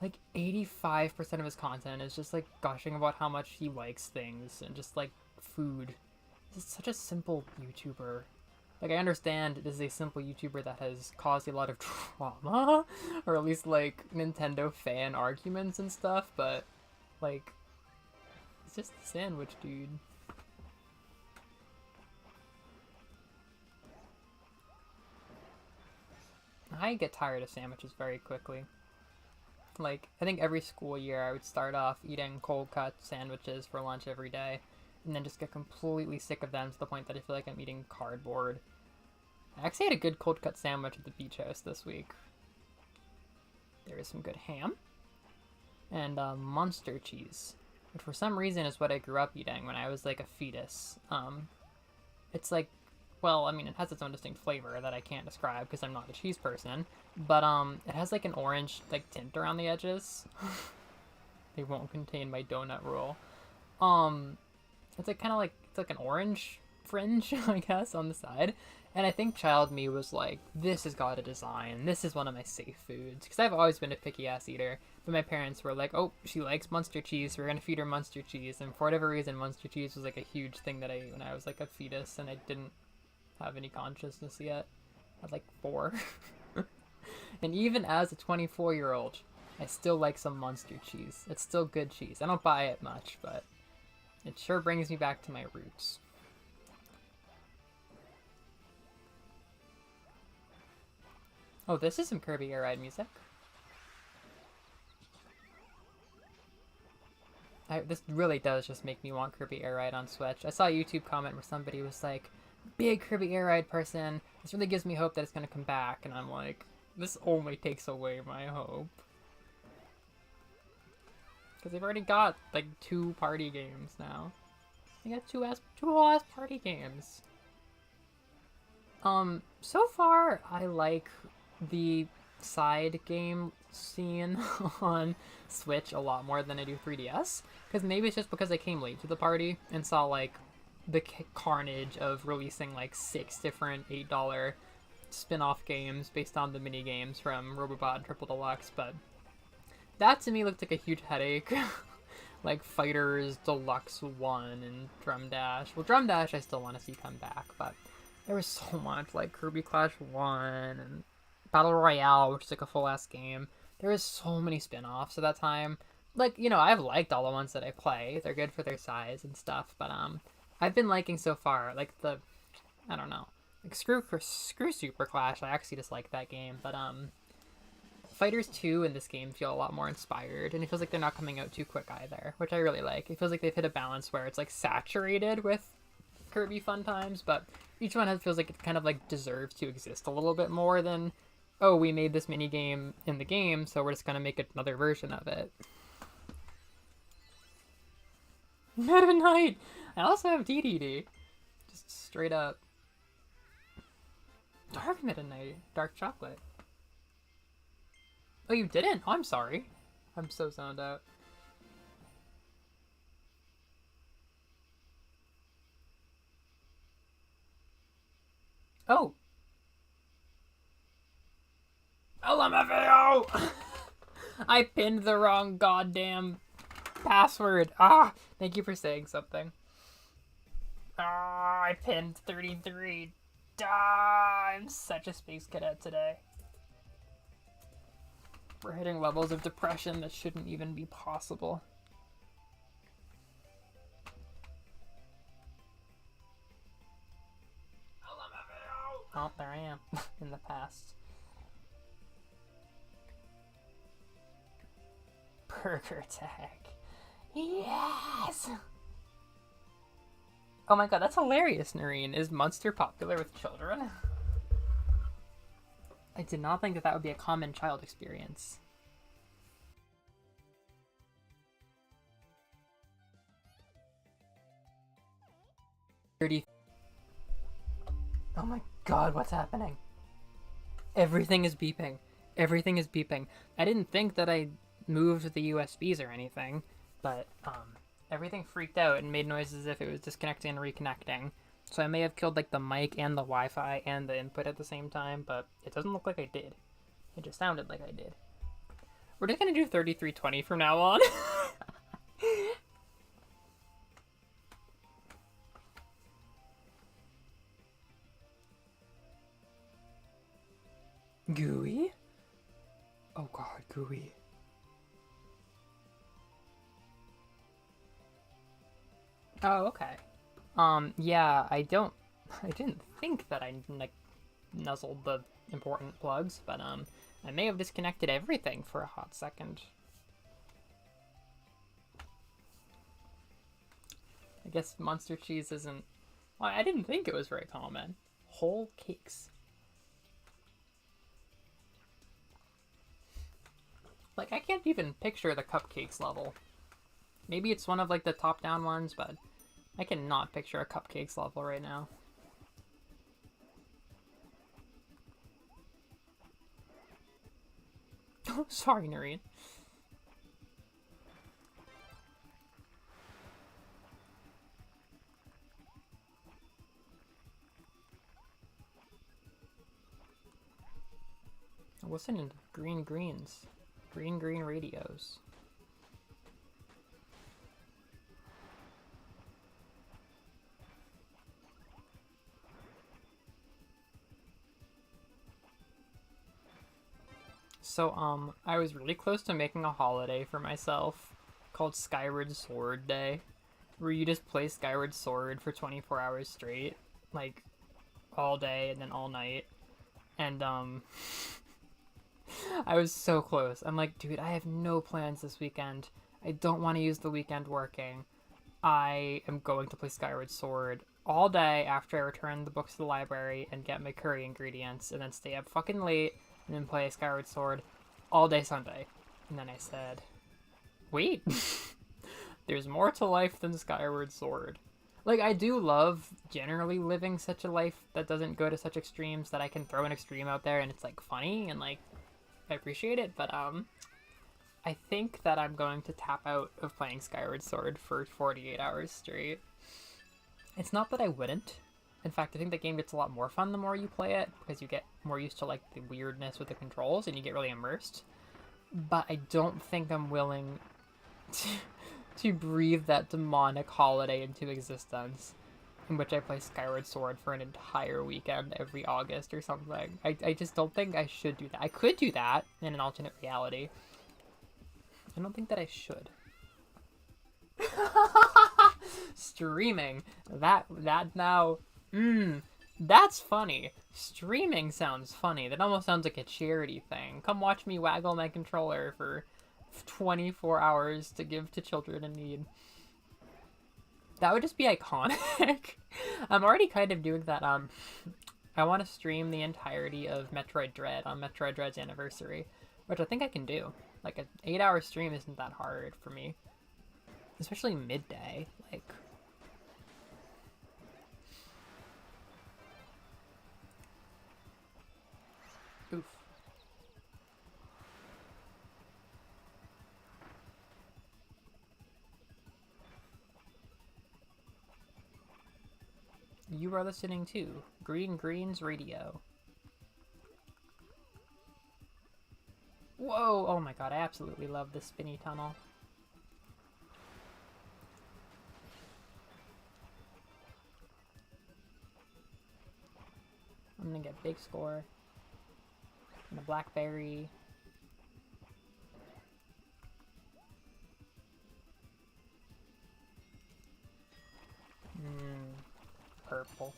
like 85% of his content is just like gushing about how much he likes things and just like food. He's such a simple YouTuber. Like, I understand this is a simple YouTuber that has caused a lot of trauma, or at least like Nintendo fan arguments and stuff, but like, it's just a sandwich, dude. I get tired of sandwiches very quickly. Like, I think every school year I would start off eating cold cut sandwiches for lunch every day, and then just get completely sick of them to the point that I feel like I'm eating cardboard. I actually had a good cold cut sandwich at the beach house this week. There is some good ham. And Monster cheese, which for some reason is what I grew up eating when I was like a fetus. It's like, well, I mean, it has its own distinct flavor that I can't describe because I'm not a cheese person, but it has like an orange like tint around the edges. they won't contain my donut rule. It's like kind of like, it's like an orange fringe, I guess, on the side. And I think child me was like, this has got a design. This is one of my safe foods. Because I've always been a picky-ass eater. But my parents were like, oh, she likes Munster cheese, so we're going to feed her Munster cheese. And for whatever reason, Munster cheese was like a huge thing that I ate when I was like a fetus. And I didn't have any consciousness yet. I was like 4. And even as a 24-year-old, I still like some Munster cheese. It's still good cheese. I don't buy it much, but it sure brings me back to my roots. Oh, this is some Kirby Air Ride music. This really does just make me want Kirby Air Ride on Switch. I saw a YouTube comment where somebody was like, big Kirby Air Ride person, this really gives me hope that it's going to come back. And I'm like, this only takes away my hope. Because they've already got, like, 2 party games now. They got 2 whole ass party games. So far, I like the side game scene on Switch a lot more than I do 3DS. Because maybe it's just because I came late to the party and saw, like, the carnage of releasing, like, 6 different $8 spin-off games based on the mini-games from Robobot Triple Deluxe, but that to me looked like a huge headache. Like Fighters Deluxe 1 and Drum Dash. Well, Drum Dash I still want to see come back, but there was so much, like Kirby Clash 1 and Battle Royale, which is like a full-ass game. There was so many spin-offs at that time. Like, you know, I've liked all the ones that I play. They're good for their size and stuff, but I've been liking so far, like I don't know. Like screw Super Clash, I actually just like that game, but Fighters 2 in this game feel a lot more inspired, and it feels like they're not coming out too quick either, which I really like. It feels like they've hit a balance where it's like saturated with Kirby fun times, but each one feels like it kind of like deserves to exist a little bit more than, oh, we made this mini game in the game, so we're just gonna make another version of it. Meta Knight! I also have dedede. Just straight up. Dark Meta Knight. Dark chocolate. Oh, you didn't? Oh, I'm sorry. I'm so zoned out. Oh! LMFAO! I pinned the wrong goddamn password. Ah! Thank you for saying something. Ah, I pinned 33. Ah, I'm such a space cadet today. We're hitting levels of depression that shouldn't even be possible. Oh, there I am. In the past. Burger tag. Yes! Oh my god, that's hilarious, Noreen. Is Munster popular with children? I did not think that that would be a common child experience. Oh my god, what's happening? Everything is beeping. Everything is beeping. I didn't think that I moved the USBs or anything, but everything freaked out and made noises as if it was disconnecting and reconnecting. So I may have killed like the mic and the Wi-Fi and the input at the same time, but it doesn't look like I did. It just sounded like I did. We're just gonna do 3320 from now on. Gooey? Oh god, gooey. Oh, okay. Yeah, I didn't think that I, like, nuzzled the important plugs, but, I may have disconnected everything for a hot second. I guess Munster cheese isn't... Well, I didn't think it was very common. Whole cakes. Like, I can't even picture the cupcakes level. Maybe it's one of, like, the top-down ones, but I cannot picture a cupcakes level right now. Oh, sorry, Noreen. Listening to green greens. Green radios. So, I was really close to making a holiday for myself called Skyward Sword Day, where you just play Skyward Sword for 24 hours straight, like, all day and then all night. And, I was so close. I'm like, dude, I have no plans this weekend. I don't want to use the weekend working. I am going to play Skyward Sword all day after I return the books to the library and get my curry ingredients, and then stay up fucking late and then play Skyward Sword all day Sunday. And then I said, wait, there's more to life than Skyward Sword. Like, I do love generally living such a life that doesn't go to such extremes, that I can throw an extreme out there and it's, like, funny and, like, I appreciate it, but, I think that I'm going to tap out of playing Skyward Sword for 48 hours straight. It's not that I wouldn't. In fact, I think the game gets a lot more fun the more you play it, because you get more used to, like, the weirdness with the controls, and you get really immersed. But I don't think I'm willing to breathe that demonic holiday into existence, in which I play Skyward Sword for an entire weekend every August or something. I just don't think I should do that. I could do that in an alternate reality. I don't think that I should. Streaming. That now... that's funny. Streaming sounds funny. That almost sounds like a charity thing. Come watch me waggle my controller for 24 hours to give to children in need. That would just be iconic. I'm already kind of doing that. I want to stream the entirety of Metroid Dread on Metroid Dread's anniversary, which I think I can do. Like, an 8-hour stream isn't that hard for me. Especially midday. Like... Oof. You are listening to Green Greens Radio. Whoa! Oh my god, I absolutely love this spinny tunnel. I'm gonna get big score. And a blackberry. Purple.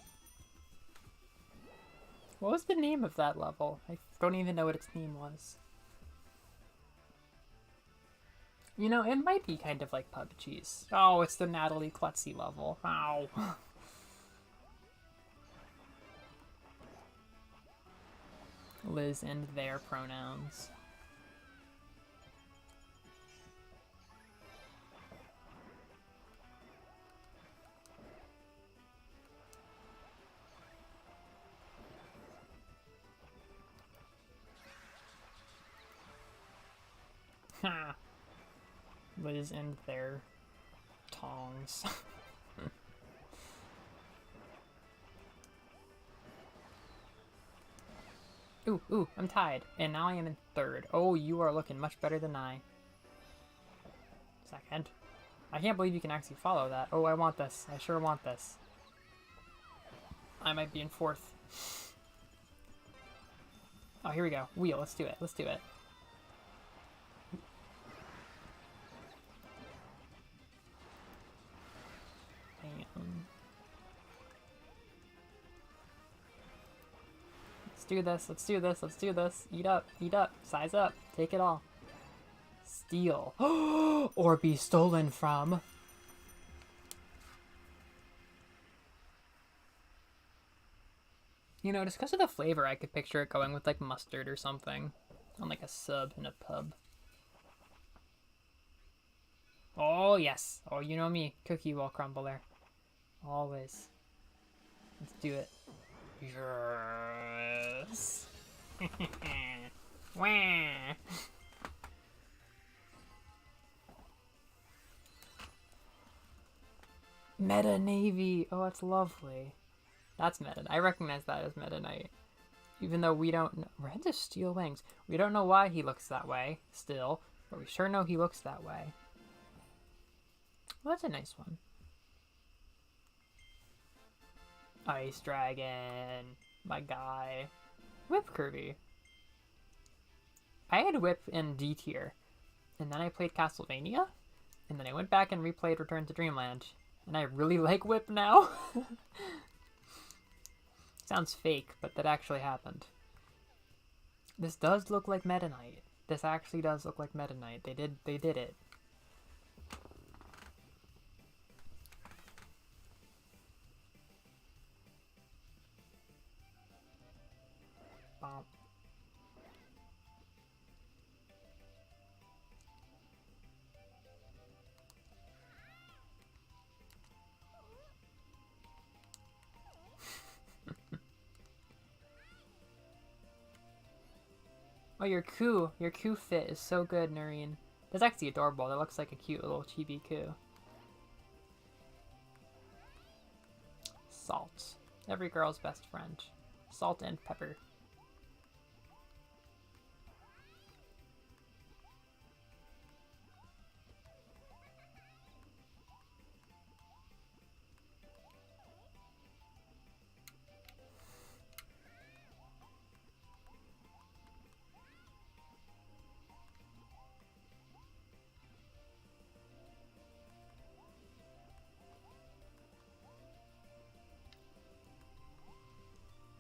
What was the name of that level? I don't even know what its name was. You know, it might be kind of like Pug Cheese. Oh, it's the Natalie Klutzy level. Ow. Liz and their pronouns. Ha! Liz and their tongs. Ooh, I'm tied. And now I am in third. Oh, you are looking much better than I. Second. I can't believe you can actually follow that. Oh, I want this. I sure want this. I might be in fourth. Oh, here we go. Wheel, let's do it. Let's do it. Let's do this, let's do this, let's do this. Eat up, size up, take it all. Steal. Or be stolen from. You know, just because of the flavor, I could picture it going with, like, mustard or something. On, like, a sub in a pub. Oh, yes. Oh, you know me. Cookie will crumble there. Always. Let's do it. Yes. Wah. Meta Navy. Oh, that's lovely. That's Meta. I recognize that as Meta Knight. Even though we don't know. Red to steel wings. We don't know why he looks that way still, but we sure know he looks that way. Well, that's a nice one. Ice Dragon. My guy. Whip Kirby. I had Whip in D tier, and then I played Castlevania, and then I went back and replayed Return to Dreamland, and I really like Whip now. Sounds fake, but that actually happened. This does look like Meta Knight. This actually does look like Meta Knight. They did it. Bom. Oh, your Coup fit is so good, Noreen. That's actually adorable. That looks like a cute little chibi Coup. Salt. Every girl's best friend. Salt and pepper.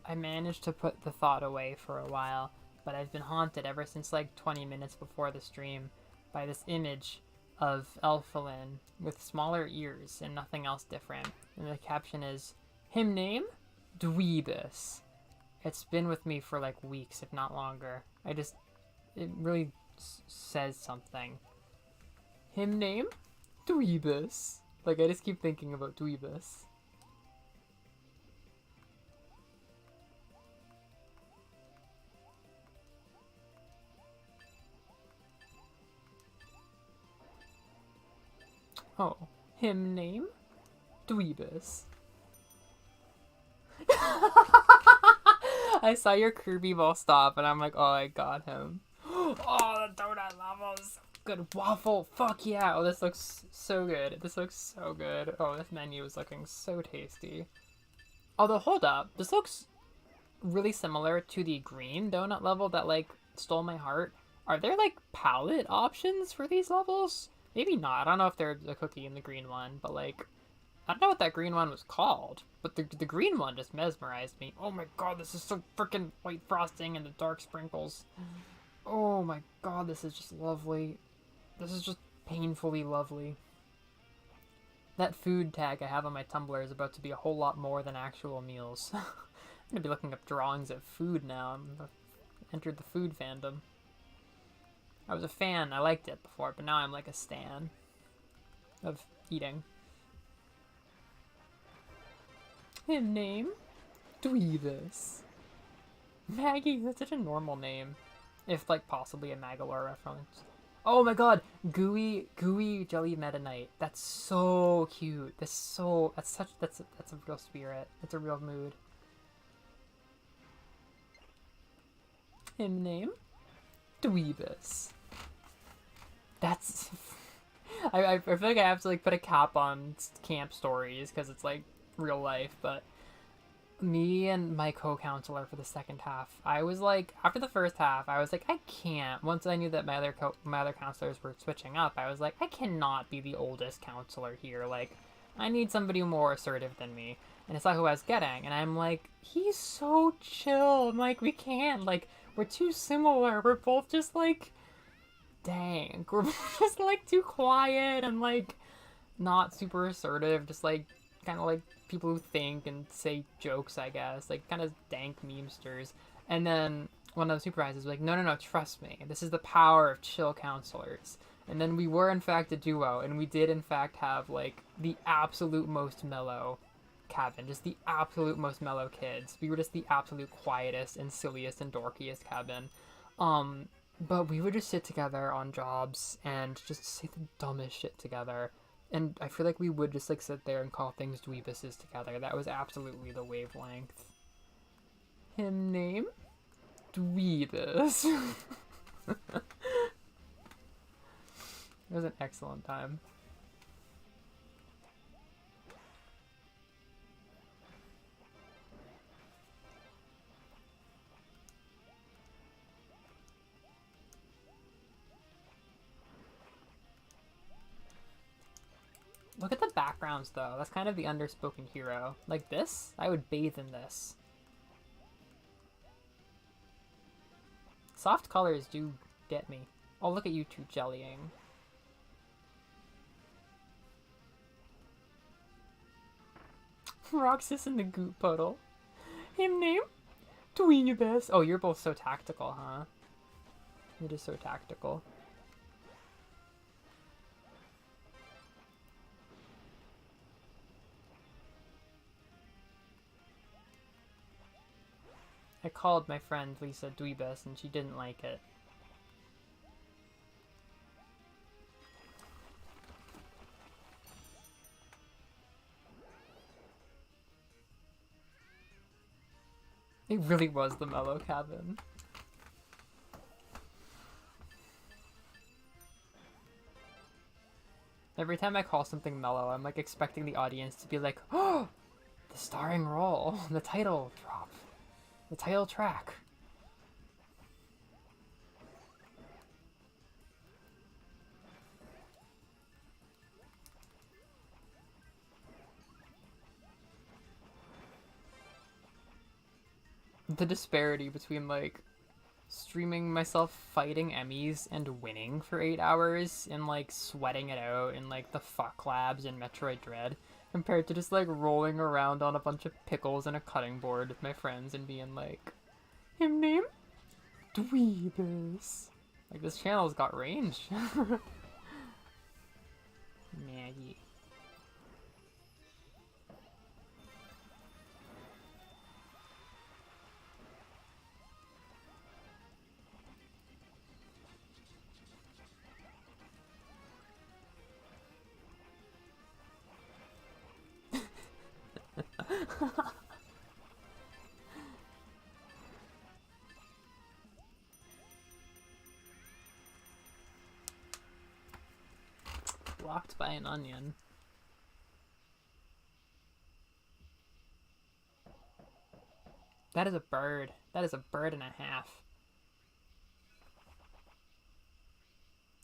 I managed to put the thought away for a while, but I've been haunted ever since like 20 minutes before the stream by this image of Elfilin with smaller ears and nothing else different. And the caption is, him name? Dweebus. It's been with me for like weeks, if not longer. It really says something. Him name? Dweebus. Like, I just keep thinking about Dweebus. Oh, him name? Dweebus. I saw your Kirby ball stop and I'm like, oh, I got him. Oh, the donut levels. Good waffle. Fuck yeah. Oh, this looks so good. This looks so good. Oh, this menu is looking so tasty. Although, hold up. This looks really similar to the green donut level that, like, stole my heart. Are there, like, palette options for these levels? Maybe not. I don't know if there's a cookie in the green one, but, like, I don't know what that green one was called, but the green one just mesmerized me. Oh my god, this is so freaking white frosting and the dark sprinkles. Oh my god, this is just lovely. This is just painfully lovely. That food tag I have on my Tumblr is about to be a whole lot more than actual meals. I'm gonna be looking up drawings of food now. I've entered the food fandom. I was a fan, I liked it before, but now I'm like a stan of eating. Him name? Dweebus. Maggie, that's such a normal name. If, like, possibly a Magalore reference. Oh my god! Gooey Jelly Meta Knight. That's so cute. That's a real spirit. That's a real mood. Him name? Dweebus. That's... I feel like I have to, like, put a cap on camp stories, because it's, like, real life, but me and my co-counselor for the second half, I was like, after the first half, I was like, I can't. Once I knew that my other counselors were switching up, I was like, I cannot be the oldest counselor here. Like, I need somebody more assertive than me. And it's not who I was getting. And I'm like, he's so chill. I'm like, we can't. Like, we're too similar. We're both just like, dang. We're just like too quiet and like not super assertive. Just like, kind of like people who think and say jokes, I guess, like kind of dank memesters. And then one of the supervisors was like, no, trust me, this is the power of chill counselors. And then we were in fact a duo, and we did in fact have like the absolute most mellow cabin, just the absolute most mellow kids. We were just the absolute quietest and silliest and dorkiest cabin. But we would just sit together on jobs and just say the dumbest shit together. And I feel like we would just, like, sit there and call things dweebuses together. That was absolutely the wavelength. Him name? dweebus. It was an excellent time. Look at the backgrounds, though. That's kind of the underspoken hero. Like this? I would bathe in this. Soft colors do get me. Oh, look at you two jellying. Roxas in the goop puddle. Him name? Dweebus. Oh, you're both so tactical, huh? You're just so tactical. I called my friend Lisa Dweebus and she didn't like it. It really was the Mellow cabin. Every time I call something Mellow, I'm like expecting the audience to be like, oh, the starring role, the title drop. The title track. The disparity between like streaming myself fighting Emmys and winning for 8 hours and like sweating it out in like the fuck labs in Metroid Dread, compared to just like rolling around on a bunch of pickles and a cutting board with my friends and being like, him name? Dweebus. Like, this channel's got range. Maggie. Blocked by an onion. That is a bird. That is a bird and a half.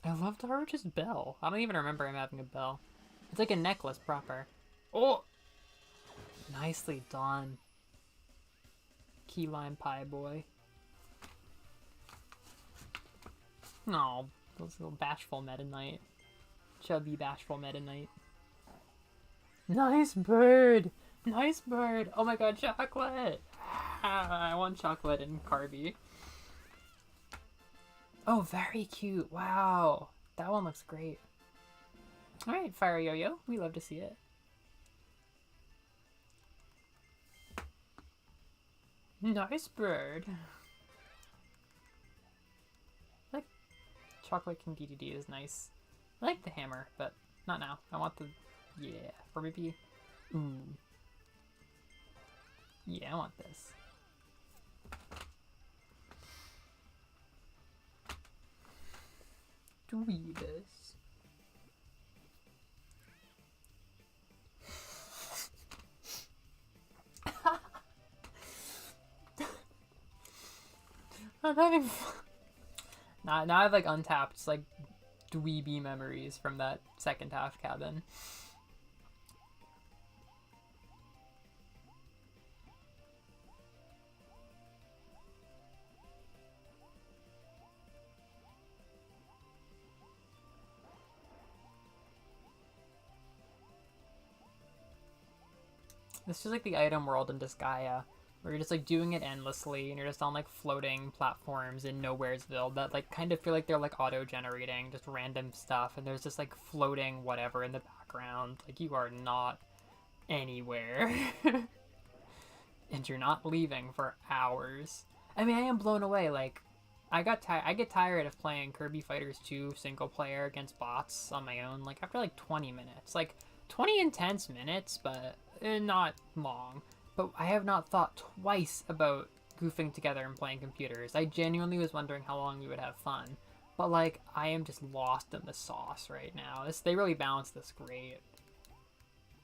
I love Darwich's bell. I don't even remember him having a bell. It's like a necklace proper. Oh! Nicely done. Key lime pie boy. No, those little bashful Meta Knight. Chubby bashful Meta Knight. Nice bird! Nice bird! Oh my god, chocolate! I want chocolate and Carby. Oh, very cute. Wow. That one looks great. Alright, Fire Yo-Yo. We love to see it. Nice bird. I like chocolate King dedede is nice. I like the hammer, but not now. I want the... yeah. Or maybe... ooh. Yeah, I want this. Dweebus. I'm having fun. Now I have like untapped like dweeby memories from that second half cabin. This is like the item world in Disgaea, where you're just like doing it endlessly and you're just on like floating platforms in Nowheresville that like kind of feel like they're like auto-generating just random stuff, and there's just like floating whatever in the background. Like you are not anywhere. And you're not leaving for hours. I mean, I am blown away. Like I get tired of playing Kirby Fighters 2 single player against bots on my own like after like 20 minutes. Like 20 intense minutes, but not long. But I have not thought twice about goofing together and playing computers. I genuinely was wondering how long we would have fun. But, like, I am just lost in the sauce right now. They really balanced this great.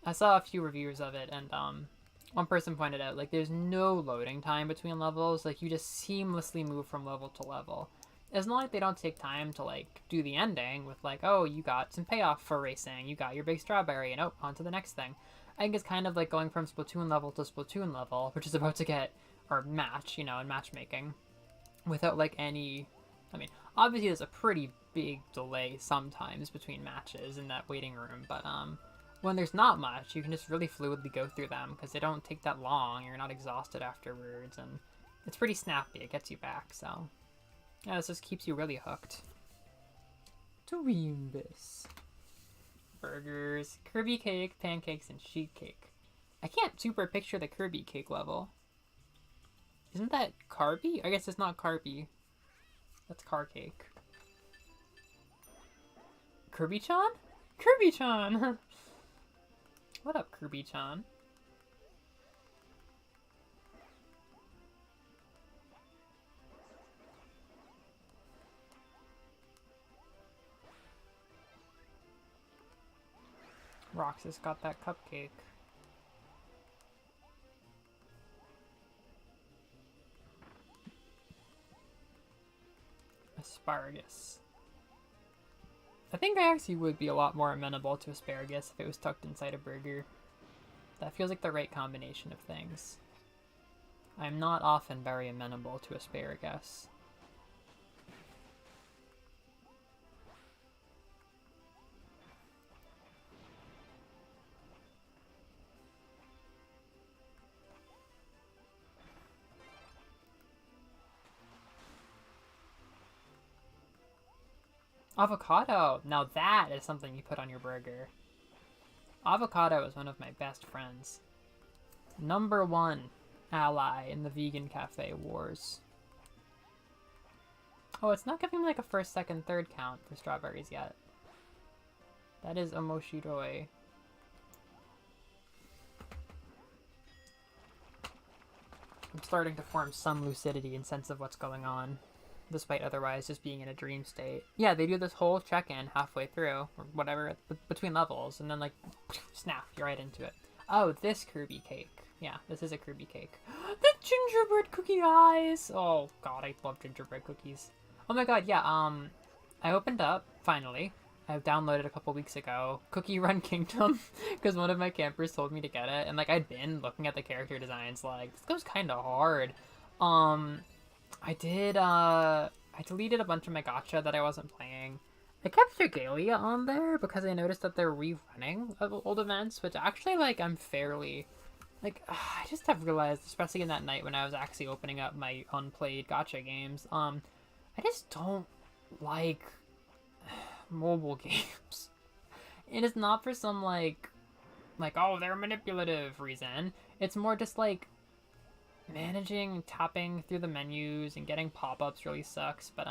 I saw a few reviews of it, and, one person pointed out, like, there's no loading time between levels. Like, you just seamlessly move from level to level. It's not like they don't take time to, like, do the ending with, like, oh, you got some payoff for racing. You got your big strawberry, and oh, on to the next thing. I think it's kind of like going from Splatoon level to Splatoon level, which is about to get, or match, you know, in matchmaking, without, like, any... I mean, obviously there's a pretty big delay sometimes between matches in that waiting room, but, when there's not much, you can just really fluidly go through them, because they don't take that long, you're not exhausted afterwards, and it's pretty snappy, it gets you back, so... Yeah, this just keeps you really hooked. Dreambus. Burgers, Kirby cake, pancakes, and sheet cake. I can't super picture the Kirby cake level. Isn't that Carby? I guess it's not Carby. That's car cake. Kirby-chan? Kirby-chan! What up, Kirby-chan? Roxas got that cupcake. Asparagus. I think I actually would be a lot more amenable to asparagus if it was tucked inside a burger. That feels like the right combination of things. I'm not often very amenable to asparagus. Avocado! Now that is something you put on your burger. Avocado is one of my best friends. #1 ally in the vegan cafe wars. Oh, it's not giving me like a first, second, third count for strawberries yet. That is Omoshiroi. I'm starting to form some lucidity and sense of what's going on, despite otherwise just being in a dream state. Yeah, they do this whole check-in halfway through, or whatever, between levels, and then, like, snap, you're right into it. Oh, this Kirby cake. Yeah, this is a Kirby cake. The gingerbread cookie eyes! Oh, God, I love gingerbread cookies. Oh my God, yeah, I opened up, finally. I downloaded a couple weeks ago, Cookie Run Kingdom, because one of my campers told me to get it, and, like, I'd been looking at the character designs, like, this goes kind of hard. I deleted a bunch of my gacha that I wasn't playing. I kept Regalia on there because I noticed that they're rerunning old events, which actually, like, I'm fairly, like, I just have realized, especially in that night when I was actually opening up my unplayed gacha games, I just don't like mobile games. And it's not for some, like, oh, they're manipulative reason. It's more just, like, managing tapping through the menus and getting pop-ups really sucks, but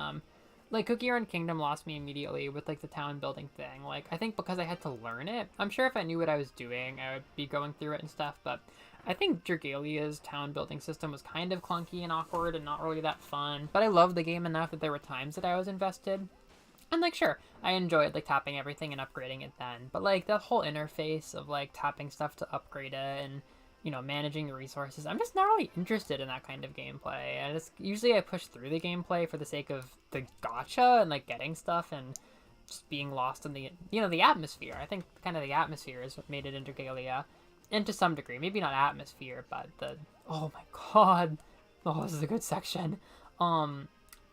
like Cookie Run Kingdom lost me immediately with like the town building thing. Like I think because I had to learn it. I'm sure if I knew what I was doing I would be going through it and stuff, but I think Dragalia's town building system was kind of clunky and awkward and not really that fun, but I loved the game enough that there were times that I was invested. And like sure, I enjoyed like tapping everything and upgrading it then, but like the whole interface of like tapping stuff to upgrade it and you know, managing the resources. I'm just not really interested in that kind of gameplay. And it's usually I push through the gameplay for the sake of the gacha and like getting stuff and just being lost in the, you know, the atmosphere. I think kind of the atmosphere is what made it into Galia. And to some degree, maybe not atmosphere, but the, oh my God. Oh, this is a good section.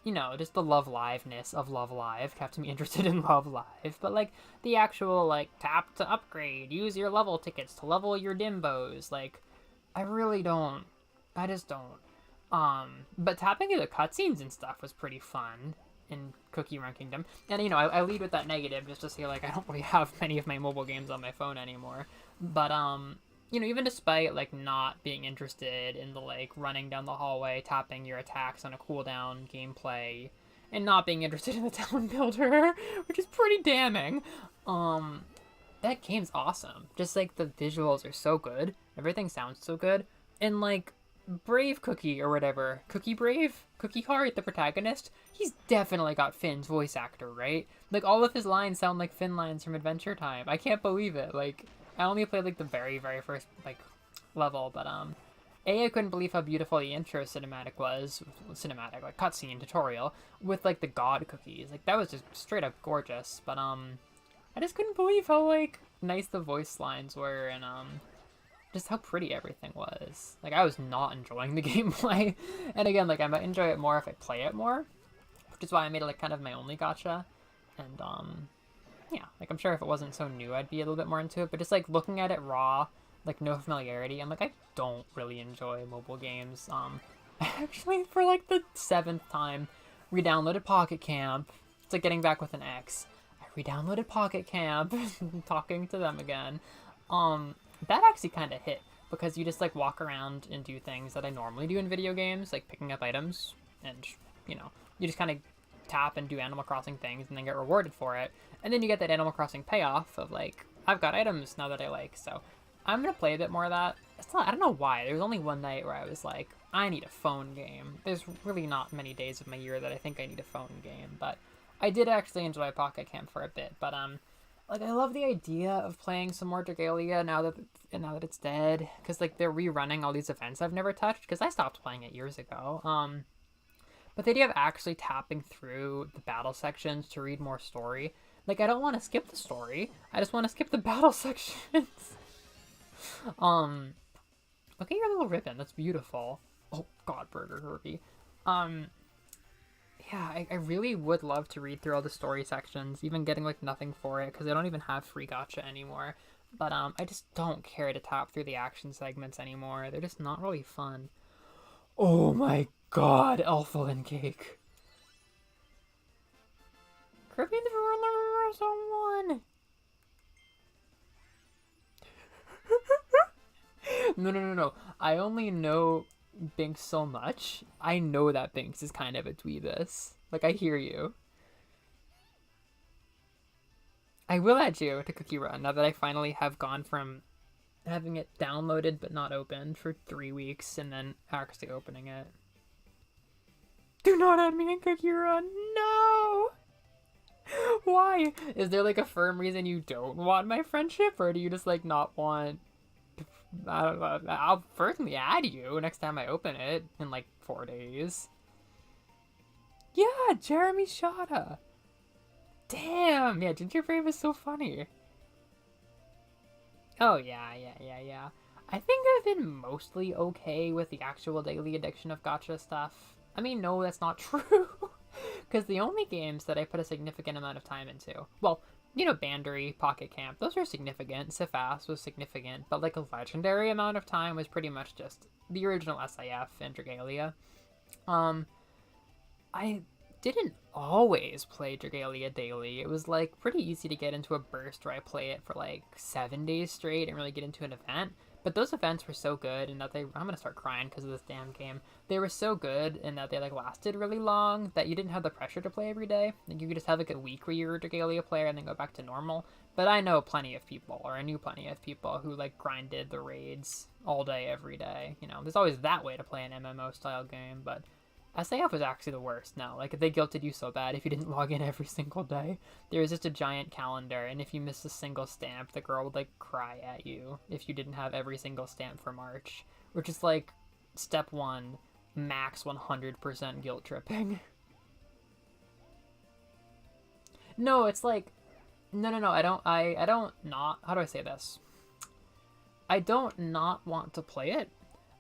You know, just the Love Liveness of Love Live kept me interested in Love Live, but like the actual like tap to upgrade, use your level tickets to level your dimbos, like I just don't. But tapping through the cutscenes and stuff was pretty fun in Cookie Run Kingdom. And you know, I lead with that negative just to say like I don't really have many of my mobile games on my phone anymore. But you know, even despite like not being interested in the like running down the hallway, tapping your attacks on a cooldown gameplay, and not being interested in the town builder, which is pretty damning, that game's awesome. Just like the visuals are so good, everything sounds so good, and like Brave Cookie or whatever. Cookie Brave? Cookie Heart, the protagonist? He's definitely got Finn's voice actor, right? Like, all of his lines sound like Finn lines from Adventure Time. I can't believe it. Like, I only played, like, the very, very first, like, level, but, I couldn't believe how beautiful the intro cinematic was. Cinematic, like, cutscene, tutorial, with, like, the god cookies. Like, that was just straight up gorgeous, but, I just couldn't believe how, like, nice the voice lines were, and, just how pretty everything was. Like, I was not enjoying the gameplay. And again, like, I might enjoy it more if I play it more, which is why I made it, like, kind of my only gacha. And, yeah, like, I'm sure if it wasn't so new, I'd be a little bit more into it. But just, like, looking at it raw, like, no familiarity, I'm like, I don't really enjoy mobile games. I actually, for, like, the 7th time, re-downloaded Pocket Camp. It's like getting back with an ex. I re-downloaded Pocket Camp, talking to them again. That actually kind of hit, because you just, like, walk around and do things that I normally do in video games, like picking up items, and, you know, you just kind of tap and do Animal Crossing things and then get rewarded for it, and then you get that Animal Crossing payoff of, like, I've got items now that I like, so I'm gonna play a bit more of that. It's not, I don't know why, there was only one night where I was like, I need a phone game. There's really not many days of my year that I think I need a phone game, but I did actually enjoy Pocket Camp for a bit, but, like, I love the idea of playing some more Dragalia now that it's dead, because, like, they're rerunning all these events I've never touched, because I stopped playing it years ago. But the idea of actually tapping through the battle sections to read more story, like, I don't want to skip the story, I just want to skip the battle sections. Look at your little ribbon, that's beautiful. Oh, God, Burger Herbie. Yeah, I really would love to read through all the story sections, even getting, like, nothing for it, because I don't even have free gacha anymore. But, I just don't care to tap through the action segments anymore. They're just not really fun. Oh my god, Elflin Cake. Kirby and the Roller Someone! No. I only know Binks so much. I know that Binks is kind of a dweebus. Like, I hear you. I will add you to Cookie Run now that I finally have gone from having it downloaded but not opened for 3 weeks and then actually opening it. Do not add me in Cookie Run. No! Why? Is there, like, a firm reason you don't want my friendship, or do you just, like, not want... I don't know. I'll certainly add you next time I open it in, like, 4 days. Yeah, Jeremy Shada. Damn, yeah, Ginger Brave is so funny. Oh, yeah. I think I've been mostly okay with the actual daily addiction of gacha stuff. I mean, no, that's not true. Because the only games that I put a significant amount of time into, well, you know, Bandery, Pocket Camp, those are significant. Sifas was significant, but, like, a legendary amount of time was pretty much just the original SIF and Dragalia. I didn't always play Dragalia daily. It was, like, pretty easy to get into a burst where I play it for, like, 7 days straight and really get into an event. But those events were so good in that I'm gonna start crying because of this damn game. They were so good in that they, like, lasted really long, that you didn't have the pressure to play every day. Like, you could just have, like, a week where you were a Dragalia player and then go back to normal. But I know plenty of people, or I knew plenty of people who, like, grinded the raids all day, every day. You know, there's always that way to play an MMO-style game, but SAF was actually the worst now. Like, they guilted you so bad if you didn't log in every single day. There was just a giant calendar, and if you missed a single stamp, the girl would, like, cry at you if you didn't have every single stamp for March. Which is, like, step 1, max 100% guilt tripping. No, it's like... No, I don't not... How do I say this? I don't not want to play it.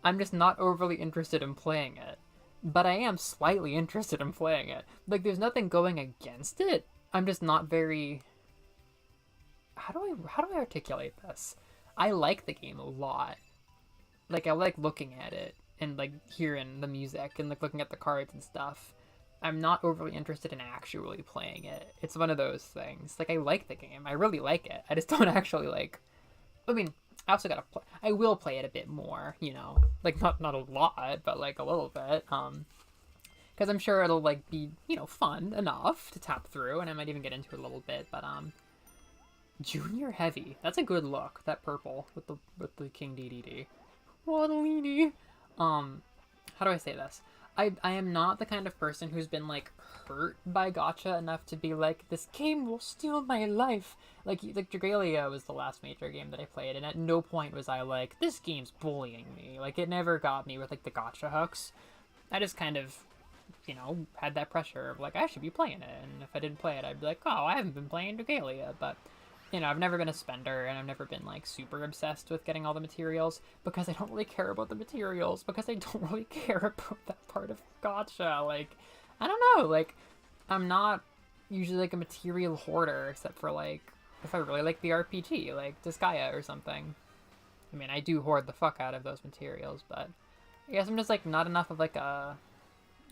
I'm just not overly interested in playing it. But I am slightly interested in playing it. Like, there's nothing going against it. I'm just not very... How do I articulate this? I like the game a lot. Like, I like looking at it and, like, hearing the music and, like, looking at the cards and stuff. I'm not overly interested in actually playing it. It's one of those things. Like, I like the game. I really like it. I just don't actually, like... I mean... I also gotta play. I will play it a bit more, you know, like not a lot, but like a little bit, because I'm sure it'll like be, you know, fun enough to tap through, and I might even get into it a little bit. But Junior Heavy, that's a good look. That purple with the King Dedede. What a lady. How do I say this? I am not the kind of person who's been like hurt by gacha enough to be like, this game will steal my life. Like Dragalia was the last major game that I played, and at no point was I like, this game's bullying me. Like, it never got me with like the gacha hooks. I just kind of, you know, had that pressure of like, I should be playing it, and if I didn't play it, I'd be like, oh, I haven't been playing Dragalia. But you know, I've never been a spender, and I've never been like super obsessed with getting all the materials, because I don't really care about the materials, because I don't really care about that part of gacha. Like, I don't know, like, I'm not usually like a material hoarder, except for like, if I really like the RPG, like Disgaea or something. I mean, I do hoard the fuck out of those materials, but I guess I'm just like not enough of like a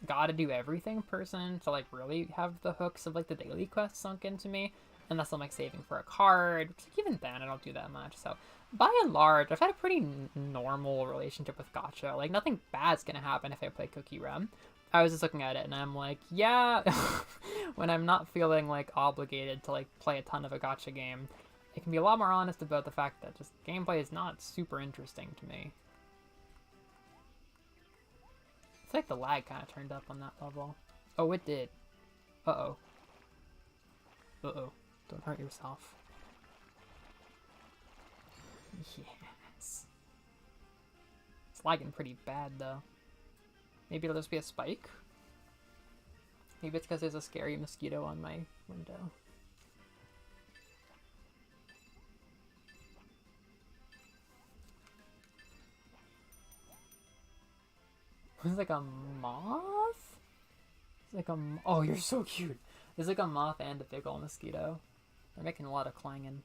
gotta do everything person to like really have the hooks of like the daily quests sunk into me. Unless I'm like saving for a card, even then I don't do that much. So by and large, I've had a pretty normal relationship with gacha. Like, nothing bad's gonna happen if I play Cookie Run. I was just looking at it and I'm like, yeah, when I'm not feeling like obligated to like play a ton of a gacha game, it can be a lot more honest about the fact that just gameplay is not super interesting to me. It's like the lag kind of turned up on that level. Oh, it did. Uh-oh. Uh-oh. Don't hurt yourself. Yes. It's lagging pretty bad, though. Maybe it'll just be a spike? Maybe it's because there's a scary mosquito on my window. There's like a moth? It's like a... Oh, you're so cute! There's like a moth and a big ol' mosquito. They're making a lot of clanging.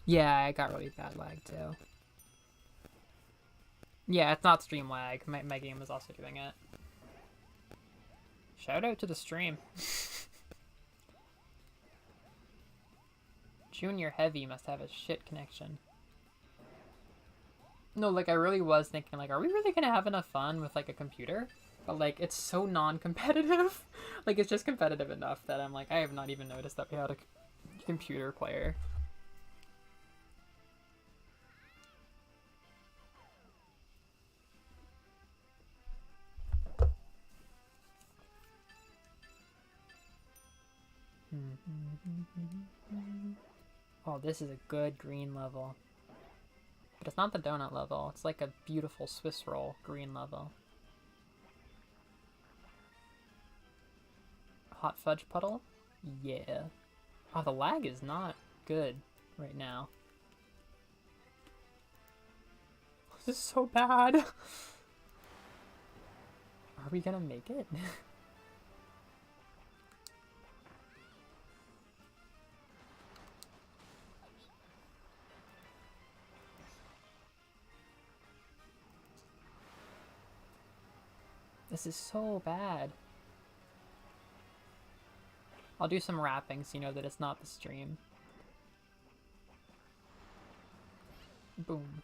Yeah, I got really bad lag too. Yeah, it's not stream lag. My game was also doing it. Shout out to the stream. Junior Heavy must have a shit connection. No, like I really was thinking like, are we really gonna have enough fun with like a computer? But like, it's so non-competitive. Like, it's just competitive enough that I'm like, I have not even noticed that we had a computer player. Oh, this is a good green level. But it's not the donut level. It's like a beautiful Swiss roll green level. Hot fudge puddle? Yeah. Oh, the lag is not good right now. This is so bad. Are we gonna make it? This is so bad. I'll do some rapping so you know that it's not the stream. Boom.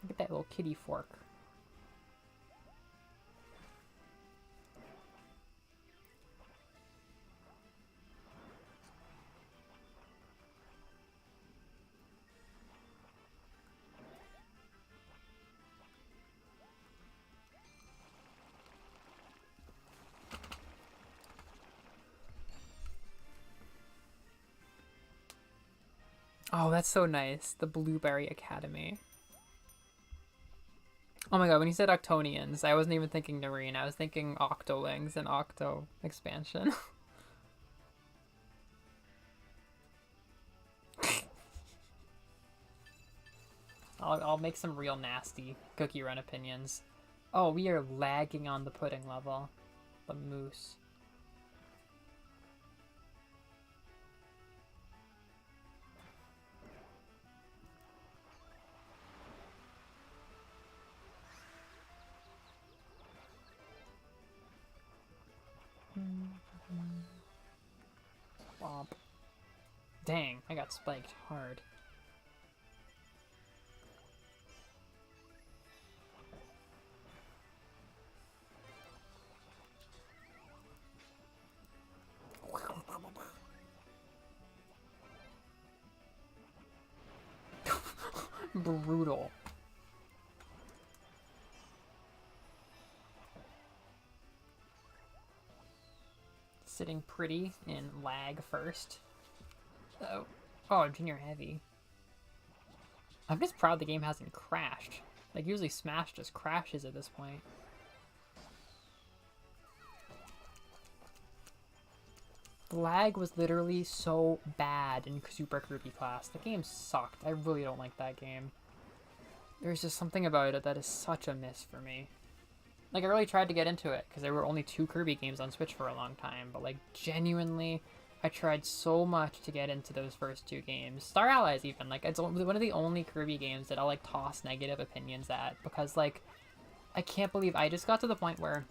Look at that little kitty fork. Oh, that's so nice. The Blueberry Academy. Oh my god, when you said Octonians, I wasn't even thinking Noreen. I was thinking Octolings and Octo expansion. I'll make some real nasty Cookie Run opinions. Oh, we are lagging on the pudding level. The moose. Womp. Dang, I got spiked hard. Brutal. Sitting pretty in lag first. Oh. Oh, Junior Heavy. I'm just proud the game hasn't crashed. Like, usually Smash just crashes at this point. The lag was literally so bad in Super Kirby Class. The game sucked. I really don't like that game. There's just something about it that is such a miss for me. Like, I really tried to get into it, because there were only 2 Kirby games on Switch for a long time, but, like, genuinely, I tried so much to get into those first 2 games. Star Allies, even. Like, it's one of the only Kirby games that I'll, like, toss negative opinions at, because, like, I can't believe I just got to the point where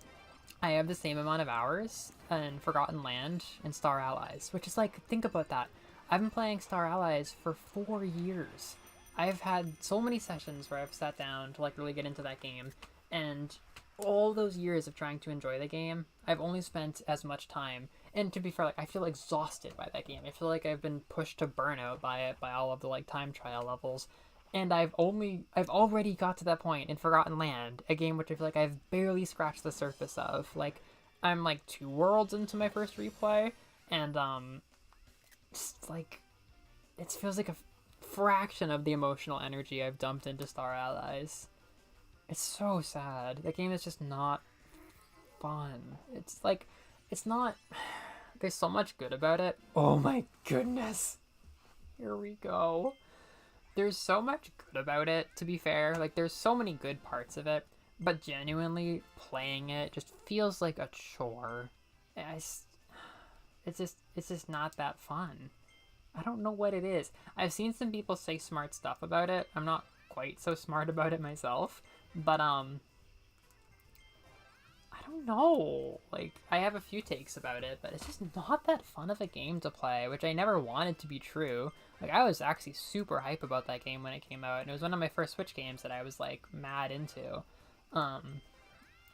I have the same amount of hours in Forgotten Land and Star Allies, which is, like, think about that. I've been playing Star Allies for 4 years. I've had so many sessions where I've sat down to, like, really get into that game, and all those years of trying to enjoy the game, I've only spent as much time. And to be fair, like, I feel exhausted by that game. I feel like I've been pushed to burnout by it, by all of the, like, time trial levels. And I've already got to that point in Forgotten Land, a game which I feel like I've barely scratched the surface of. Like, I'm, like, 2 worlds into my first replay, and, just, like, it feels like a fraction of the emotional energy I've dumped into Star Allies. It's so sad. That game is just not fun. It's like, it's not... There's so much good about it. Oh my goodness. Here we go. There's so much good about it, to be fair. Like, there's so many good parts of it. But genuinely, playing it just feels like a chore. It's just not that fun. I don't know what it is. I've seen some people say smart stuff about it. I'm not quite so smart about it myself. But, I don't know. Like, I have a few takes about it, but it's just not that fun of a game to play, which I never wanted to be true. Like, I was actually super hype about that game when it came out, and it was one of my first Switch games that I was, like, mad into. I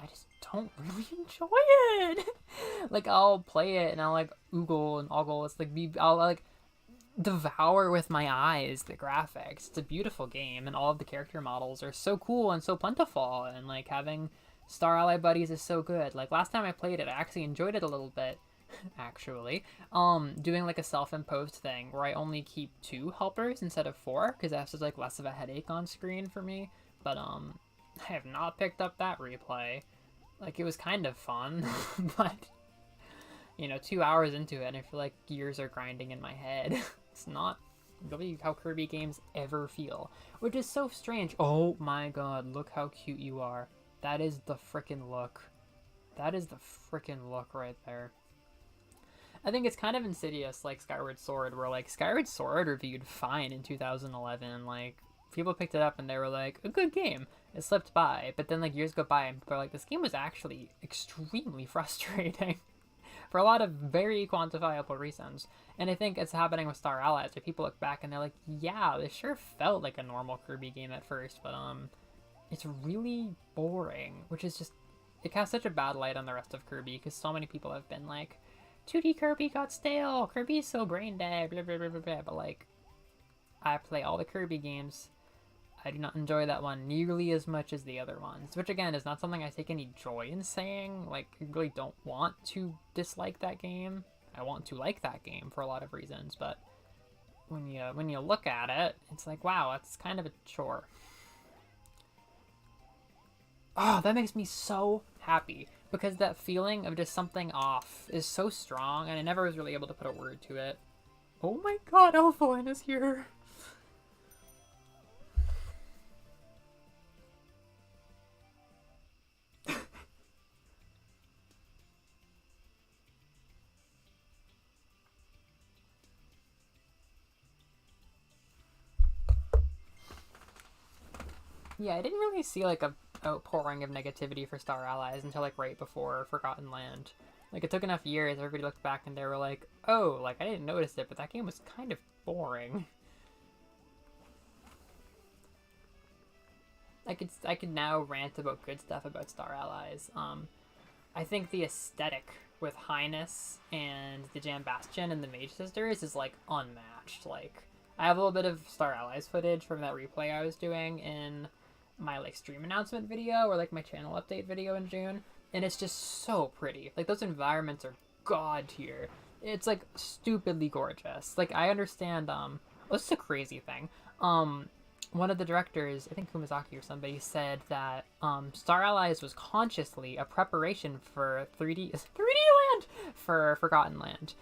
just don't really enjoy it. Like, I'll play it, and I'll, like, oogle and ogle. It's, like, I'll, like, devour with my eyes the graphics. It's a beautiful game, and all of the character models are so cool and so plentiful, and like having Star Ally buddies is so good. Like, last time I played it, I actually enjoyed it a little bit, actually. Doing like a self-imposed thing where I only keep 2 helpers instead of 4, because that's just like less of a headache on screen for me. But I have not picked up that replay. Like, it was kind of fun, but you know, 2 hours into it, and I feel like gears are grinding in my head. It's not really how Kirby games ever feel, which is so strange. Oh my god, look how cute you are. That is the frickin' look. That is the frickin' look right there. I think it's kind of insidious, like Skyward Sword, where like Skyward Sword reviewed fine in 2011. Like, people picked it up and they were like, a good game. It slipped by, but then like years go by and people are like, this game was actually extremely frustrating. For a lot of very quantifiable reasons. And I think it's happening with Star Allies, where people look back and they're like, yeah, this sure felt like a normal Kirby game at first, but it's really boring, which is just, it casts such a bad light on the rest of Kirby, because so many people have been like, 2D Kirby got stale, Kirby's so brain dead, blah, blah, blah, blah, blah. But like, I play all the Kirby games. I do not enjoy that one nearly as much as the other ones, which again is not something I take any joy in saying. Like, I really don't want to dislike that game. I want to like that game for a lot of reasons, but when you look at it, it's like, wow, that's kind of a chore. Oh, that makes me so happy, because that feeling of just something off is so strong, and I never was really able to put a word to it. Oh my god, Elfline is here! Yeah, I didn't really see like a outpouring of negativity for Star Allies until like right before Forgotten Land. Like, it took enough years, everybody looked back and they were like, oh, like, I didn't notice it, but that game was kind of boring. I could now rant about good stuff about Star Allies. I think the aesthetic with Highness and the Jam Bastion and the Mage Sisters is like unmatched. Like, I have a little bit of Star Allies footage from that replay I was doing in my like stream announcement video or like my channel update video in June, and it's just so pretty. Like those environments are god tier. It's like stupidly gorgeous. Like I understand. This is a crazy thing. One of the directors, I think Kumazaki or somebody, said that Star Allies was consciously a preparation for 3D Land for Forgotten Land.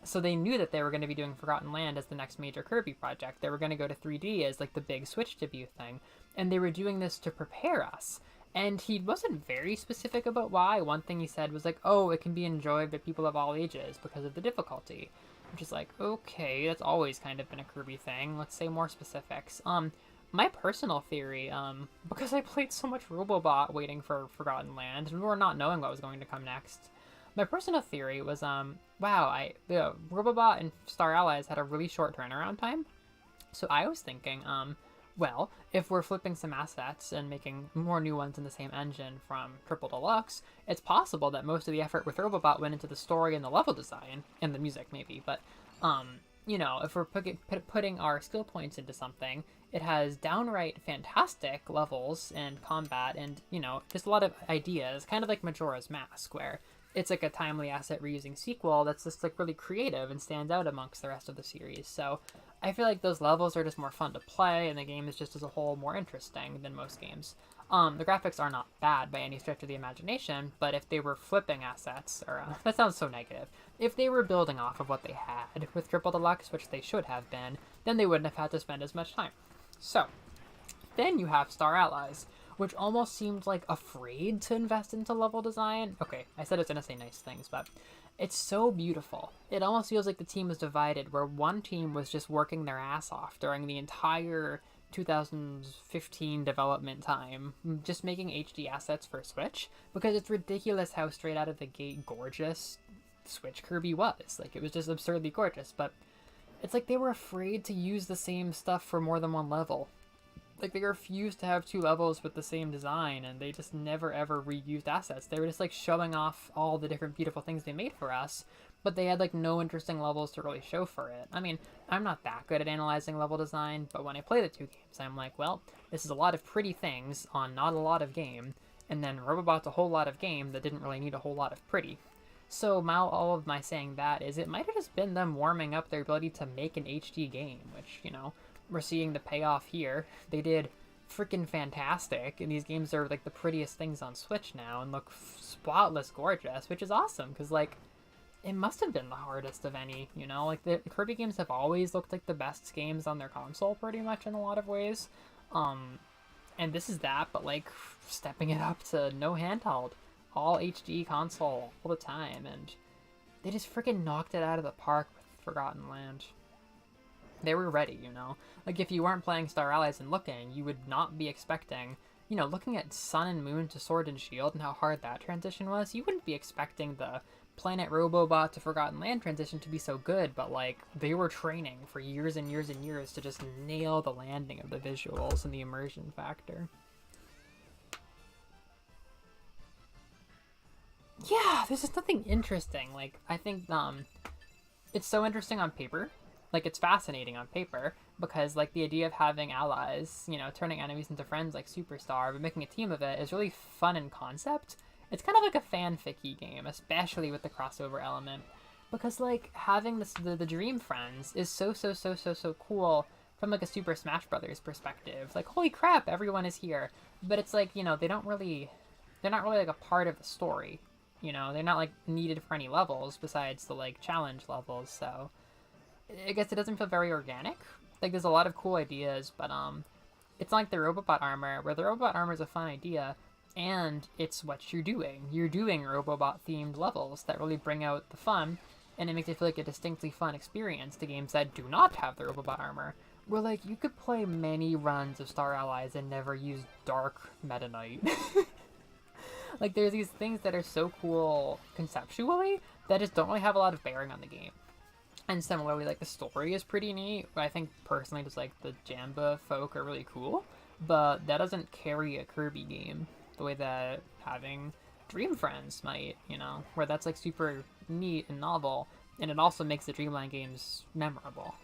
So they knew that they were going to be doing Forgotten Land as the next major Kirby project. They were going to go to 3D as like the big Switch debut thing, and they were doing this to prepare us. And he wasn't very specific about why. One thing he said was like, oh, it can be enjoyed by people of all ages because of the difficulty. Which is like, okay, that's always kind of been a Kirby thing. Let's say more specifics. My personal theory, because I played so much Robobot waiting for Forgotten Land, and we were not knowing what was going to come next. My personal theory was, wow, the Robobot and Star Allies had a really short turnaround time. So I was thinking, well, if we're flipping some assets and making more new ones in the same engine from Triple Deluxe, it's possible that most of the effort with Robobot went into the story and the level design, and the music maybe, but, you know, if we're putting our skill points into something, it has downright fantastic levels and combat and, you know, just a lot of ideas, kind of like Majora's Mask, where it's like a timely asset reusing sequel that's just like really creative and stands out amongst the rest of the series. So I feel like those levels are just more fun to play, and the game is just as a whole more interesting than most games. The graphics are not bad by any stretch of the imagination, but if they were flipping assets, or that sounds so negative, if they were building off of what they had with Triple Deluxe, which they should have been, then they wouldn't have had to spend as much time. So, then you have Star Allies, which almost seemed like afraid to invest into level design. Okay, I said it's gonna say nice things, but it's so beautiful. It almost feels like the team was divided, where one team was just working their ass off during the entire 2015 development time, just making HD assets for Switch, because it's ridiculous how straight out of the gate gorgeous Switch Kirby was. Like, it was just absurdly gorgeous, but it's like they were afraid to use the same stuff for more than one level. Like, they refused to have two levels with the same design, and they just never ever reused assets. They were just like showing off all the different beautiful things they made for us, but they had like no interesting levels to really show for it. I mean, I'm not that good at analyzing level design, but when I play the two games, I'm like, well, this is a lot of pretty things on not a lot of game, and then Robobot's a whole lot of game that didn't really need a whole lot of pretty. So all of my saying that is it might have just been them warming up their ability to make an HD game, which, you know, we're seeing the payoff here. They did freaking fantastic, and these games are like the prettiest things on Switch now and look spotless gorgeous, which is awesome, because like it must have been the hardest of any, you know, like the Kirby games have always looked like the best games on their console pretty much in a lot of ways, and this is that, but like stepping it up to no handheld, all HD console all the time, and they just freaking knocked it out of the park with Forgotten Land. They were ready, you know? Like, if you weren't playing Star Allies and looking, you would not be expecting, you know, looking at Sun and Moon to Sword and Shield and how hard that transition was, you wouldn't be expecting the Planet Robobot to Forgotten Land transition to be so good, but, like, they were training for years and years and years to just nail the landing of the visuals and the immersion factor. Yeah, there's just nothing interesting. Like, I think, it's so interesting on paper. Like, it's fascinating on paper, because, like, the idea of having allies, you know, turning enemies into friends like Superstar, but making a team of it is really fun in concept. It's kind of like a fanfic-y game, especially with the crossover element, because, like, having the Dream Friends is so cool from, like, a Super Smash Brothers perspective. Like, holy crap, everyone is here. But it's like, you know, they're not really, like, a part of the story, you know? They're not, like, needed for any levels besides the, like, challenge levels, so I guess it doesn't feel very organic. Like, there's a lot of cool ideas, but it's not like the Robobot armor, where the Robobot armor is a fun idea, and it's what you're doing. You're doing Robobot-themed levels that really bring out the fun, and it makes it feel like a distinctly fun experience to games that do not have the Robobot armor. Where, like, you could play many runs of Star Allies and never use Dark Meta Knight. Like, there's these things that are so cool conceptually that just don't really have a lot of bearing on the game. And similarly, like, the story is pretty neat. I think, personally, just, like, the Jamba folk are really cool. But that doesn't carry a Kirby game the way that having Dream Friends might, you know? Where that's, like, super neat and novel. And it also makes the Dreamland games memorable.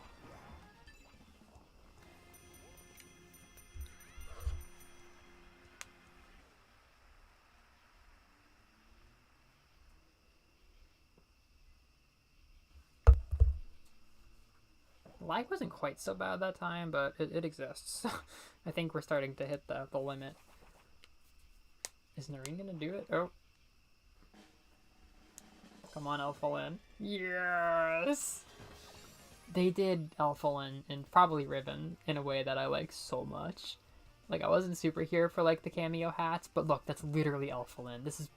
lag wasn't quite so bad that time, but it exists. I think we're starting to hit the limit. Is Noreen gonna do it? Oh. Come on, Elfalin. Yes! They did Elfalin and probably Riven in a way that I like so much. Like, I wasn't super here for, like, the cameo hats, but look, that's literally Elfalin. This is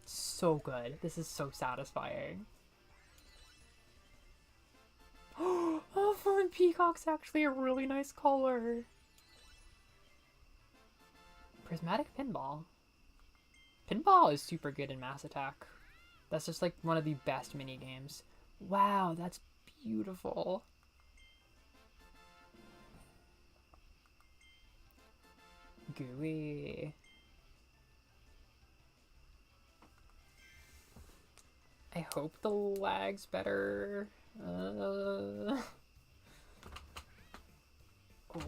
so good. This is so satisfying. Elfalin Peacock's actually a really nice color. Prismatic Pinball. Pinball is super good in Mass Attack. That's just, like, one of the best minigames. Wow, that's beautiful. Gooey. I hope the lag's better. Oh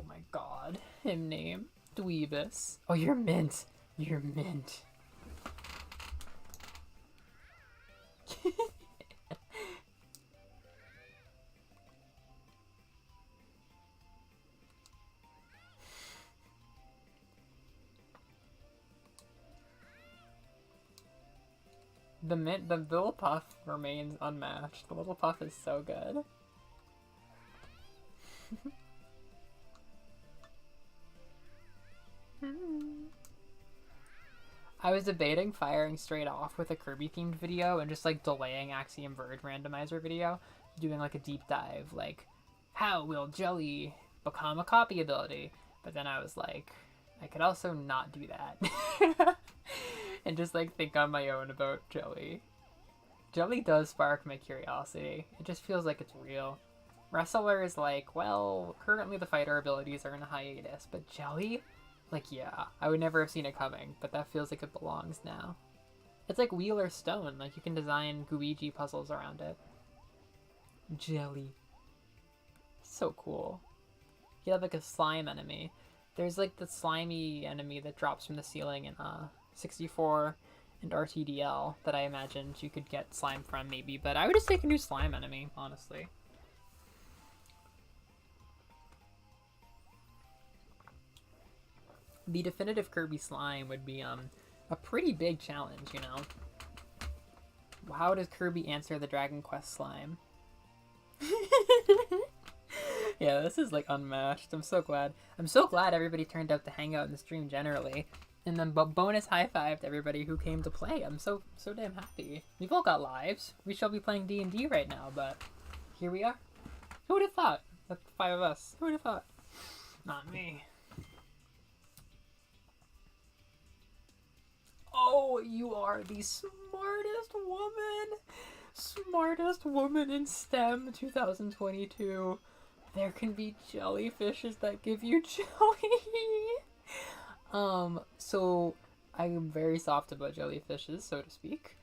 my god. Him name. Dweebus. Oh, you're mint. You're mint. The little puff remains unmatched. The little puff is so good. I was debating firing straight off with a Kirby themed video and just like delaying Axiom Verge randomizer video, doing like a deep dive, like how will Jelly become a copy ability? But then I was like, I could also not do that. And just like think on my own about Jelly. Jelly does spark my curiosity. It just feels like it's real. Wrestler is like, well, currently the fighter abilities are in a hiatus, but Jelly? Like, yeah, I would never have seen it coming, but that feels like it belongs now. It's like Wheel or Stone, like you can design Guiji puzzles around it. Jelly. So cool. You have like a slime enemy. There's like the slimy enemy that drops from the ceiling in 64 and RTDL that I imagined you could get slime from maybe, but I would just take a new slime enemy, honestly. The definitive Kirby slime would be a pretty big challenge, you know? How does Kirby answer the Dragon Quest slime? Yeah, this is like unmatched. I'm so glad. I'm so glad everybody turned out to hang out in the stream generally. And then bonus high five to everybody who came to play. I'm so damn happy. We've all got lives. We shall be playing D&D right now, but here we are. Who would have thought? The 5 of us. Who would have thought? Not me. Oh, you are the smartest woman! Smartest woman in STEM 2022. There can be jellyfishes that give you jelly. So I'm very soft about jellyfishes, so to speak.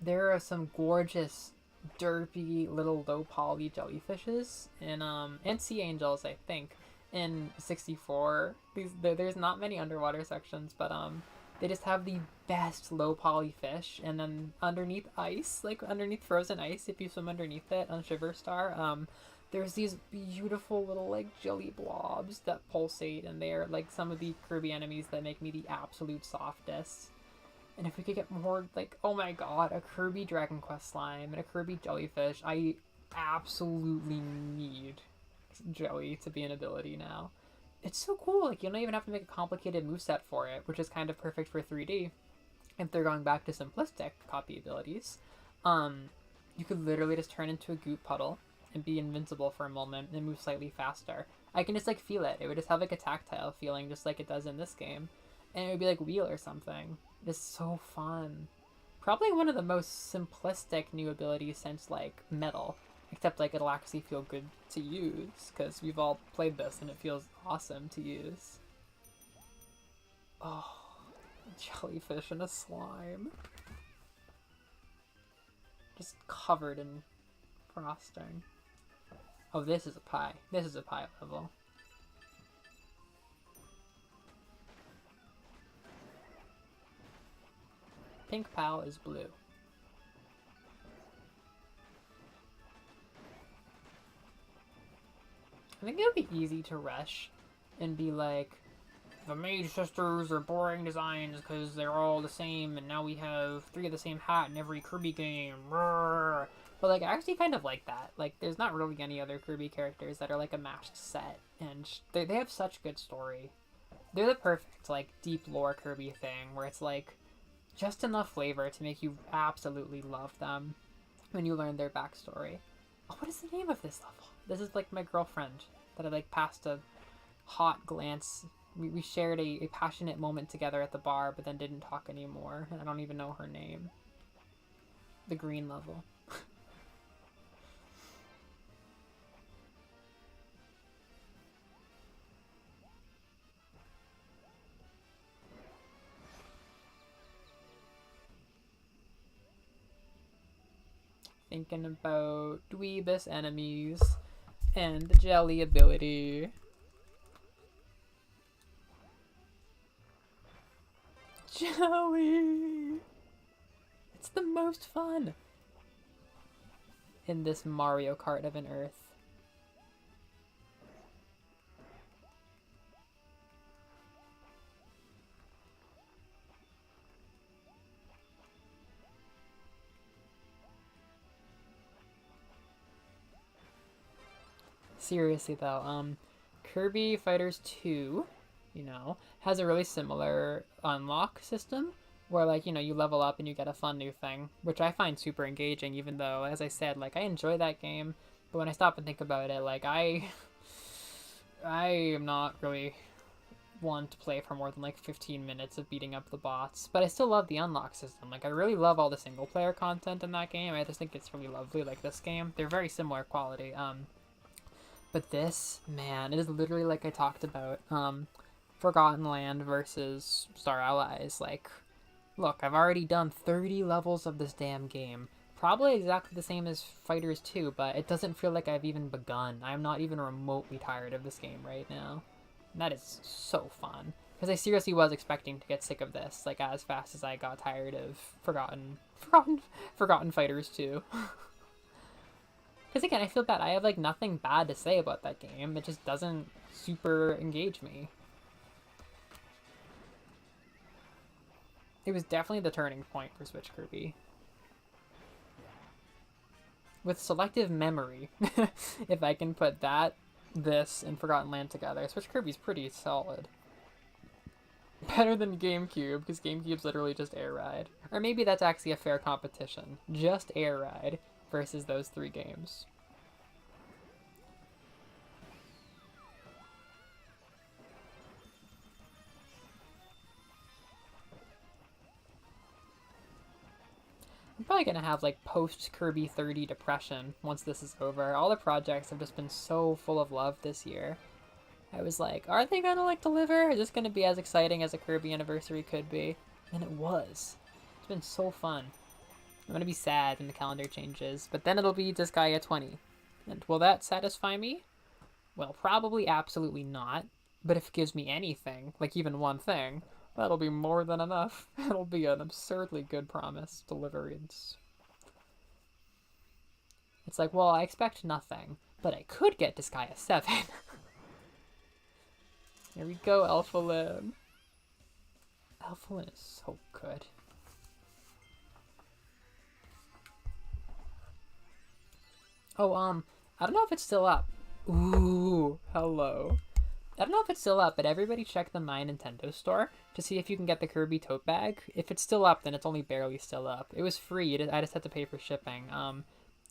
There are some gorgeous, derpy little low poly jellyfishes and sea angels, I think, in 64. There's not many underwater sections, but they just have the best low poly fish, and then underneath ice, like underneath frozen ice, if you swim underneath it on Shiver Star, there's these beautiful little like jelly blobs that pulsate, and they're like some of the Kirby enemies that make me the absolute softest. And if we could get more, like, oh my god, a Kirby Dragon Quest slime and a Kirby jellyfish, I absolutely need jelly to be an ability now. It's so cool, like, you don't even have to make a complicated moveset for it, which is kind of perfect for 3D. If they're going back to simplistic copy abilities, you could literally just turn into a goop puddle and be invincible for a moment and move slightly faster. I can just like feel it. It would just have like a tactile feeling just like it does in this game. And it would be like Wheel or something. It's so fun. Probably one of the most simplistic new abilities since like Metal. Except like it'll actually feel good to use because we've all played this and it feels awesome to use. Oh, jellyfish and a slime. Just covered in frosting. Oh, this is a pie. This is a pie level. Pink Pal is blue. I think it would be easy to rush and be like, the Mage Sisters are boring designs because they're all the same, and now we have 3 of the same hat in every Kirby game. Roar. But like, I actually kind of like that. Like, there's not really any other Kirby characters that are like a matched set, and they have such good story. They're the perfect, like, deep lore Kirby thing, where it's like, just enough flavor to make you absolutely love them when you learn their backstory. Oh, what is the name of this level? This is like my girlfriend that I like passed a hot glance. We shared a passionate moment together at the bar, but then didn't talk anymore, and I don't even know her name. The green level. Thinking about dweebus enemies and the jelly ability. Jelly! It's the most fun in this Mario Kart of an Earth. Seriously though, Kirby Fighters 2, you know, has a really similar unlock system where, like, you know, you level up and you get a fun new thing, which I find super engaging, even though, as I said, like, I enjoy that game, but when I stop and think about it, like, I am not really one to play for more than like 15 minutes of beating up the bots, but I still love the unlock system. Like, I really love all the single player content in that game. I just think it's really lovely, like this game. They're very similar quality. But this, man, it is literally like I talked about, Forgotten Land versus Star Allies. Like, look, I've already done 30 levels of this damn game. Probably exactly the same as Fighters 2, but it doesn't feel like I've even begun. I'm not even remotely tired of this game right now. And that is so fun. Because I seriously was expecting to get sick of this, like, as fast as I got tired of Forgotten Fighters 2. Because again, I feel bad. I have, like, nothing bad to say about that game. It just doesn't super engage me. It was definitely the turning point for Switch Kirby. With selective memory, if I can put that, this, and Forgotten Land together, Switch Kirby's pretty solid. Better than GameCube, because GameCube's literally just Air Ride. Or maybe that's actually a fair competition. Just Air Ride versus those 3 games. I'm probably gonna have, like, post-Kirby 30 depression once this is over. All the projects have just been so full of love this year. I was like, are they gonna, like, deliver? Is this gonna be as exciting as a Kirby anniversary could be? And it was. It's been so fun. I'm gonna be sad when the calendar changes, but then it'll be Disgaea 20. And will that satisfy me? Well, probably absolutely not. But if it gives me anything, like even one thing, that'll be more than enough. It'll be an absurdly good promise. Deliverance. It's like, well, I expect nothing, but I could get Disgaea 7. Here we go, Alpha Lim. Alpha Lim is so good. Oh, I don't know if it's still up. Ooh, hello. I don't know if it's still up, but everybody check the My Nintendo store to see if you can get the Kirby tote bag. If it's still up, then it's only barely still up. It was free. I just had to pay for shipping.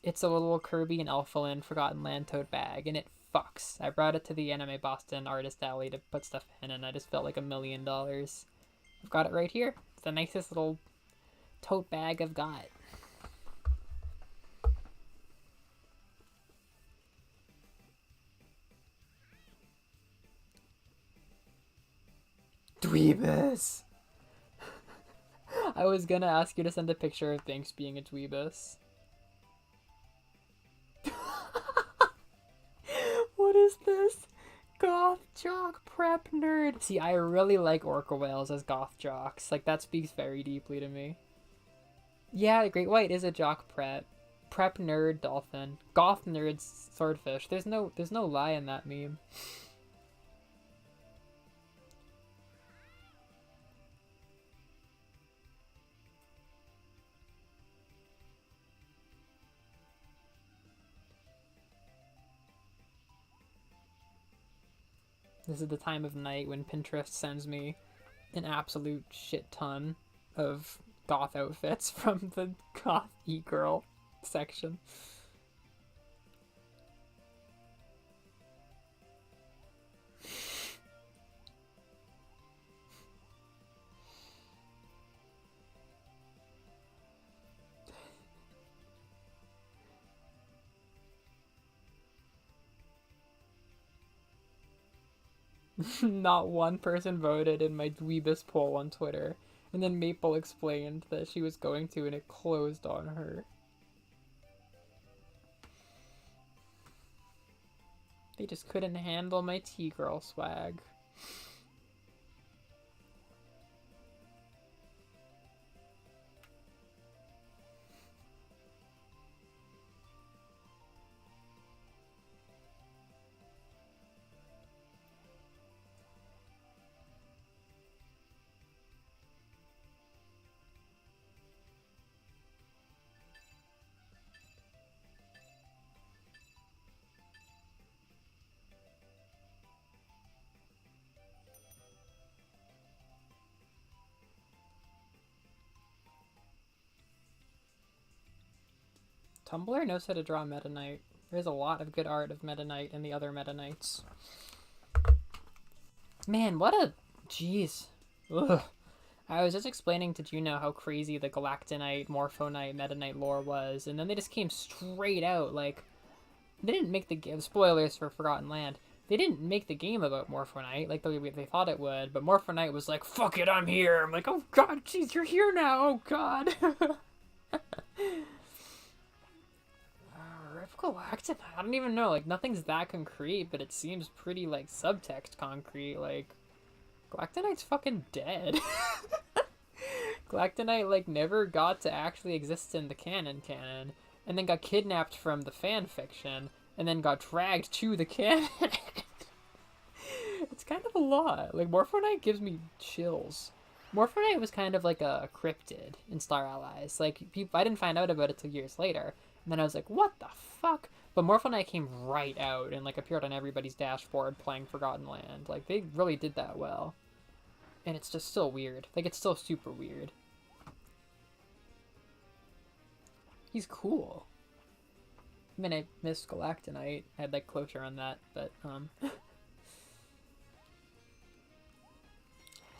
It's a little Kirby and Alpha Land Forgotten Land tote bag, and it fucks. I brought it to the Anime Boston Artist Alley to put stuff in, and I just felt like $1 million. I've got it right here. It's the nicest little tote bag I've got. Dweebus! I was gonna ask you to send a picture of Banks being a dweebus. What is this? Goth jock prep nerd. See, I really like Orca whales as goth jocks. Like, that speaks very deeply to me. Yeah, Great White is a jock prep. Prep nerd dolphin. Goth nerd swordfish. There's no lie in that meme. This is the time of night when Pinterest sends me an absolute shit ton of goth outfits from the goth e-girl section. Not one person voted in my Dweebus poll on Twitter. And then Maple explained that she was going to and it closed on her. They just couldn't handle my T-girl swag. Tumblr knows how to draw Meta Knight. There's a lot of good art of Meta Knight and the other Meta Knights. Man, what a... Jeez. Ugh. I was just explaining to Juno how crazy the Galactonite, Morphonite, Meta Knight lore was, and then they just came straight out, like... They didn't make the game... Spoilers for Forgotten Land. They didn't make the game about Morphonite, like the way they thought it would, but Morphonite was like, fuck it, I'm here! I'm like, oh god, jeez, you're here now, oh god! Rip Galactonite? I don't even know, like, nothing's that concrete, but it seems pretty, like, subtext concrete, like... Galactonite's fucking dead. Galactonite, like, never got to actually exist in the canon, and then got kidnapped from the fan fiction, and then got dragged to the canon. It's kind of a lot. Like, Morphonite gives me chills. Morphonite was kind of like a cryptid in Star Allies. Like, I didn't find out about it till years later. And then I was like, what the fuck? But Morphonite came right out and, like, appeared on everybody's dashboard playing Forgotten Land. Like, they really did that well. And it's just still weird. Like, it's still super weird. He's cool. I mean, I missed Galactonite. I had, like, closure on that, but,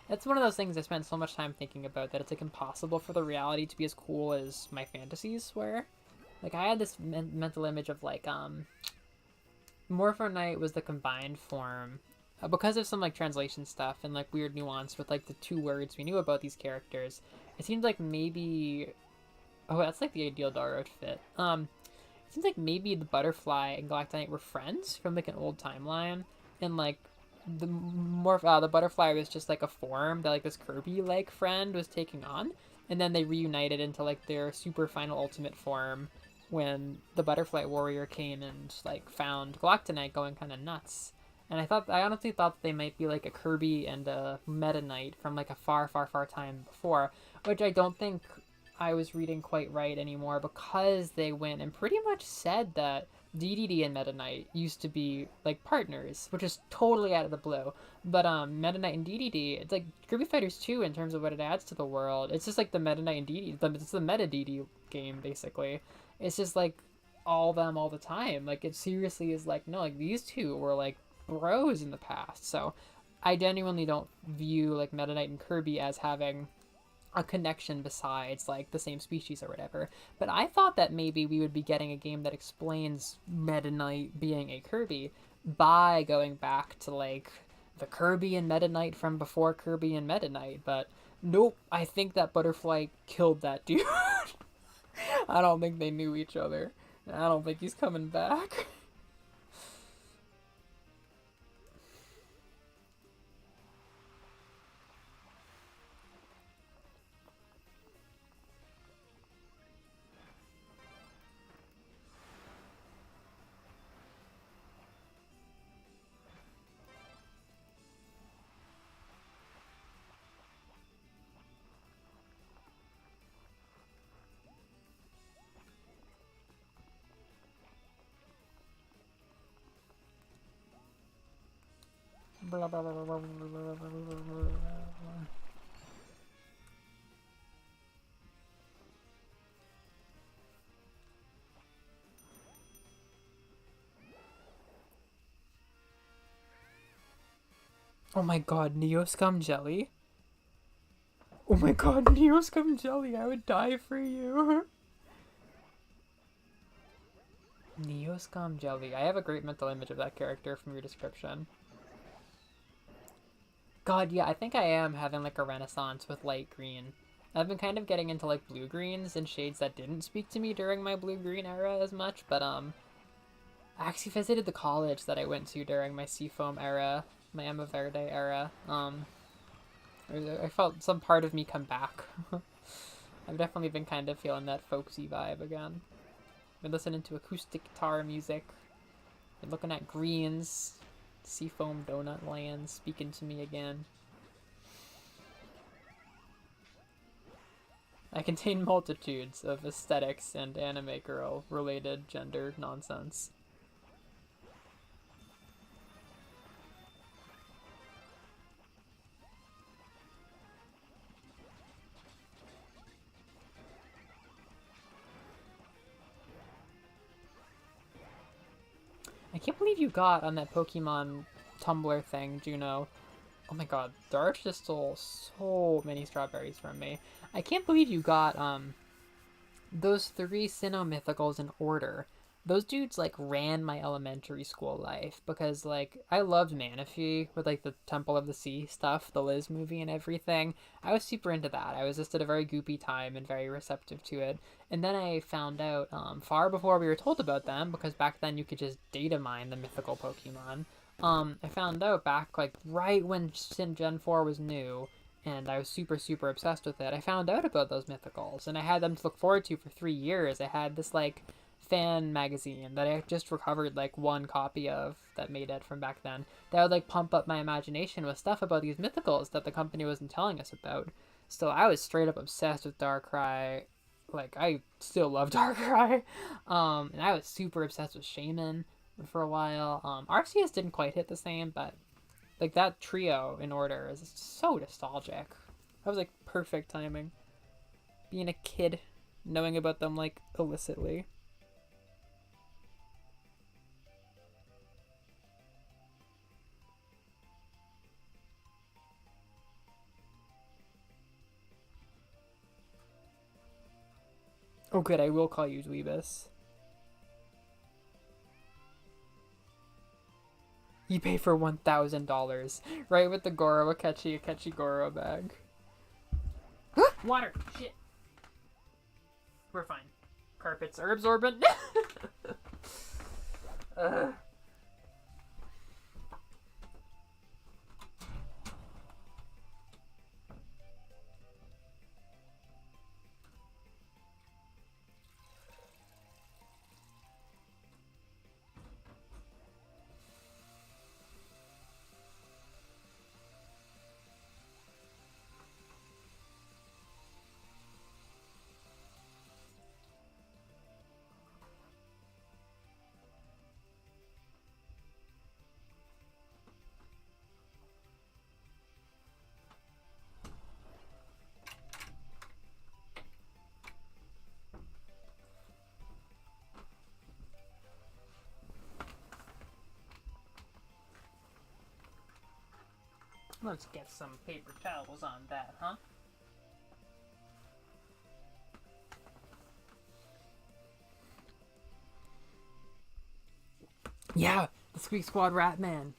That's one of those things I spent so much time thinking about that it's, like, impossible for the reality to be as cool as my fantasies were. Like, I had this mental image of, like, Morphonite was the combined form. Because of some, like, translation stuff and, like, weird nuance with, like, the two words we knew about these characters, it seemed like maybe... Oh, that's, like, the ideal Dar outfit. It seems like maybe the Butterfly and Galactonite were friends from, like, an old timeline. And, like, the Butterfly was just, like, a form that, like, this Kirby-like friend was taking on. And then they reunited into, like, their super final ultimate form when the Butterfly Warrior came and, like, found Galactonite going kind of nuts. And I honestly thought that they might be, like, a Kirby and a Meta Knight from, like, a far, far, far time before, which I don't think I was reading quite right anymore because they went and pretty much said that dedede and Meta Knight used to be, like, partners, which is totally out of the blue. But, Meta Knight and dedede, it's like Kirby Fighters 2 in terms of what it adds to the world. It's just like the Meta Knight and dedede, it's the Meta dedede game, basically. It's just, like, all them all the time. Like, it seriously is like, no, like, these two were, like, bros in the past. So, I genuinely don't view, like, Meta Knight and Kirby as having a connection besides, like, the same species or whatever. But I thought that maybe we would be getting a game that explains Meta Knight being a Kirby by going back to, like, the Kirby and Meta Knight from before Kirby and Meta Knight. But nope, I think that Butterfly killed that dude. I don't think they knew each other. I don't think he's coming back. Blah, blah, blah, blah, blah, blah, blah, blah. Oh my god, Neoscum Jelly? Oh my god, Neoscum Jelly, I would die for you. Neoscum Jelly. I have a great mental image of that character from your description. God, yeah, I think I am having like a renaissance with light green. I've been kind of getting into like blue greens and shades that didn't speak to me during my blue green era as much, but I actually visited the college that I went to during my Seafoam era, my Emma Verde era. I felt some part of me come back. I've definitely been kind of feeling that folksy vibe again. Been listening to acoustic guitar music. Been looking at greens. Seafoam Donut Land speaking to me again. I contain multitudes of aesthetics and anime girl related gender nonsense. I can't believe you got on that Pokemon Tumblr thing, Juno. Oh my god, the arch just stole so many strawberries from me. I can't believe you got, those 3 Sinnoh Mythicals in order. Those dudes, like, ran my elementary school life, because, like, I loved Manaphy with, like, the Temple of the Sea stuff, the Liz movie and everything. I was super into that. I was just at a very goopy time and very receptive to it. And then I found out, far before we were told about them, because back then you could just data mine the mythical Pokemon, I found out back, like, right when Gen 4 was new, and I was super, super obsessed with it. I found out about those mythicals, and I had them to look forward to for 3 years. I had this, like, fan magazine that I just recovered, like, 1 copy of that made it from back then. That would, like, pump up my imagination with stuff about these mythicals that the company wasn't telling us about. So I was straight up obsessed with Darkrai. Like, I still love Darkrai. And I was super obsessed with Shaman for a while. Arceus didn't quite hit the same, but like that trio in order is so nostalgic. That was like perfect timing. Being a kid, knowing about them like illicitly. Oh good, I will call you Dweebus. You pay for $1,000, right with the Goro Akechi Goro bag. Water! Shit! We're fine. Carpets are absorbent. Let's get some paper towels on that, huh? Yeah, the Squeak Squad Rat Man.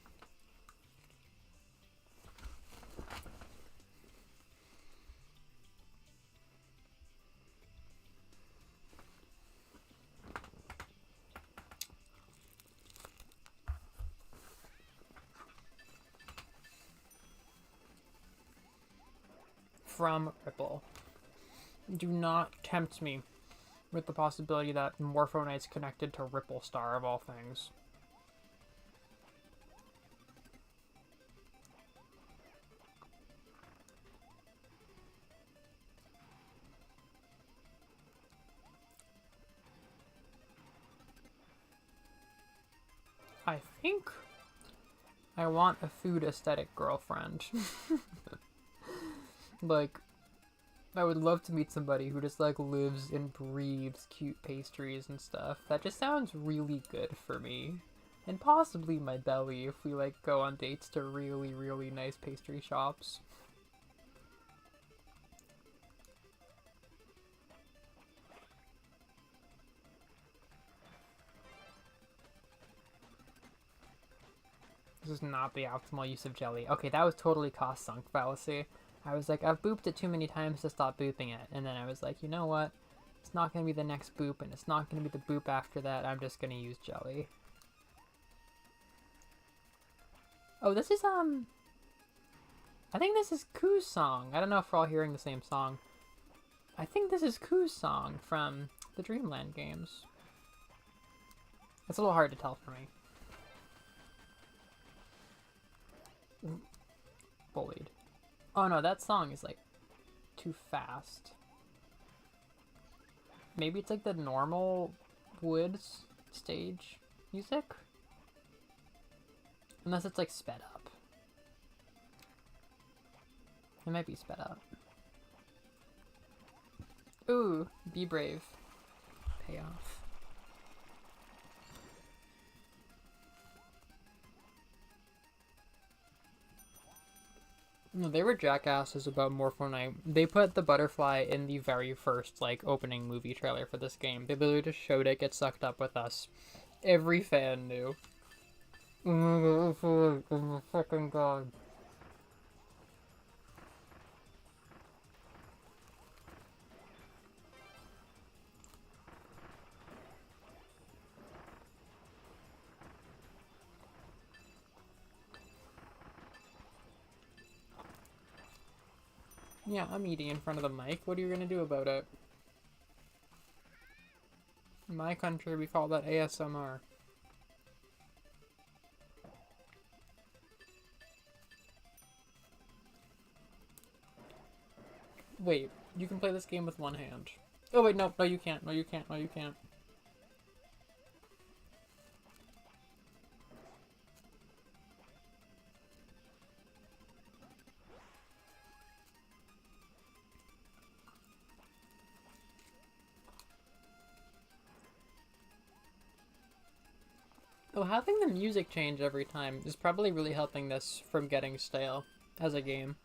From Ripple. Do not tempt me with the possibility that Morphonite's connected to Ripple Star of all things. I think I want a food aesthetic girlfriend. Like, I would love to meet somebody who just, like, lives and breathes cute pastries and stuff. That just sounds really good for me. And possibly my belly if we, like, go on dates to really, really nice pastry shops. This is not the optimal use of jelly. Okay, that was totally cost sunk fallacy. I was like, I've booped it too many times to stop booping it. And then I was like, you know what? It's not going to be the next boop, and it's not going to be the boop after that. I'm just going to use jelly. Oh, this is, I think this is Koo's song. I don't know if we're all hearing the same song. I think this is Koo's song from the Dreamland games. It's a little hard to tell for me. Bullied. Oh no, that song is like too fast. Maybe it's like the normal Woods stage music? Unless it's like sped up. It might be sped up. Ooh, be brave. Pay off. No, they were jackasses about Morpho Night. They put the butterfly in the very first, like, opening movie trailer for this game. They literally just showed it get sucked up with us. Every fan knew. Oh my fucking god. Yeah, I'm eating in front of the mic. What are you gonna do about it? In my country, we call that ASMR. Wait, you can play this game with one hand. Oh wait, no, no you can't, no you can't, no you can't. Oh, having the music change every time is probably really helping this from getting stale as a game.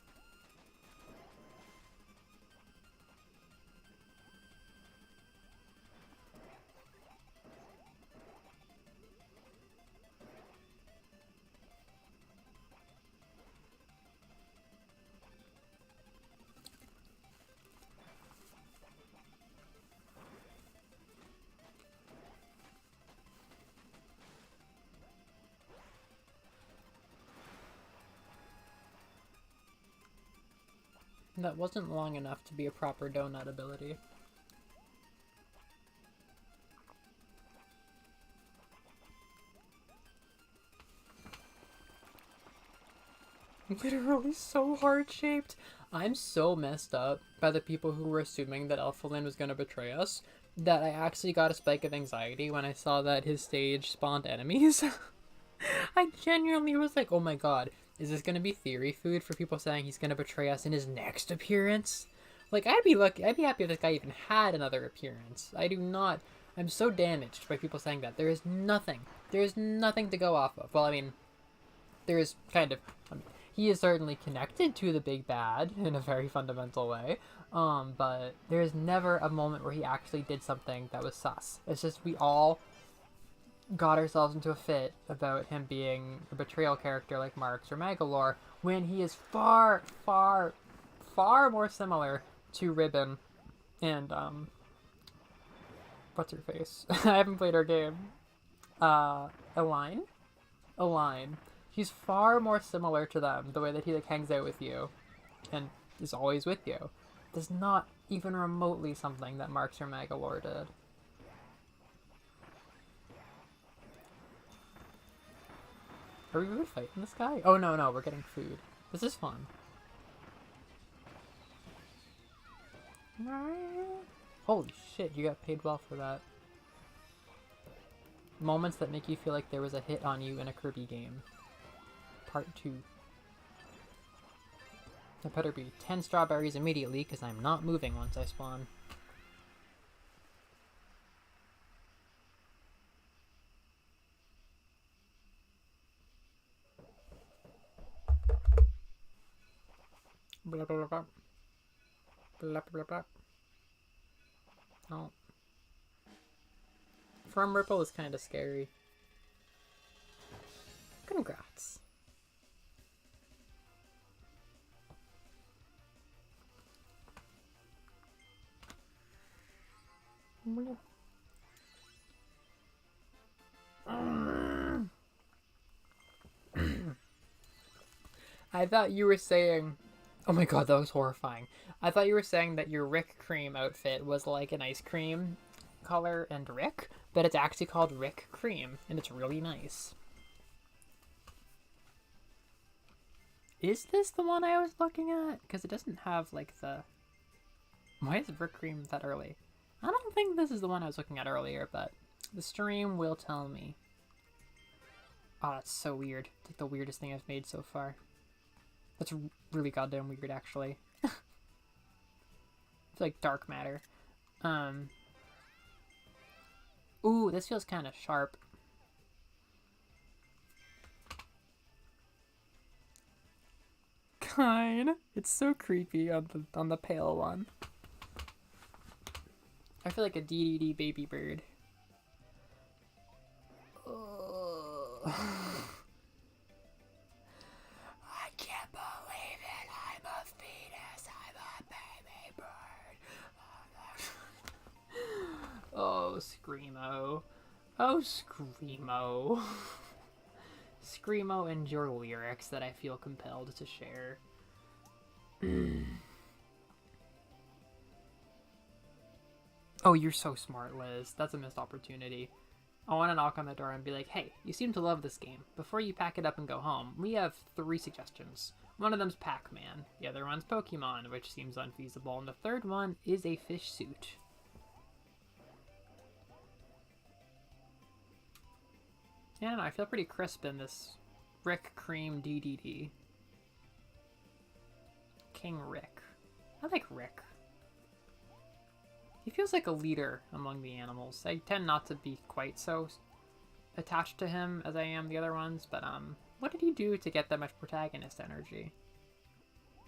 That wasn't long enough to be a proper donut ability. Literally so heart-shaped. I'm so messed up by the people who were assuming that Elfilin was gonna betray us that I actually got a spike of anxiety when I saw that his stage spawned enemies. I genuinely was like, oh my god, is this gonna be theory food for people saying he's gonna betray us in his next appearance? Like, I'd be happy if this guy even had another appearance. I'm so damaged by people saying that. There is nothing to go off of. Well, I mean, there is kind of, he is certainly connected to the big bad in a very fundamental way, but there is never a moment where he actually did something that was sus. It's just we all got ourselves into a fit about him being a betrayal character like Marx or Magalore, when he is far, far, far more similar to Ribbon and, what's her face? I haven't played her game. Aline? Aline. He's far more similar to them, the way that he, like, hangs out with you and is always with you. That's not even remotely something that Marx or Magalore did. Are we really fighting this guy? Oh, no, we're getting food. This is fun. Holy shit, you got paid well for that. Moments that make you feel like there was a hit on you in a Kirby game. part 2. There better be 10 strawberries immediately, because I'm not moving once I spawn. Blah, blah, blah, blah. Blah, blah, blah. Oh. From Ripple is kind of scary. Congrats. I thought you were saying... Oh my god, that was horrifying. I thought you were saying that your Rick Cream outfit was like an ice cream color and Rick, but it's actually called Rick Cream, and it's really nice. Is this the one I was looking at? Because it doesn't have like the... Why is Rick Cream that early? I don't think this is the one I was looking at earlier, but the stream will tell me. Oh, that's so weird. It's like the weirdest thing I've made so far. That's really goddamn weird, actually. It's like dark matter. Ooh, this feels kind of sharp. It's so creepy on the pale one. I feel like a dedede baby bird. I can't believe it. I'm a fetus. I'm a baby bird. Oh, Screamo. Oh, Screamo. Screamo and your lyrics that I feel compelled to share. Oh, you're so smart, Liz. That's a missed opportunity. I want to knock on the door and be like, hey, you seem to love this game. Before you pack it up and go home, we have 3 suggestions. One of them's Pac-Man, the other one's Pokemon, which seems unfeasible, and the third one is a fish suit. Yeah, no, I feel pretty crisp in this Rick Cream dedede. King Rick. I like Rick. He feels like a leader among the animals. I tend not to be quite so attached to him as I am the other ones, but what did he do to get that much protagonist energy?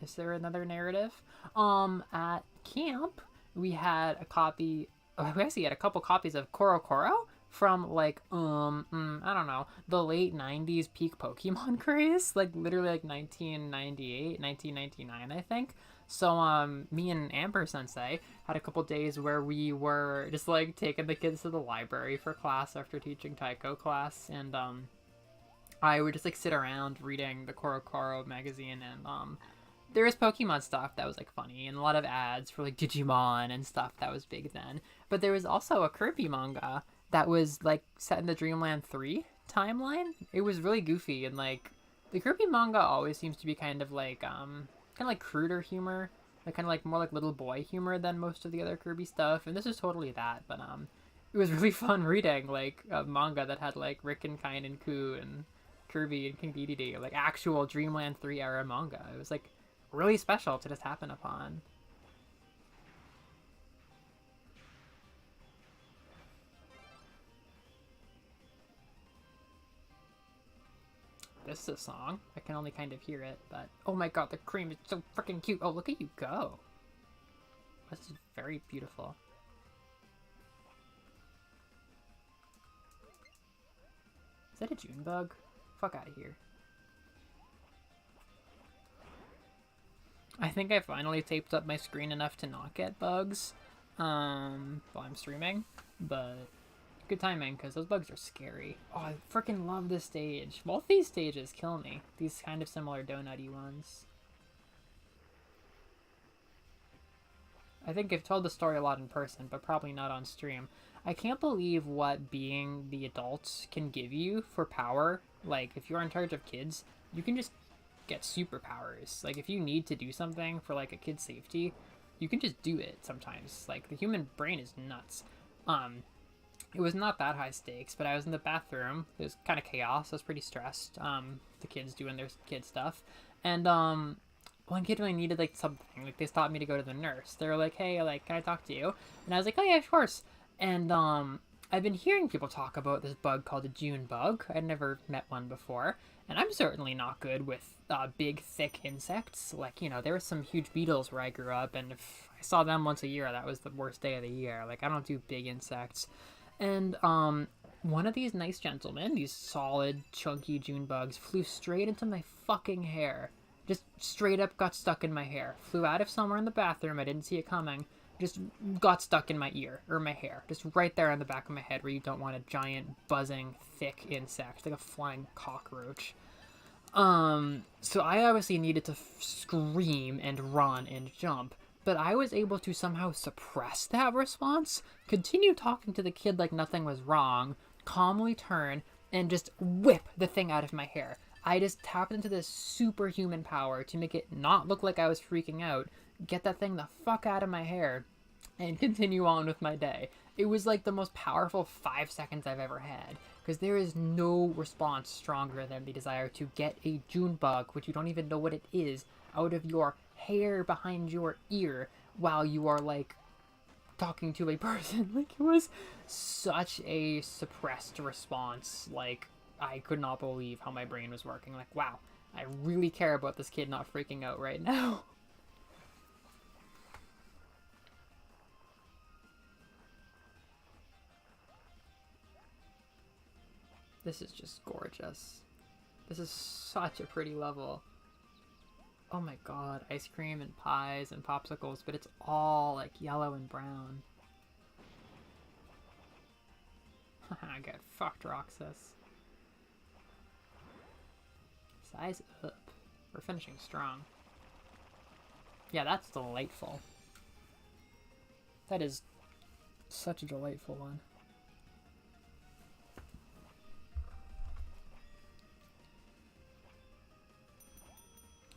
Is there another narrative? At camp, we had a copy... we actually had a couple copies of Koro Koro from, like, I don't know, the late 90s peak Pokemon craze. Like, literally, like, 1998, 1999, I think. So, me and Amber Sensei had a couple days where we were just, like, taking the kids to the library for class after teaching Taiko class, and, I would just, like, sit around reading the Koro Koro magazine, and, there was Pokemon stuff that was, like, funny, and a lot of ads for, like, Digimon and stuff that was big then. But there was also a Kirby manga that was, like, set in the Dreamland 3 timeline. It was really goofy, and, like, the Kirby manga always seems to be kind of, like, kind of like cruder humor, like kind of like more like little boy humor than most of the other Kirby stuff, and this is totally that. But it was really fun reading like a manga that had like Rick and Kine and Ku and Kirby and King Dedede, like actual Dreamland 3 era manga. It was like really special to just happen upon. This is a song. I can only kind of hear it, but oh my god, the cream is so freaking cute. Oh, look at you go. This is very beautiful. Is that a June bug? Fuck out of here. I think I finally taped up my screen enough to not get bugs while I'm streaming, but good timing, because those bugs are scary. Oh, I freaking love this stage. Both these stages kill me. These kind of similar donut-y ones. I think I've told the story a lot in person, but probably not on stream. I can't believe what being the adults can give you for power. Like, if you're in charge of kids, you can just get superpowers. Like, if you need to do something for, like, a kid's safety, you can just do it sometimes. Like, the human brain is nuts. It was not that high stakes, but I was in the bathroom. It was kind of chaos. I was pretty stressed. The kids doing their kid stuff. And one kid really needed like something. Like they stopped me to go to the nurse. They were like, "Hey, like, can I talk to you?" And I was like, "Oh yeah, of course." And I've been hearing people talk about this bug called a June bug. I'd never met one before, and I'm certainly not good with big, thick insects. Like, you know, there were some huge beetles where I grew up, and if I saw them once a year, that was the worst day of the year. Like, I don't do big insects. And one of these nice gentlemen, these solid, chunky June bugs, flew straight into my fucking hair. Just straight up got stuck in my hair. Flew out of somewhere in the bathroom. I didn't see it coming. Just got stuck in my ear, or my hair. Just right there on the back of my head where you don't want a giant, buzzing, thick insect, like a flying cockroach. So I obviously needed to scream and run and jump, but I was able to somehow suppress that response, continue talking to the kid like nothing was wrong, calmly turn, and just whip the thing out of my hair. I just tapped into this superhuman power to make it not look like I was freaking out, get that thing the fuck out of my hair, and continue on with my day. It was like the most powerful 5 seconds I've ever had, because there is no response stronger than the desire to get a June bug, which you don't even know what it is, out of your hair behind your ear while you are like talking to a person. Like, it was such a suppressed response. Like, I could not believe how my brain was working. Like, wow, I really care about this kid not freaking out right now. This is just gorgeous. This is such a pretty level. Oh my god, ice cream and pies and popsicles, but it's all like yellow and brown. Haha, get fucked, Roxas. Size up. We're finishing strong. Yeah, that's delightful. That is such a delightful one.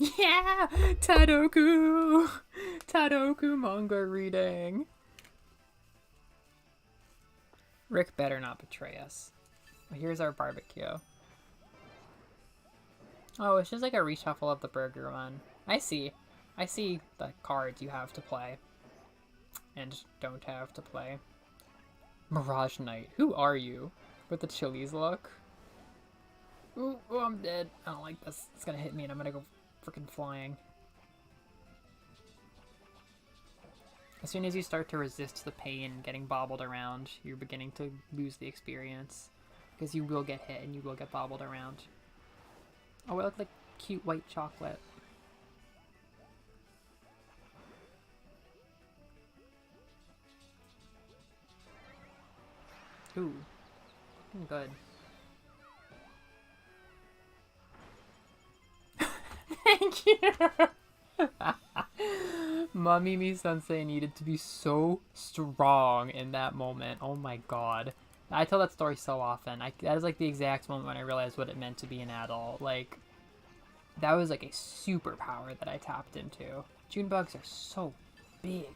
Yeah! Tadoku! Tadoku manga reading. Rick better not betray us. Here's our barbecue. Oh, it's just like a reshuffle of the burger one. I see. I see the cards you have to play. And don't have to play. Mirage Knight. Who are you? With the Chili's look? Ooh, oh, I'm dead. I don't like this. It's gonna hit me and I'm gonna go freaking flying. As soon as you start to resist the pain getting bobbled around, you're beginning to lose the experience. Because you will get hit and you will get bobbled around. Oh, it looked like cute white chocolate. Ooh. Good. Thank you! Mamimi Sensei needed to be so strong in that moment. Oh my god. I tell that story so often. That is like the exact moment when I realized what it meant to be an adult. Like, that was like a superpower that I tapped into. June bugs are so big.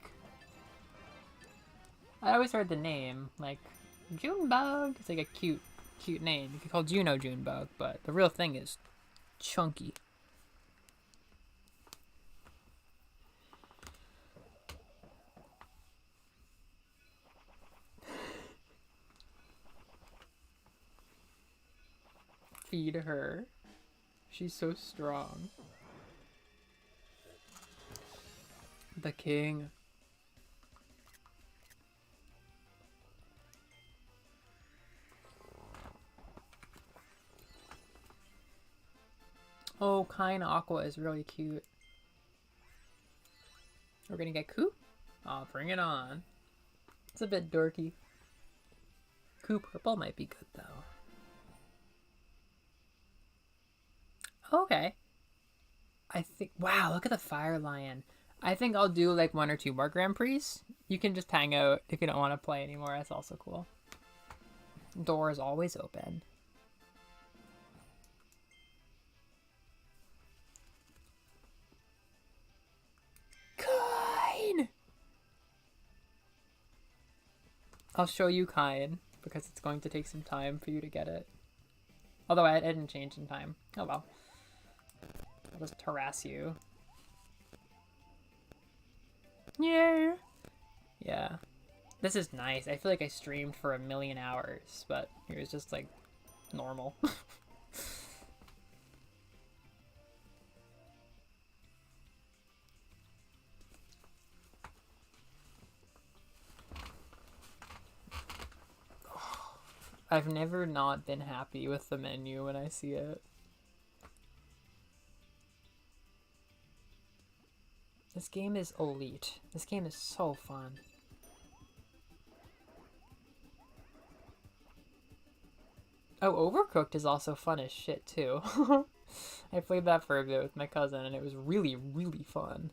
I always heard the name, like, June bug. It's like a cute name. You could call Juno June bug, but the real thing is chunky. Feed her. She's so strong. The king. Oh, Kind Aqua is really cute. We're gonna get Coop? Oh, bring it on. It's a bit dorky. Coop Purple might be good, though. Okay. I think, wow, look at the Fire Lion. I think I'll do like 1 or 2 more Grand Prix. You can just hang out if you don't want to play anymore. That's also cool. Door is always open. Kine! I'll show you Kine. because it's going to take some time for you to get it. Although I didn't change in time. Oh well. I'll just harass you. Yeah. Yeah. This is nice. I feel like I streamed for 1,000,000 hours, but it was just like normal. I've never not been happy with the menu when I see it. This game is elite. This game is so fun. Oh, Overcooked is also fun as shit, too. I played that for a bit with my cousin, and it was really, really fun.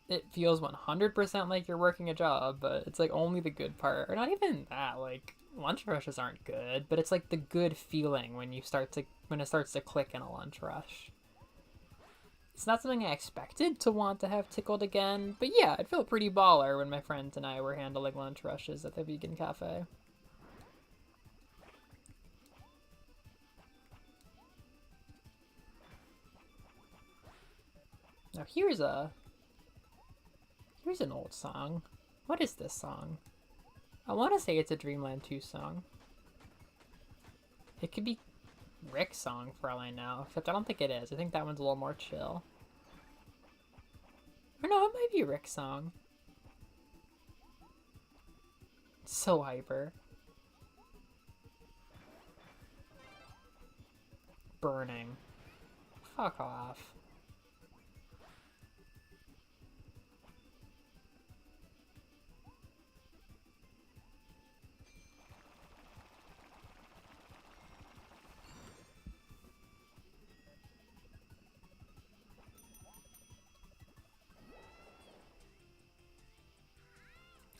It feels 100% like you're working a job, but it's like only the good part. Or not even that, like, lunch rushes aren't good, but it's like the good feeling when it starts to click in a lunch rush. It's not something I expected to want to have tickled again, but yeah, I'd feel pretty baller when my friends and I were handling lunch rushes at the vegan cafe. Now here's an old song. What is this song? I want to say it's a Dreamland 2 song. It could be Rick's song for all I know, except I don't think it is. I think that one's a little more chill. Or no, it might be Rick's song. So hyper. Burning. Fuck off.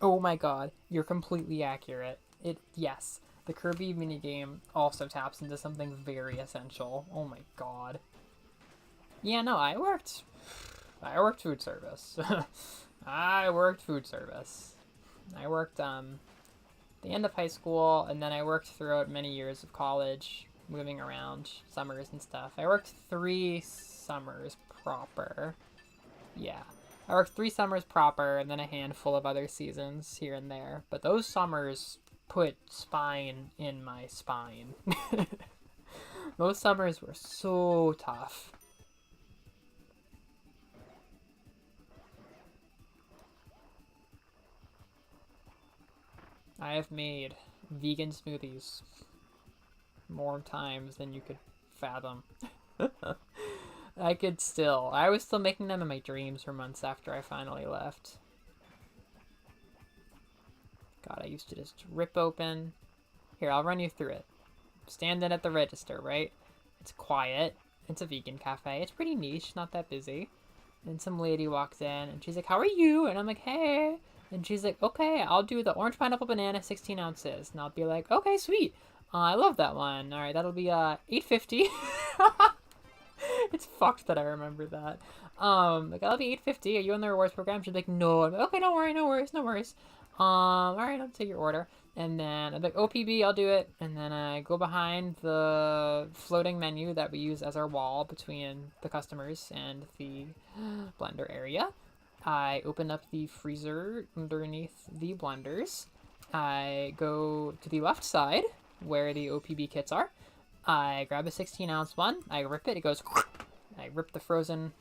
Oh my god, you're completely accurate. Yes, the Kirby minigame also taps into something very essential. Oh my god. Yeah, no, I worked food service. I worked food service. I worked the end of high school, and then I worked throughout many years of college, moving around, summers and stuff. I worked 3 summers proper. Yeah. I worked 3 summers proper, and then a handful of other seasons here and there. But those summers put spine in my spine. Those summers were so tough. I have made vegan smoothies more times than you could fathom. I was still making them in my dreams for months after I finally left. God, I used to just rip open. Here, I'll run you through it. Standing at the register, right? It's quiet. It's a vegan cafe. It's pretty niche, not that busy. And some lady walks in, and she's like, "How are you?" And I'm like, "Hey." And she's like, "Okay, I'll do the orange pineapple banana 16 ounces." And I'll be like, "Okay, sweet. I love that one. All right, that'll be $8.50. It's fucked that I remember that. Like, that'll be $8.50. Are you on the rewards program? She's like, "No." I'm like, "Okay, don't worry, no worries, no worries." All right, I'll take your order. And then I'm like, "OPB, I'll do it." And then I go behind the floating menu that we use as our wall between the customers and the blender area. I open up the freezer underneath the blenders. I go to the left side where the OPB kits are. I grab a 16-ounce one. I rip it. It goes. I rip the frozen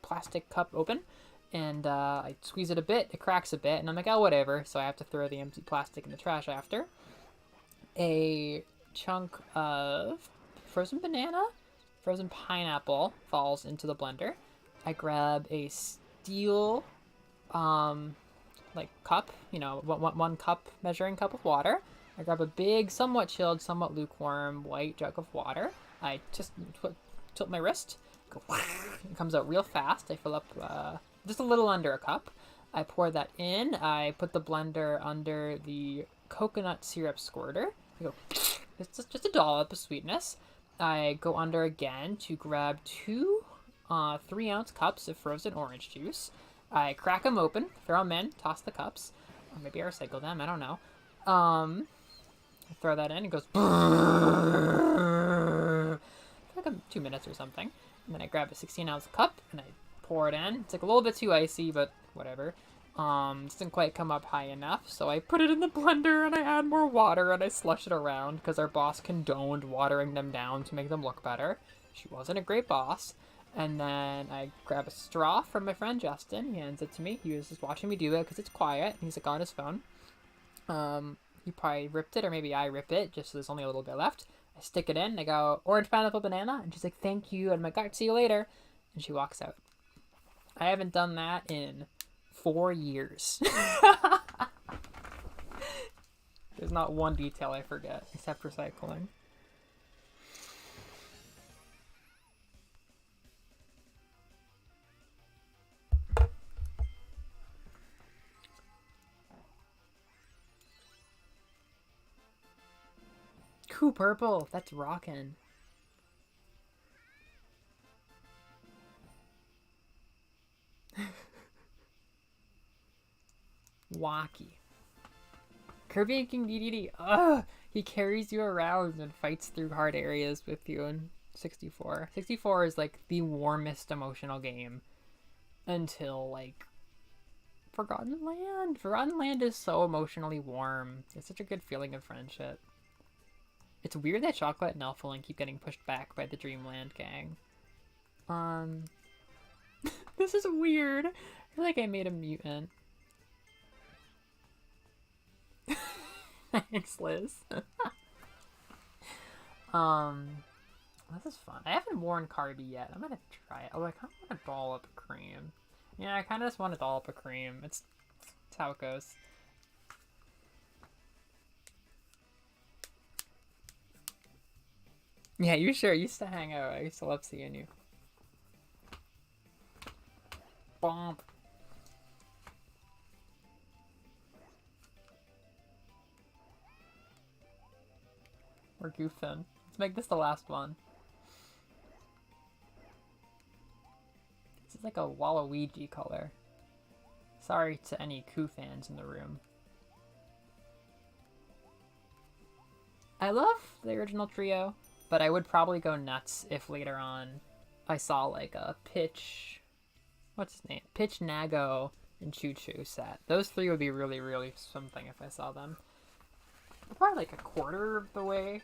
plastic cup open, and I squeeze it a bit. It cracks a bit, and I'm like, "Oh, whatever." So I have to throw the empty plastic in the trash after. A chunk of frozen banana, frozen pineapple falls into the blender. I grab a steel, like cup, one cup measuring cup of water. I grab a big, somewhat chilled, somewhat lukewarm white jug of water. I just tilt my wrist, go, it comes out real fast. I fill up just a little under a cup. I pour that in. I put the blender under the coconut syrup squirter. I go, it's just a dollop of sweetness. I go under again to grab 2 3-ounce cups of frozen orange juice. I crack them open, throw them in, toss the cups. Or maybe I recycle them, I don't know. I throw that in, it goes for like 2 minutes or something. And then I grab a 16-ounce cup and I pour it in. It's like a little bit too icy, but whatever. Doesn't quite come up high enough, so I put it in the blender and I add more water and I slush it around because our boss condoned watering them down to make them look better. She wasn't a great boss. And then I grab a straw from my friend Justin. He hands it to me. He was just watching me do it because it's quiet. He's like on his phone. He probably ripped it, or maybe I rip it, just so there's only a little bit left. I stick it in. I go, orange, pineapple, banana. And she's like, thank you. And I'm like, all right, see you later. And she walks out. I haven't done that in 4 years. There's not one detail I forget, except recycling. Cool purple. That's rockin'. Wacky. Kirby and King Dedede. Ugh! He carries you around and fights through hard areas with you in 64. 64 is like the warmest emotional game until like Forgotten Land. Forgotten Land is so emotionally warm. It's such a good feeling of friendship. It's weird that Chocolate and Elfilin keep getting pushed back by the Dreamland gang. This is weird. I feel like I made a mutant. Thanks, Liz. This is fun. I haven't worn Kirby yet. I'm gonna try it. Oh, I kind of want to doll up a cream. Yeah, I kind of just want to doll up a cream. It's how it goes. Yeah, you sure? You used to hang out. I used to love seeing you. Bomb. We're goofing. Let's make this the last one. This is like a Waluigi color. Sorry to any Koo fans in the room. I love the original trio, but I would probably go nuts if later on I saw like a Pitch... What's his name? Pitch, Nago, and Choo Choo set. Those three would be really, really something if I saw them. We're probably like a quarter of the way.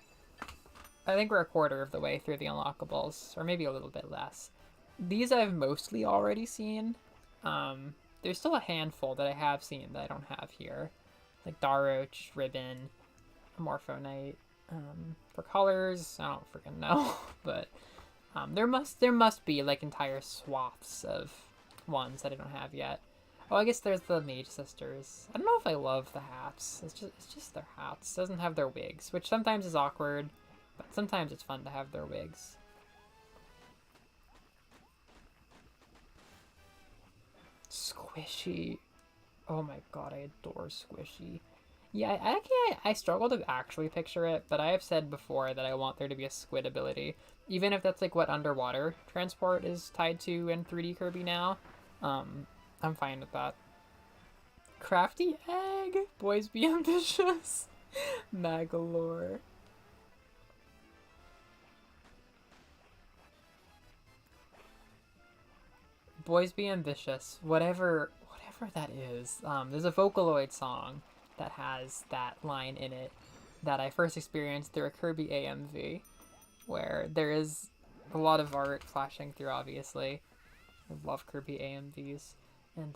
I think we're a quarter of the way through the unlockables, or maybe a little bit less. These I've mostly already seen. There's still a handful that I have seen that I don't have here. Like Daroach, Ribbon, Morphonite. For colors, I don't freaking know. But there must be like entire swaths of ones that I don't have yet. Oh, I guess there's the Mage Sisters. I don't know if I love the hats. It's just their hats. It doesn't have their wigs, which sometimes is awkward, but sometimes it's fun to have their wigs. Squishy. Oh my god, I adore Squishy. Yeah, I struggle to actually picture it, but I have said before that I want there to be a squid ability. Even if that's like what underwater transport is tied to in 3D Kirby now. I'm fine with that. Crafty egg! Boys be ambitious! Magalore. Boys be ambitious. Whatever that is. There's a Vocaloid song that has that line in it that I first experienced through a Kirby AMV, where there is a lot of art flashing through, obviously. I love Kirby AMVs. And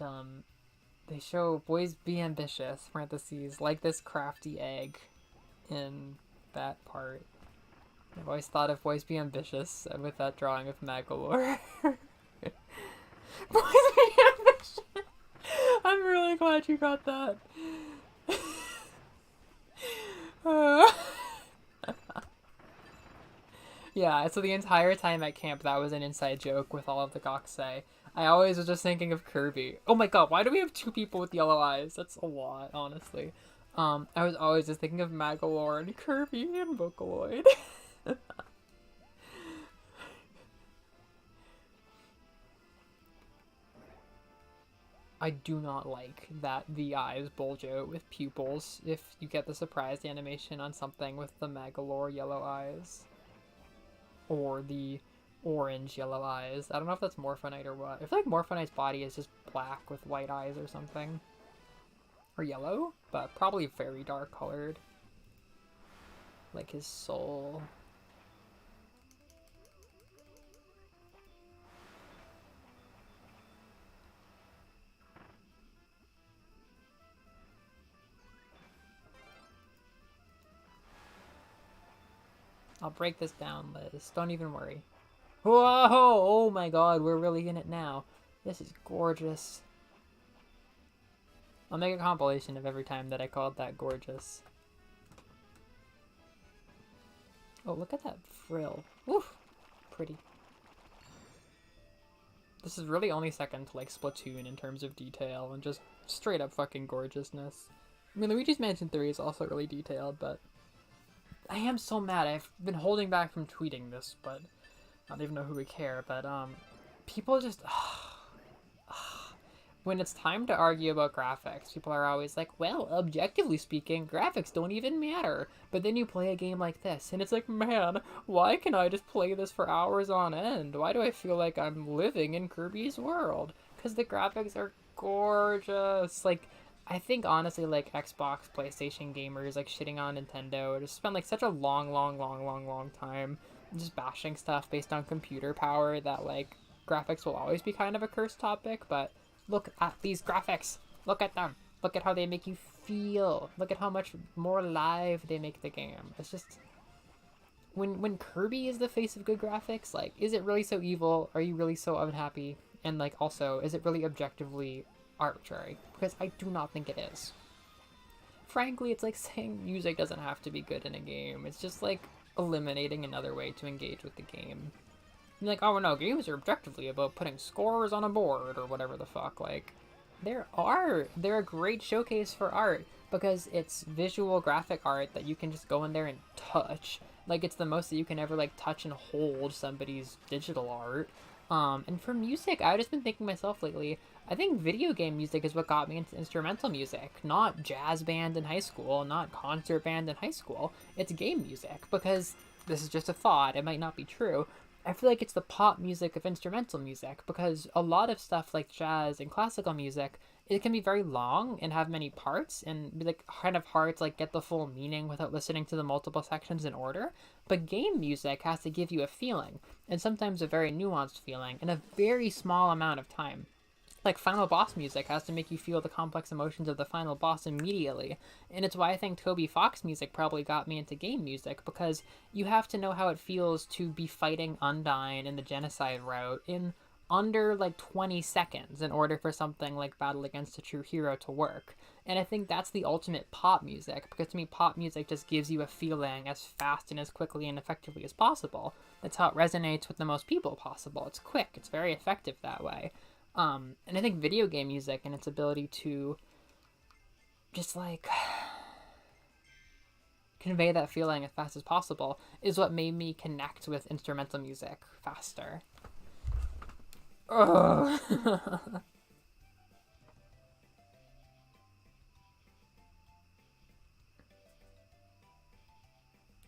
they show boys be ambitious, parentheses, like this crafty egg in that part. I've always thought of boys be ambitious with that drawing of Magalore. Boys be ambitious! I'm really glad you got that. Yeah, so the entire time at camp, that was an inside joke with all of the Gokusei. I always was just thinking of Kirby. Oh my god, why do we have 2 people with yellow eyes? That's a lot, honestly. I was always just thinking of Magalore and Kirby and Vocaloid. I do not like that the eyes bulge out with pupils if you get the surprised animation on something with the Magolor yellow eyes. Or the orange yellow eyes. I don't know if that's Morphonite or what. I feel like Morphonite's body is just black with white eyes or something. Or yellow, but probably very dark colored. Like his soul. I'll break this down, Liz. Don't even worry. Whoa! Oh my god, we're really in it now. This is gorgeous. I'll make a compilation of every time that I called that gorgeous. Oh, look at that frill. Woof! Pretty. This is really only second to, like, Splatoon in terms of detail and just straight up fucking gorgeousness. I mean, Luigi's Mansion 3 is also really detailed, but I am so mad. I've been holding back from tweeting this, but I don't even know who would care, but, people just, when it's time to argue about graphics, people are always like, well, objectively speaking, graphics don't even matter. But then you play a game like this, and it's like, man, why can I just play this for hours on end? Why do I feel like I'm living in Kirby's world? Because the graphics are gorgeous. Like, I think, honestly, like, Xbox, PlayStation gamers, like, shitting on Nintendo, just spend, like, such a long time just bashing stuff based on computer power that, like, graphics will always be kind of a cursed topic, but look at these graphics. Look at them. Look at how they make you feel. Look at how much more alive they make the game. It's just, when Kirby is the face of good graphics, like, is it really so evil? Are you really so unhappy? And, like, also, is it really objectively arbitrary? Because I do not think it is. Frankly, it's like saying music doesn't have to be good in a game. It's just like eliminating another way to engage with the game. And like, oh no, games are objectively about putting scores on a board or whatever the fuck. Like, they're a great showcase for art because it's visual graphic art that you can just go in there and touch. Like, it's the most that you can ever, like, touch and hold somebody's digital art. And for music, I've just been thinking to myself lately, I think video game music is what got me into instrumental music, not jazz band in high school, not concert band in high school. It's game music, because this is just a thought, it might not be true. I feel like it's the pop music of instrumental music, because a lot of stuff like jazz and classical music, it can be very long and have many parts and be like kind of hard to like get the full meaning without listening to the multiple sections in order. But game music has to give you a feeling, and sometimes a very nuanced feeling, in a very small amount of time. Like, final boss music has to make you feel the complex emotions of the final boss immediately. And it's why I think Toby Fox music probably got me into game music, because you have to know how it feels to be fighting Undyne in the genocide route in under, like, 20 seconds in order for something like Battle Against a True Hero to work. And I think that's the ultimate pop music, because to me, pop music just gives you a feeling as fast and as quickly and effectively as possible. That's how it resonates with the most people possible. It's quick. It's very effective that way. And I think video game music and its ability to just, like, convey that feeling as fast as possible is what made me connect with instrumental music faster. Ugh.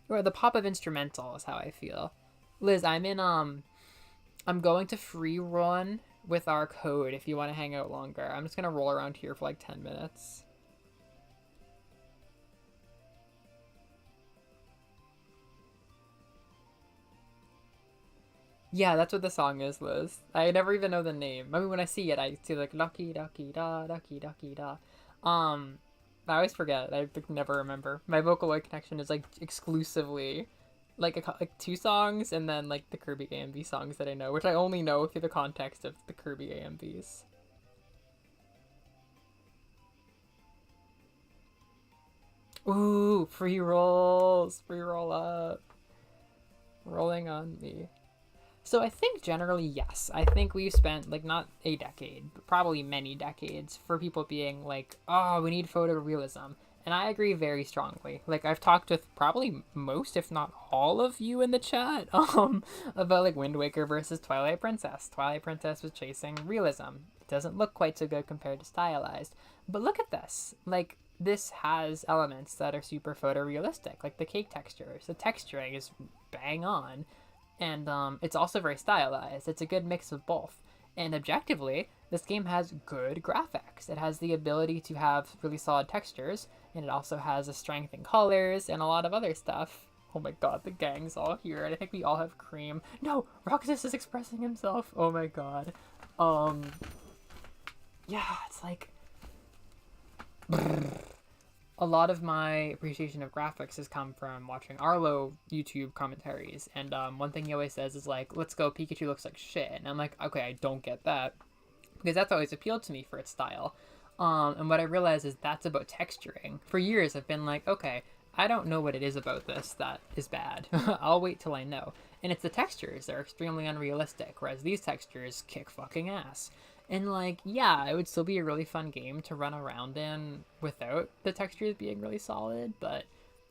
Or the pop of instrumental is how I feel. Liz, I'm going to free run with our code if you want to hang out longer. I'm just gonna roll around here for like 10 minutes. Yeah, that's what the song is, Liz. I never even know the name. I mean, when I see it, I see like ducky ducky da ducky ducky da. I always forget. I never remember. My Vocaloid connection is like exclusively like 2 songs and then like the Kirby AMV songs that I know, which I only know through the context of the Kirby AMVs. Ooh, free rolls, free roll up, rolling on me. So I think generally, yes. I think we've spent, like, not a decade, but probably many decades for people being like, oh, we need photorealism. And I agree very strongly. Like, I've talked with probably most, if not all of you in the chat, about, like, Wind Waker versus Twilight Princess. Twilight Princess was chasing realism. doesn't look quite so good compared to stylized. But look at this. Like, this has elements that are super photorealistic, like the cake textures. The texturing is bang on. And it's also very stylized. It's a good mix of both. And objectively, this game has good graphics. It has the ability to have really solid textures, and it also has a strength in colors and a lot of other stuff. Oh my god, the gang's all here, and I think we all have cream. No, Roxas is expressing himself. Oh my god. Yeah, it's like... A lot of my appreciation of graphics has come from watching Arlo YouTube commentaries, and one thing he always says is like, let's go, Pikachu looks like shit. And I'm like, okay, I don't get that, because that's always appealed to me for its style. And what I realize is that's about texturing. For years I've been like, okay, I don't know what it is about this that is bad. I'll wait till I know. And it's the textures that are extremely unrealistic, whereas these textures kick fucking ass. And, like, yeah, it would still be a really fun game to run around in without the textures being really solid, but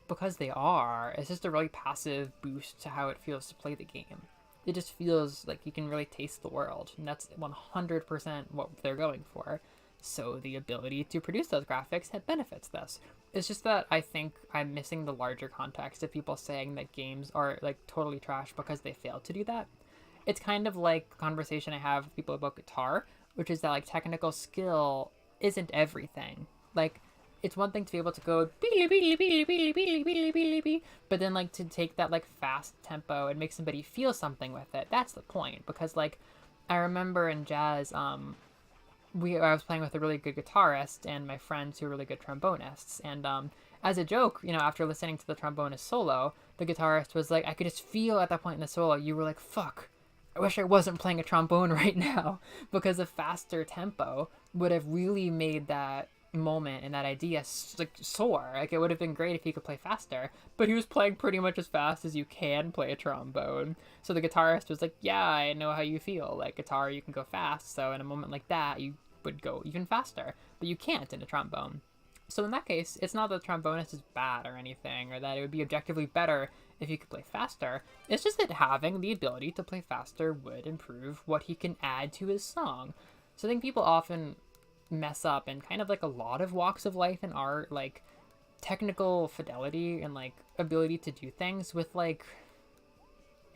because they are, it's just a really passive boost to how it feels to play the game. It just feels like you can really taste the world, and that's 100% what they're going for. So the ability to produce those graphics benefits this. It's just that I think I'm missing the larger context of people saying that games are, like, totally trash because they failed to do that. It's kind of like a conversation I have with people about guitar, which is that, like, technical skill isn't everything. Like, it's one thing to be able to go but then, like, to take that, like, fast tempo and make somebody feel something with it. That's the point. Because, like, I remember in jazz, I was playing with a really good guitarist and my friends who were really good trombonists. And as a joke, you know, after listening to the trombonist solo, the guitarist was like, I could just feel at that point in the solo, you were like, fuck, I wish I wasn't playing a trombone right now, because a faster tempo would have really made that moment and that idea like soar. Like, it would have been great if he could play faster, but he was playing pretty much as fast as you can play a trombone. So the guitarist was like, yeah, I know how you feel. Like, guitar, you can go fast, so in a moment like that, you would go even faster, but you can't in a trombone. So in that case, it's not that the trombonist is bad or anything, or that it would be objectively better if he could play faster. It's just that having the ability to play faster would improve what he can add to his song. So I think people often mess up in kind of like a lot of walks of life and art, like technical fidelity and like ability to do things with like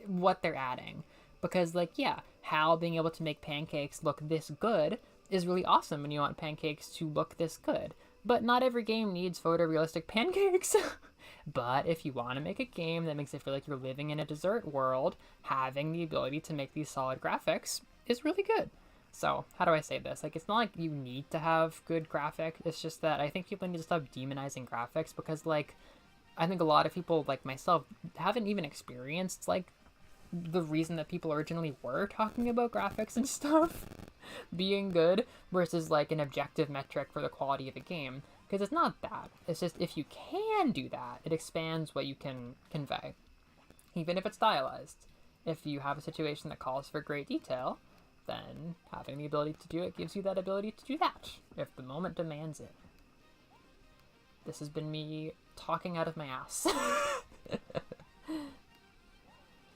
what they're adding. Because like, yeah, Hal being able to make pancakes look this good is really awesome when you want pancakes to look this good. But not every game needs photorealistic pancakes. But if you want to make a game that makes it feel like you're living in a dessert world, having the ability to make these solid graphics is really good. So, how do I say this? Like, it's not like you need to have good graphic. It's just that I think people need to stop demonizing graphics because, like, I think a lot of people, like myself, haven't even experienced, like, the reason that people originally were talking about graphics and stuff being good versus, like, an objective metric for the quality of a game. Because it's not that. It's just if you can do that, it expands what you can convey. Even if it's stylized. If you have a situation that calls for great detail, then having the ability to do it gives you that ability to do that, if the moment demands it. This has been me talking out of my ass.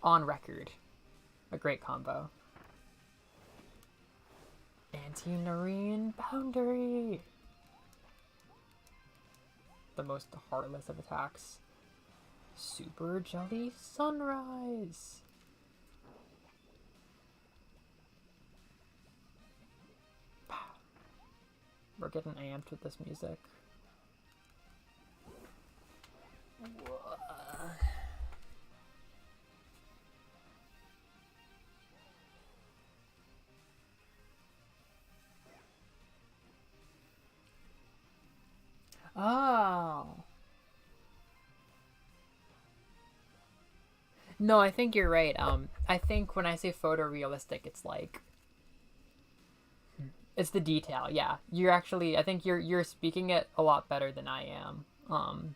On record. A great combo. Anti-Marine Boundary! The most heartless of attacks. Super Jelly Sunrise! We're getting amped with this music. Oh. No, I think you're right. I think when I say photorealistic, it's like it's the detail. Yeah, you're actually. I think you're speaking it a lot better than I am.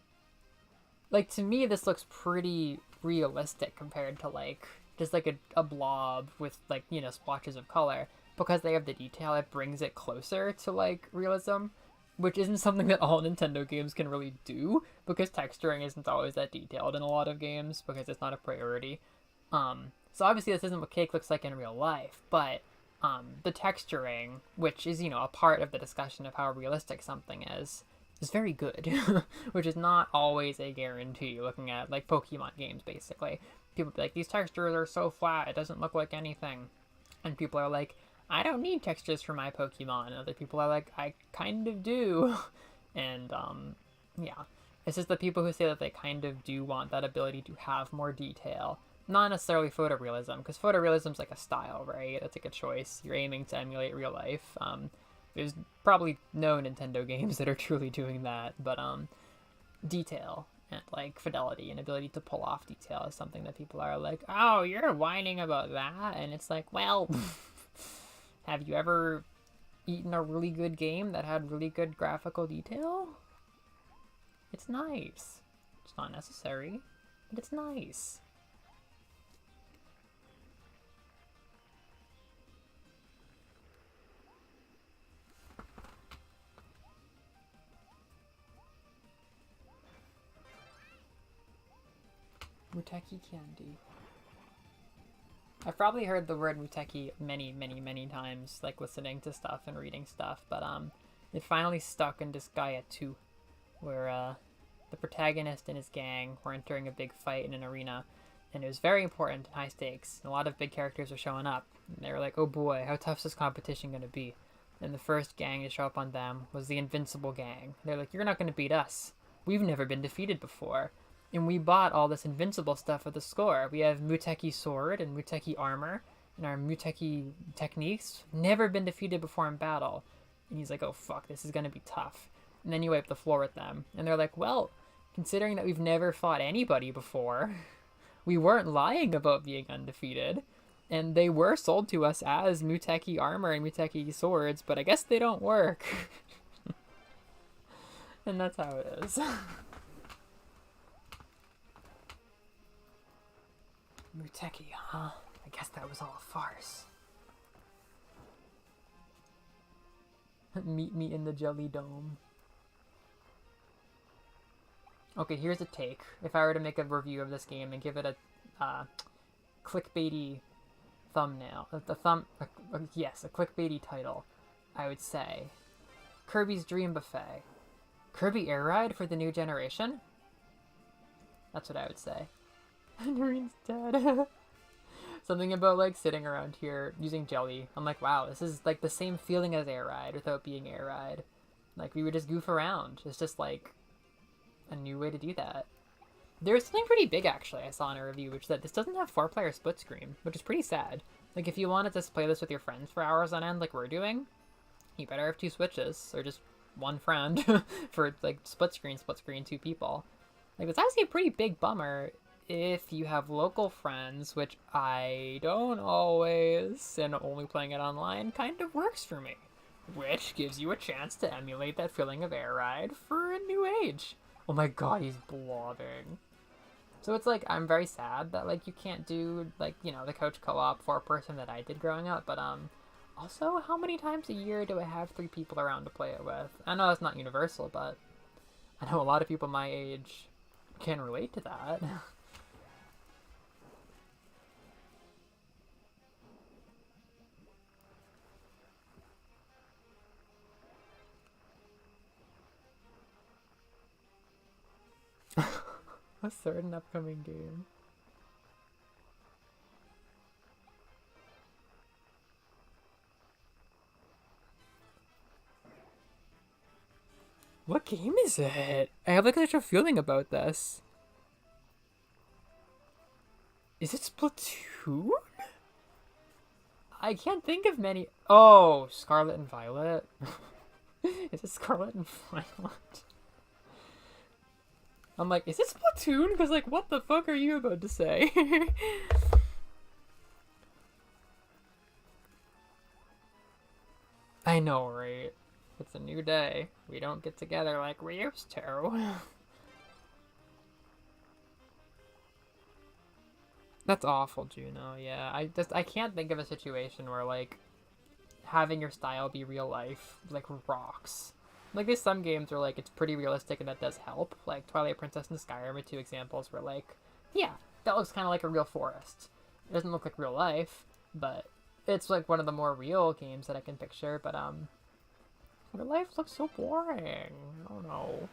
Like to me, this looks pretty realistic compared to like just like a blob with like, you know, splotches of color. Because they have the detail, it brings it closer to like realism, which isn't something that all Nintendo games can really do, because texturing isn't always that detailed in a lot of games, because it's not a priority. So obviously this isn't what cake looks like in real life, but the texturing, which is, a part of the discussion of how realistic something is very good, which is not always a guarantee looking at, like, Pokemon games, basically. People be like, these textures are so flat, it doesn't look like anything. And people are like, I don't need textures for my Pokemon. And other people are like, I kind of do. And, yeah. It's just the people who say that they kind of do want that ability to have more detail. Not necessarily photorealism, because photorealism's like a style, right? That's like a choice. You're aiming to emulate real life. There's probably no Nintendo games that are truly doing that, but detail and like fidelity and ability to pull off detail is something that people are like, oh, you're whining about that, and it's like, well, have you ever eaten a really good game that had really good graphical detail? It's nice. It's not necessary, but it's nice. Muteki candy. I've probably heard the word Muteki many, many, many times, like listening to stuff and reading stuff, but it finally stuck in Disgaea 2, where the protagonist and his gang were entering a big fight in an arena, and it was very important and high stakes, and a lot of big characters were showing up, and they were like, oh boy, how tough is this competition going to be? And the first gang to show up on them was the Invincible Gang. They're like, you're not going to beat us. We've never been defeated before. And we bought all this Invincible stuff with the score. We have Muteki Sword and Muteki Armor, and our Muteki techniques. Never been defeated before in battle. And he's like, oh fuck, this is going to be tough. And then you wipe the floor with them. And they're like, well, considering that we've never fought anybody before, we weren't lying about being undefeated. And they were sold to us as Muteki Armor and Muteki Swords, but I guess they don't work. And that's how it is. Muteki, huh? I guess that was all a farce. Meet me in the Jelly Dome. Okay, here's a take. If I were to make a review of this game and give it a clickbaity thumbnail, a clickbaity title, I would say Kirby's Dream Buffet. Kirby Air Ride for the new generation? That's what I would say. Noreen's dead. Something about like sitting around here using jelly. I'm like, wow, this is like the same feeling as Air Ride without being Air Ride. Like we would just goof around. It's just like a new way to do that. There's something pretty big actually I saw in a review, which said this doesn't have 4-player split screen, which is pretty sad. Like if you wanted to play this with your friends for hours on end like we're doing, you better have 2 switches or just one friend for like split screen, 2 people. Like it's actually a pretty big bummer if you have local friends, which I don't always, and only playing it online kind of works for me. Which gives you a chance to emulate that feeling of Air Ride for a new age. Oh my god, he's blobbing. So it's like, I'm very sad that like you can't do like, you know, the couch co-op 4-person that I did growing up, but also how many times a year do I have 3 people around to play it with? I know that's not universal, but I know a lot of people my age can relate to that. A certain upcoming game. What game is it? I have like such a feeling about this. Is it Splatoon? I can't think of many. Oh, Scarlet and Violet. Is it Scarlet and Violet? I'm like, is it Splatoon? Because, like, what the fuck are you about to say? I know, right? It's a new day. We don't get together like we used to. That's awful, Juno. Yeah, I can't think of a situation where, like, having your style be real life, like, rocks. Like, there's some games where, like, it's pretty realistic and that does help. Like, Twilight Princess and Skyrim are 2 examples where, like, yeah, that looks kind of like a real forest. It doesn't look like real life, but it's like one of the more real games that I can picture, but your life looks so boring. Oh no.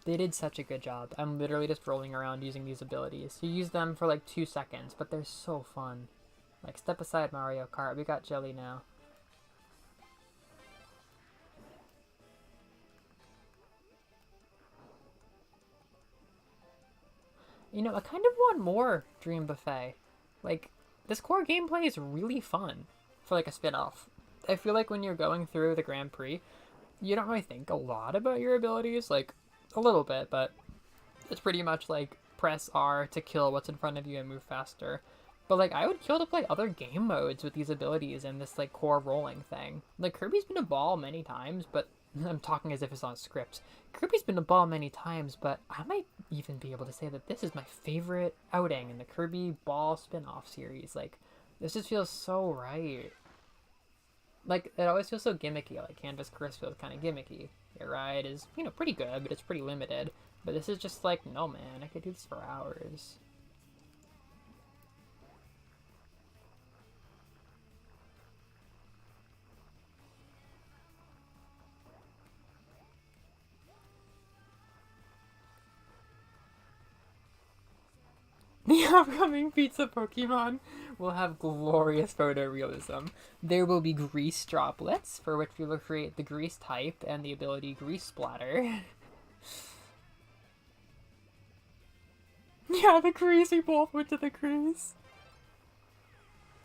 They did such a good job. I'm literally just rolling around using these abilities. You use them for like 2 seconds, but they're so fun. Like, step aside, Mario Kart. We got Jelly now. You know, I kind of want more Dream Buffet. Like, this core gameplay is really fun for like a spin-off. I feel like when you're going through the Grand Prix, you don't really think a lot about your abilities. Like, a little bit, but it's pretty much like press R to kill what's in front of you and move faster. But like, I would kill to play other game modes with these abilities and this like core rolling thing. Like, Kirby's been a ball many times, but I'm talking as if it's on script. Kirby's been a ball many times, but I might even be able to say that this is my favorite outing in the Kirby Ball spin-off series. Like, this just feels so right. Like, it always feels so gimmicky. Like, Canvas Chris feels kind of gimmicky. Your ride is, you know, pretty good, but it's pretty limited. But this is just like, no man, I could do this for hours. The upcoming pizza Pokemon will have glorious photorealism. There will be grease droplets, for which we will create the grease type and the ability Grease Splatter. Yeah, the grease, we both went to the grease.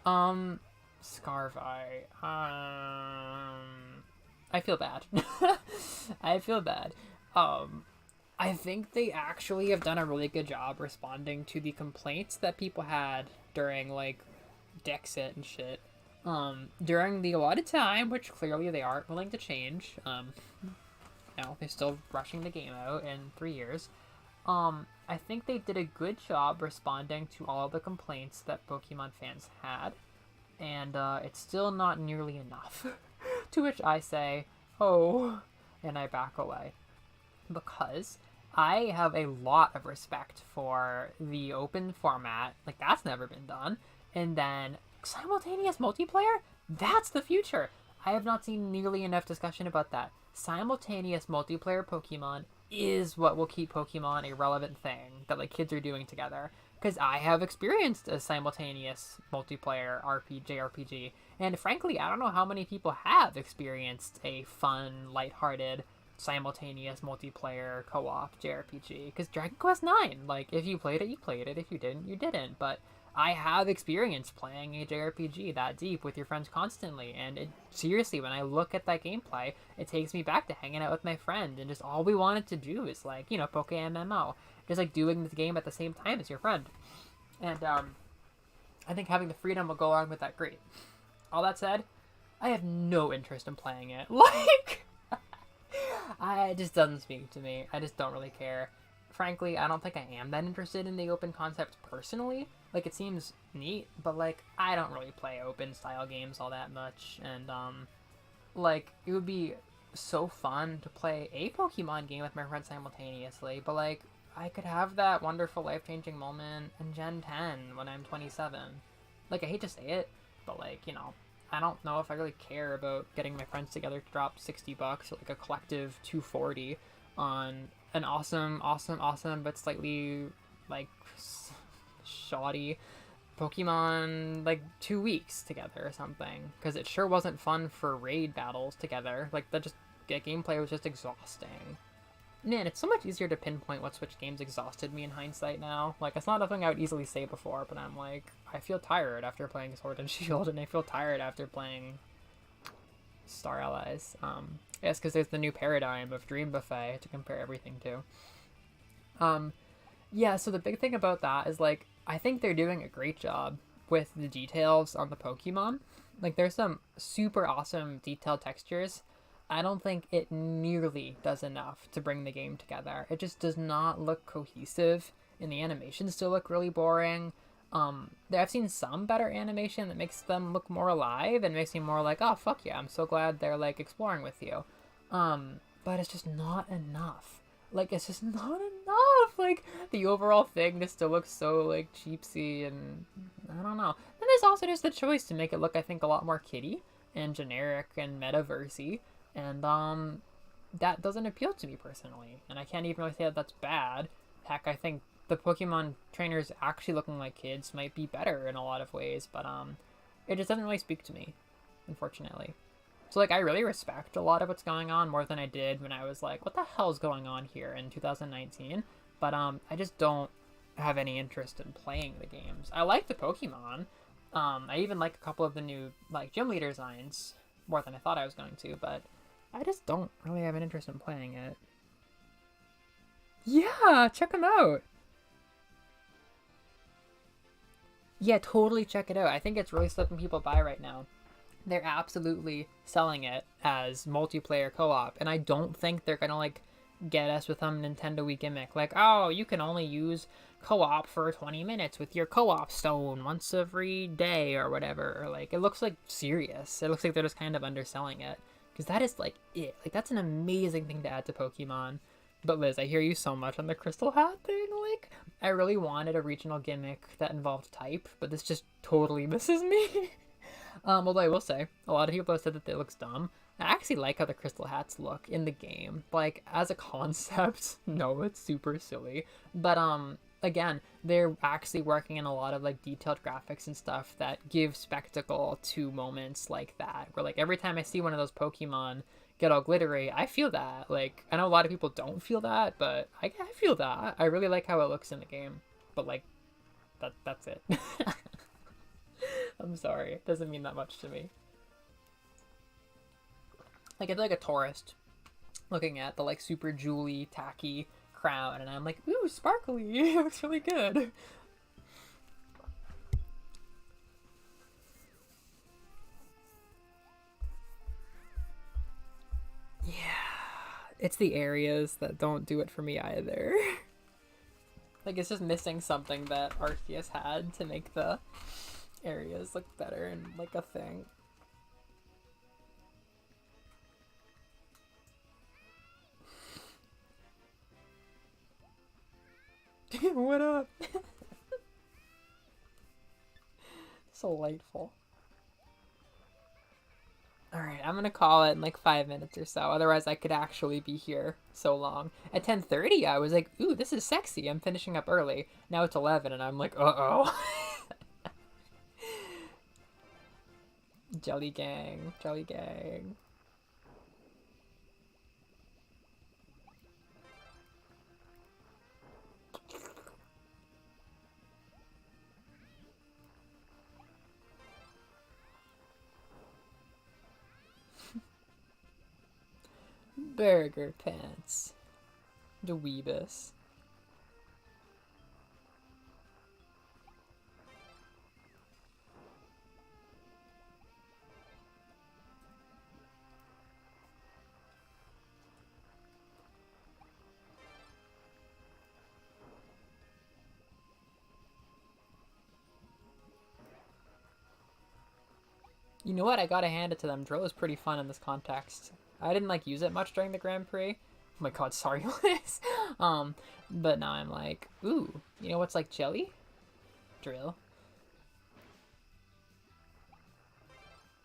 Scarvi. I feel bad. I feel bad. I think they actually have done a really good job responding to the complaints that people had during, like, Dexit and shit. During the allotted time, which clearly they aren't willing to change. No, they're still rushing the game out in 3 years. I think they did a good job responding to all the complaints that Pokemon fans had. And, it's still not nearly enough. To which I say, oh, and I back away. Because I have a lot of respect for the open format. Like, that's never been done. And then simultaneous multiplayer? That's the future. I have not seen nearly enough discussion about that. Simultaneous multiplayer Pokemon is what will keep Pokemon a relevant thing that, like, kids are doing together. Because I have experienced a simultaneous multiplayer JRPG. And frankly, I don't know how many people have experienced a fun, lighthearted simultaneous multiplayer co-op JRPG, because Dragon Quest IX, like, if you played it, you played it. If you didn't, you didn't. But I have experience playing a JRPG that deep with your friends constantly, and it seriously, when I look at that gameplay, it takes me back to hanging out with my friend, and just all we wanted to do is, like, you know, Poke MMO, just like doing the game at the same time as your friend. And I think having the freedom will go along with that great. All that said, I have no interest in playing it. Like, it just doesn't speak to me. I just don't really care. Frankly, I don't think I am that interested in the open concept personally. Like, it seems neat, but, like, I don't really play open style games all that much. And, like, it would be so fun to play a Pokemon game with my friends simultaneously, but, like, I could have that wonderful life-changing moment in Gen 10 when I'm 27. Like, I hate to say it, but, like, you know, I don't know if I really care about getting my friends together to drop $60, or like a collective $240 on an awesome, but slightly, like, shoddy Pokemon, like, 2 weeks together or something. Because it sure wasn't fun for raid battles together. Like, that gameplay was just exhausting. Man, it's so much easier to pinpoint what Switch games exhausted me in hindsight now. Like, it's not a thing I would easily say before, but I'm like, I feel tired after playing Sword and Shield, and I feel tired after playing Star Allies. Yes, because there's the new paradigm of Dream Buffet to compare everything to. Yeah, so the big thing about that is, like, I think they're doing a great job with the details on the Pokemon. Like, there's some super awesome detailed textures. I don't think it nearly does enough to bring the game together. It just does not look cohesive, and the animations still look really boring. I've seen some better animation that makes them look more alive and makes me more like, oh, fuck yeah, I'm so glad they're, like, exploring with you. but it's just not enough. Like, it's just not enough. Like, the overall thing just still looks so, like, cheapsy, and I don't know. Then there's also just the choice to make it look, I think, a lot more kiddie and generic and metaversy, and that doesn't appeal to me personally. And I can't even really say that that's bad. Heck, I think the Pokemon trainers actually looking like kids might be better in a lot of ways, but it just doesn't really speak to me, unfortunately. So, like, I really respect a lot of what's going on more than I did when I was like, what the hell's going on here in 2019? But I just don't have any interest in playing the games. I like the Pokemon. I even like a couple of the new, like, gym leader designs more than I thought I was going to, but I just don't really have an interest in playing it. Yeah, check them out. Yeah, totally check it out. I think it's really slipping people by right now. They're absolutely selling it as multiplayer co-op, and I don't think they're gonna, like, get us with some Nintendo-y gimmick. Like, oh, you can only use co-op for 20 minutes with your co-op stone once every day or whatever. Or, like, it looks, like, serious. It looks like they're just kind of underselling it. Because that is, like, it. Like, that's an amazing thing to add to Pokemon. But Liz, I hear you so much on the Crystal Hat thing. Like, I really wanted a regional gimmick that involved type, but this just totally misses me. Although I will say, a lot of people have said that it looks dumb. I actually like how the Crystal Hats look in the game. Like, as a concept, no, it's super silly. But, again, they're actually working in a lot of, like, detailed graphics and stuff that give spectacle to moments like that. Where, like, every time I see one of those Pokemon get all glittery, I feel that. Like, I know a lot of people don't feel that, but I feel that. I really like how it looks in the game. But, like, that's it. I'm sorry. It doesn't mean that much to me. Like, it's like a tourist looking at the, like, super jewelly, tacky crown, and I'm like, ooh, sparkly. It looks really good. Yeah. It's the areas that don't do it for me either. Like, it's just missing something that Arceus had to make the areas look better and, like, a thing. What up? So delightful. Alright, I'm gonna call it in like 5 minutes or so. Otherwise, I could actually be here so long. At 10:30, I was like, ooh, this is sexy. I'm finishing up early. Now it's 11, and I'm like, uh-oh. Jelly gang. Jelly gang. Burger pants. Dweebus. You know what? I gotta hand it to them. Drill is pretty fun in this context. I didn't like use it much during the Grand Prix. Oh my god, sorry, Liz. But now I'm like, ooh, you know what's like jelly? Drill.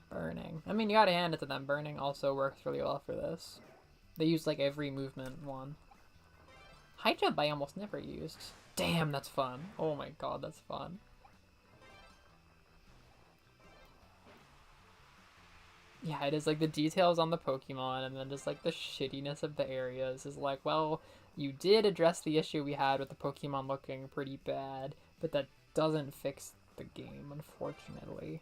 Burning. I mean, you gotta hand it to them. Burning also works really well for this. They use like every movement one. High jump I almost never used. Damn, that's fun. Oh my god, that's fun. Yeah, it is like the details on the Pokemon and then just like the shittiness of the areas is like, well, you did address the issue we had with the Pokemon looking pretty bad, but that doesn't fix the game, unfortunately.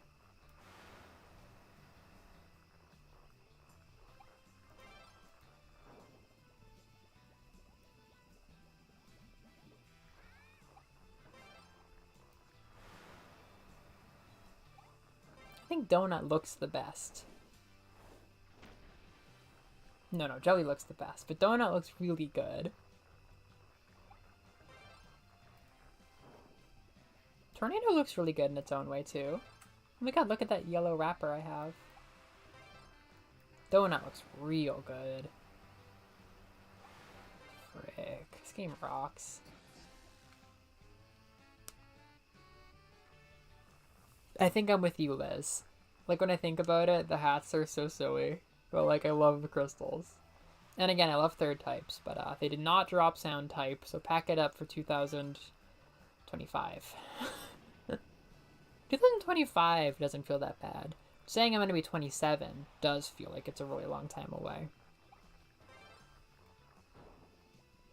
I think Donut looks the best. No, Jelly looks the best, but Donut looks really good. Tornado looks really good in its own way, too. Oh my god, look at that yellow wrapper I have. Donut looks real good. sick. This game rocks. I think I'm with you, Liz. Like, when I think about it, the hats are so silly. But, like, I love the crystals. And again, I love third types, but they did not drop sound type, so pack it up for 2025. 2025 doesn't feel that bad. Saying I'm going to be 27 does feel like it's a really long time away.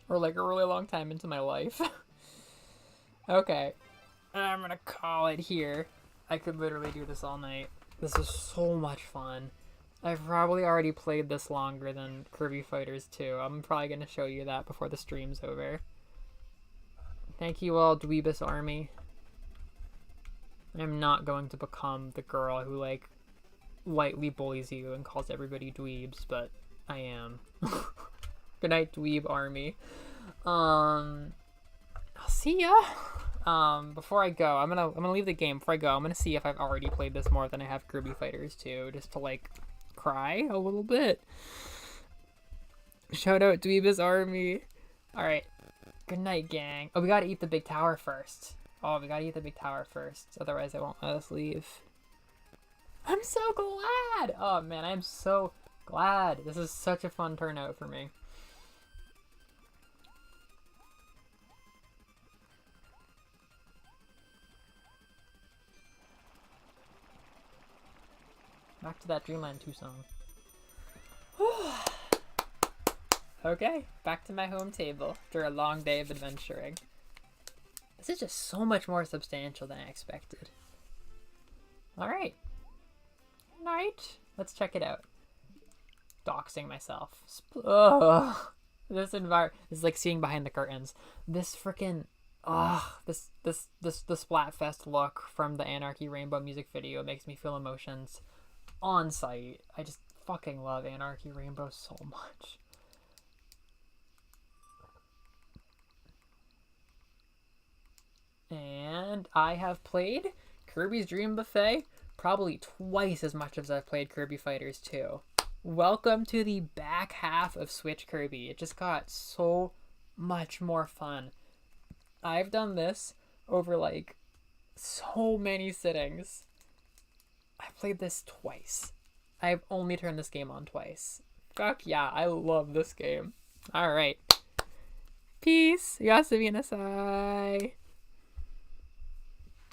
Or like a really long time into my life. Okay. I'm going to call it here. I could literally do this all night. This is so much fun. I've probably already played this longer than Kirby Fighters 2. I'm probably going to show you that before the stream's over. Thank you all, Dweebus Army. I'm not going to become the girl who, like, lightly bullies you and calls everybody dweebs, but I am. Good night, Dweeb Army. I'll see ya. Before I go, I'm gonna leave the game. Before I go, I'm gonna see if I've already played this more than I have Kirby Fighters 2, just to, like, cry a little bit. Shout out Dweebus Army. Alright. Good night, gang. Oh, we gotta eat the big tower first. Oh, we gotta eat the big tower first. Otherwise, they won't let us leave. I'm so glad! Oh, man, I'm so glad. This is such a fun turnout for me. Back to that Dreamland 2 song. Okay, back to my home table after a long day of adventuring. This is just so much more substantial than I expected. Alright. Alright. Let's check it out. Doxing myself. Ugh. This is like seeing behind the curtains. This freaking... this Splatfest look from the Anarchy Rainbow music video makes me feel emotions on sight. I just fucking love Anarchy Rainbow so much. And I have played Kirby's Dream Buffet probably twice as much as I've played Kirby Fighters 2. Welcome to the back half of Switch Kirby. It just got so much more fun. I've done this over, like, so many sittings. I played this twice. I've only turned this game on twice. Fuck yeah, I love this game. Alright. Peace. Yasumi nasai.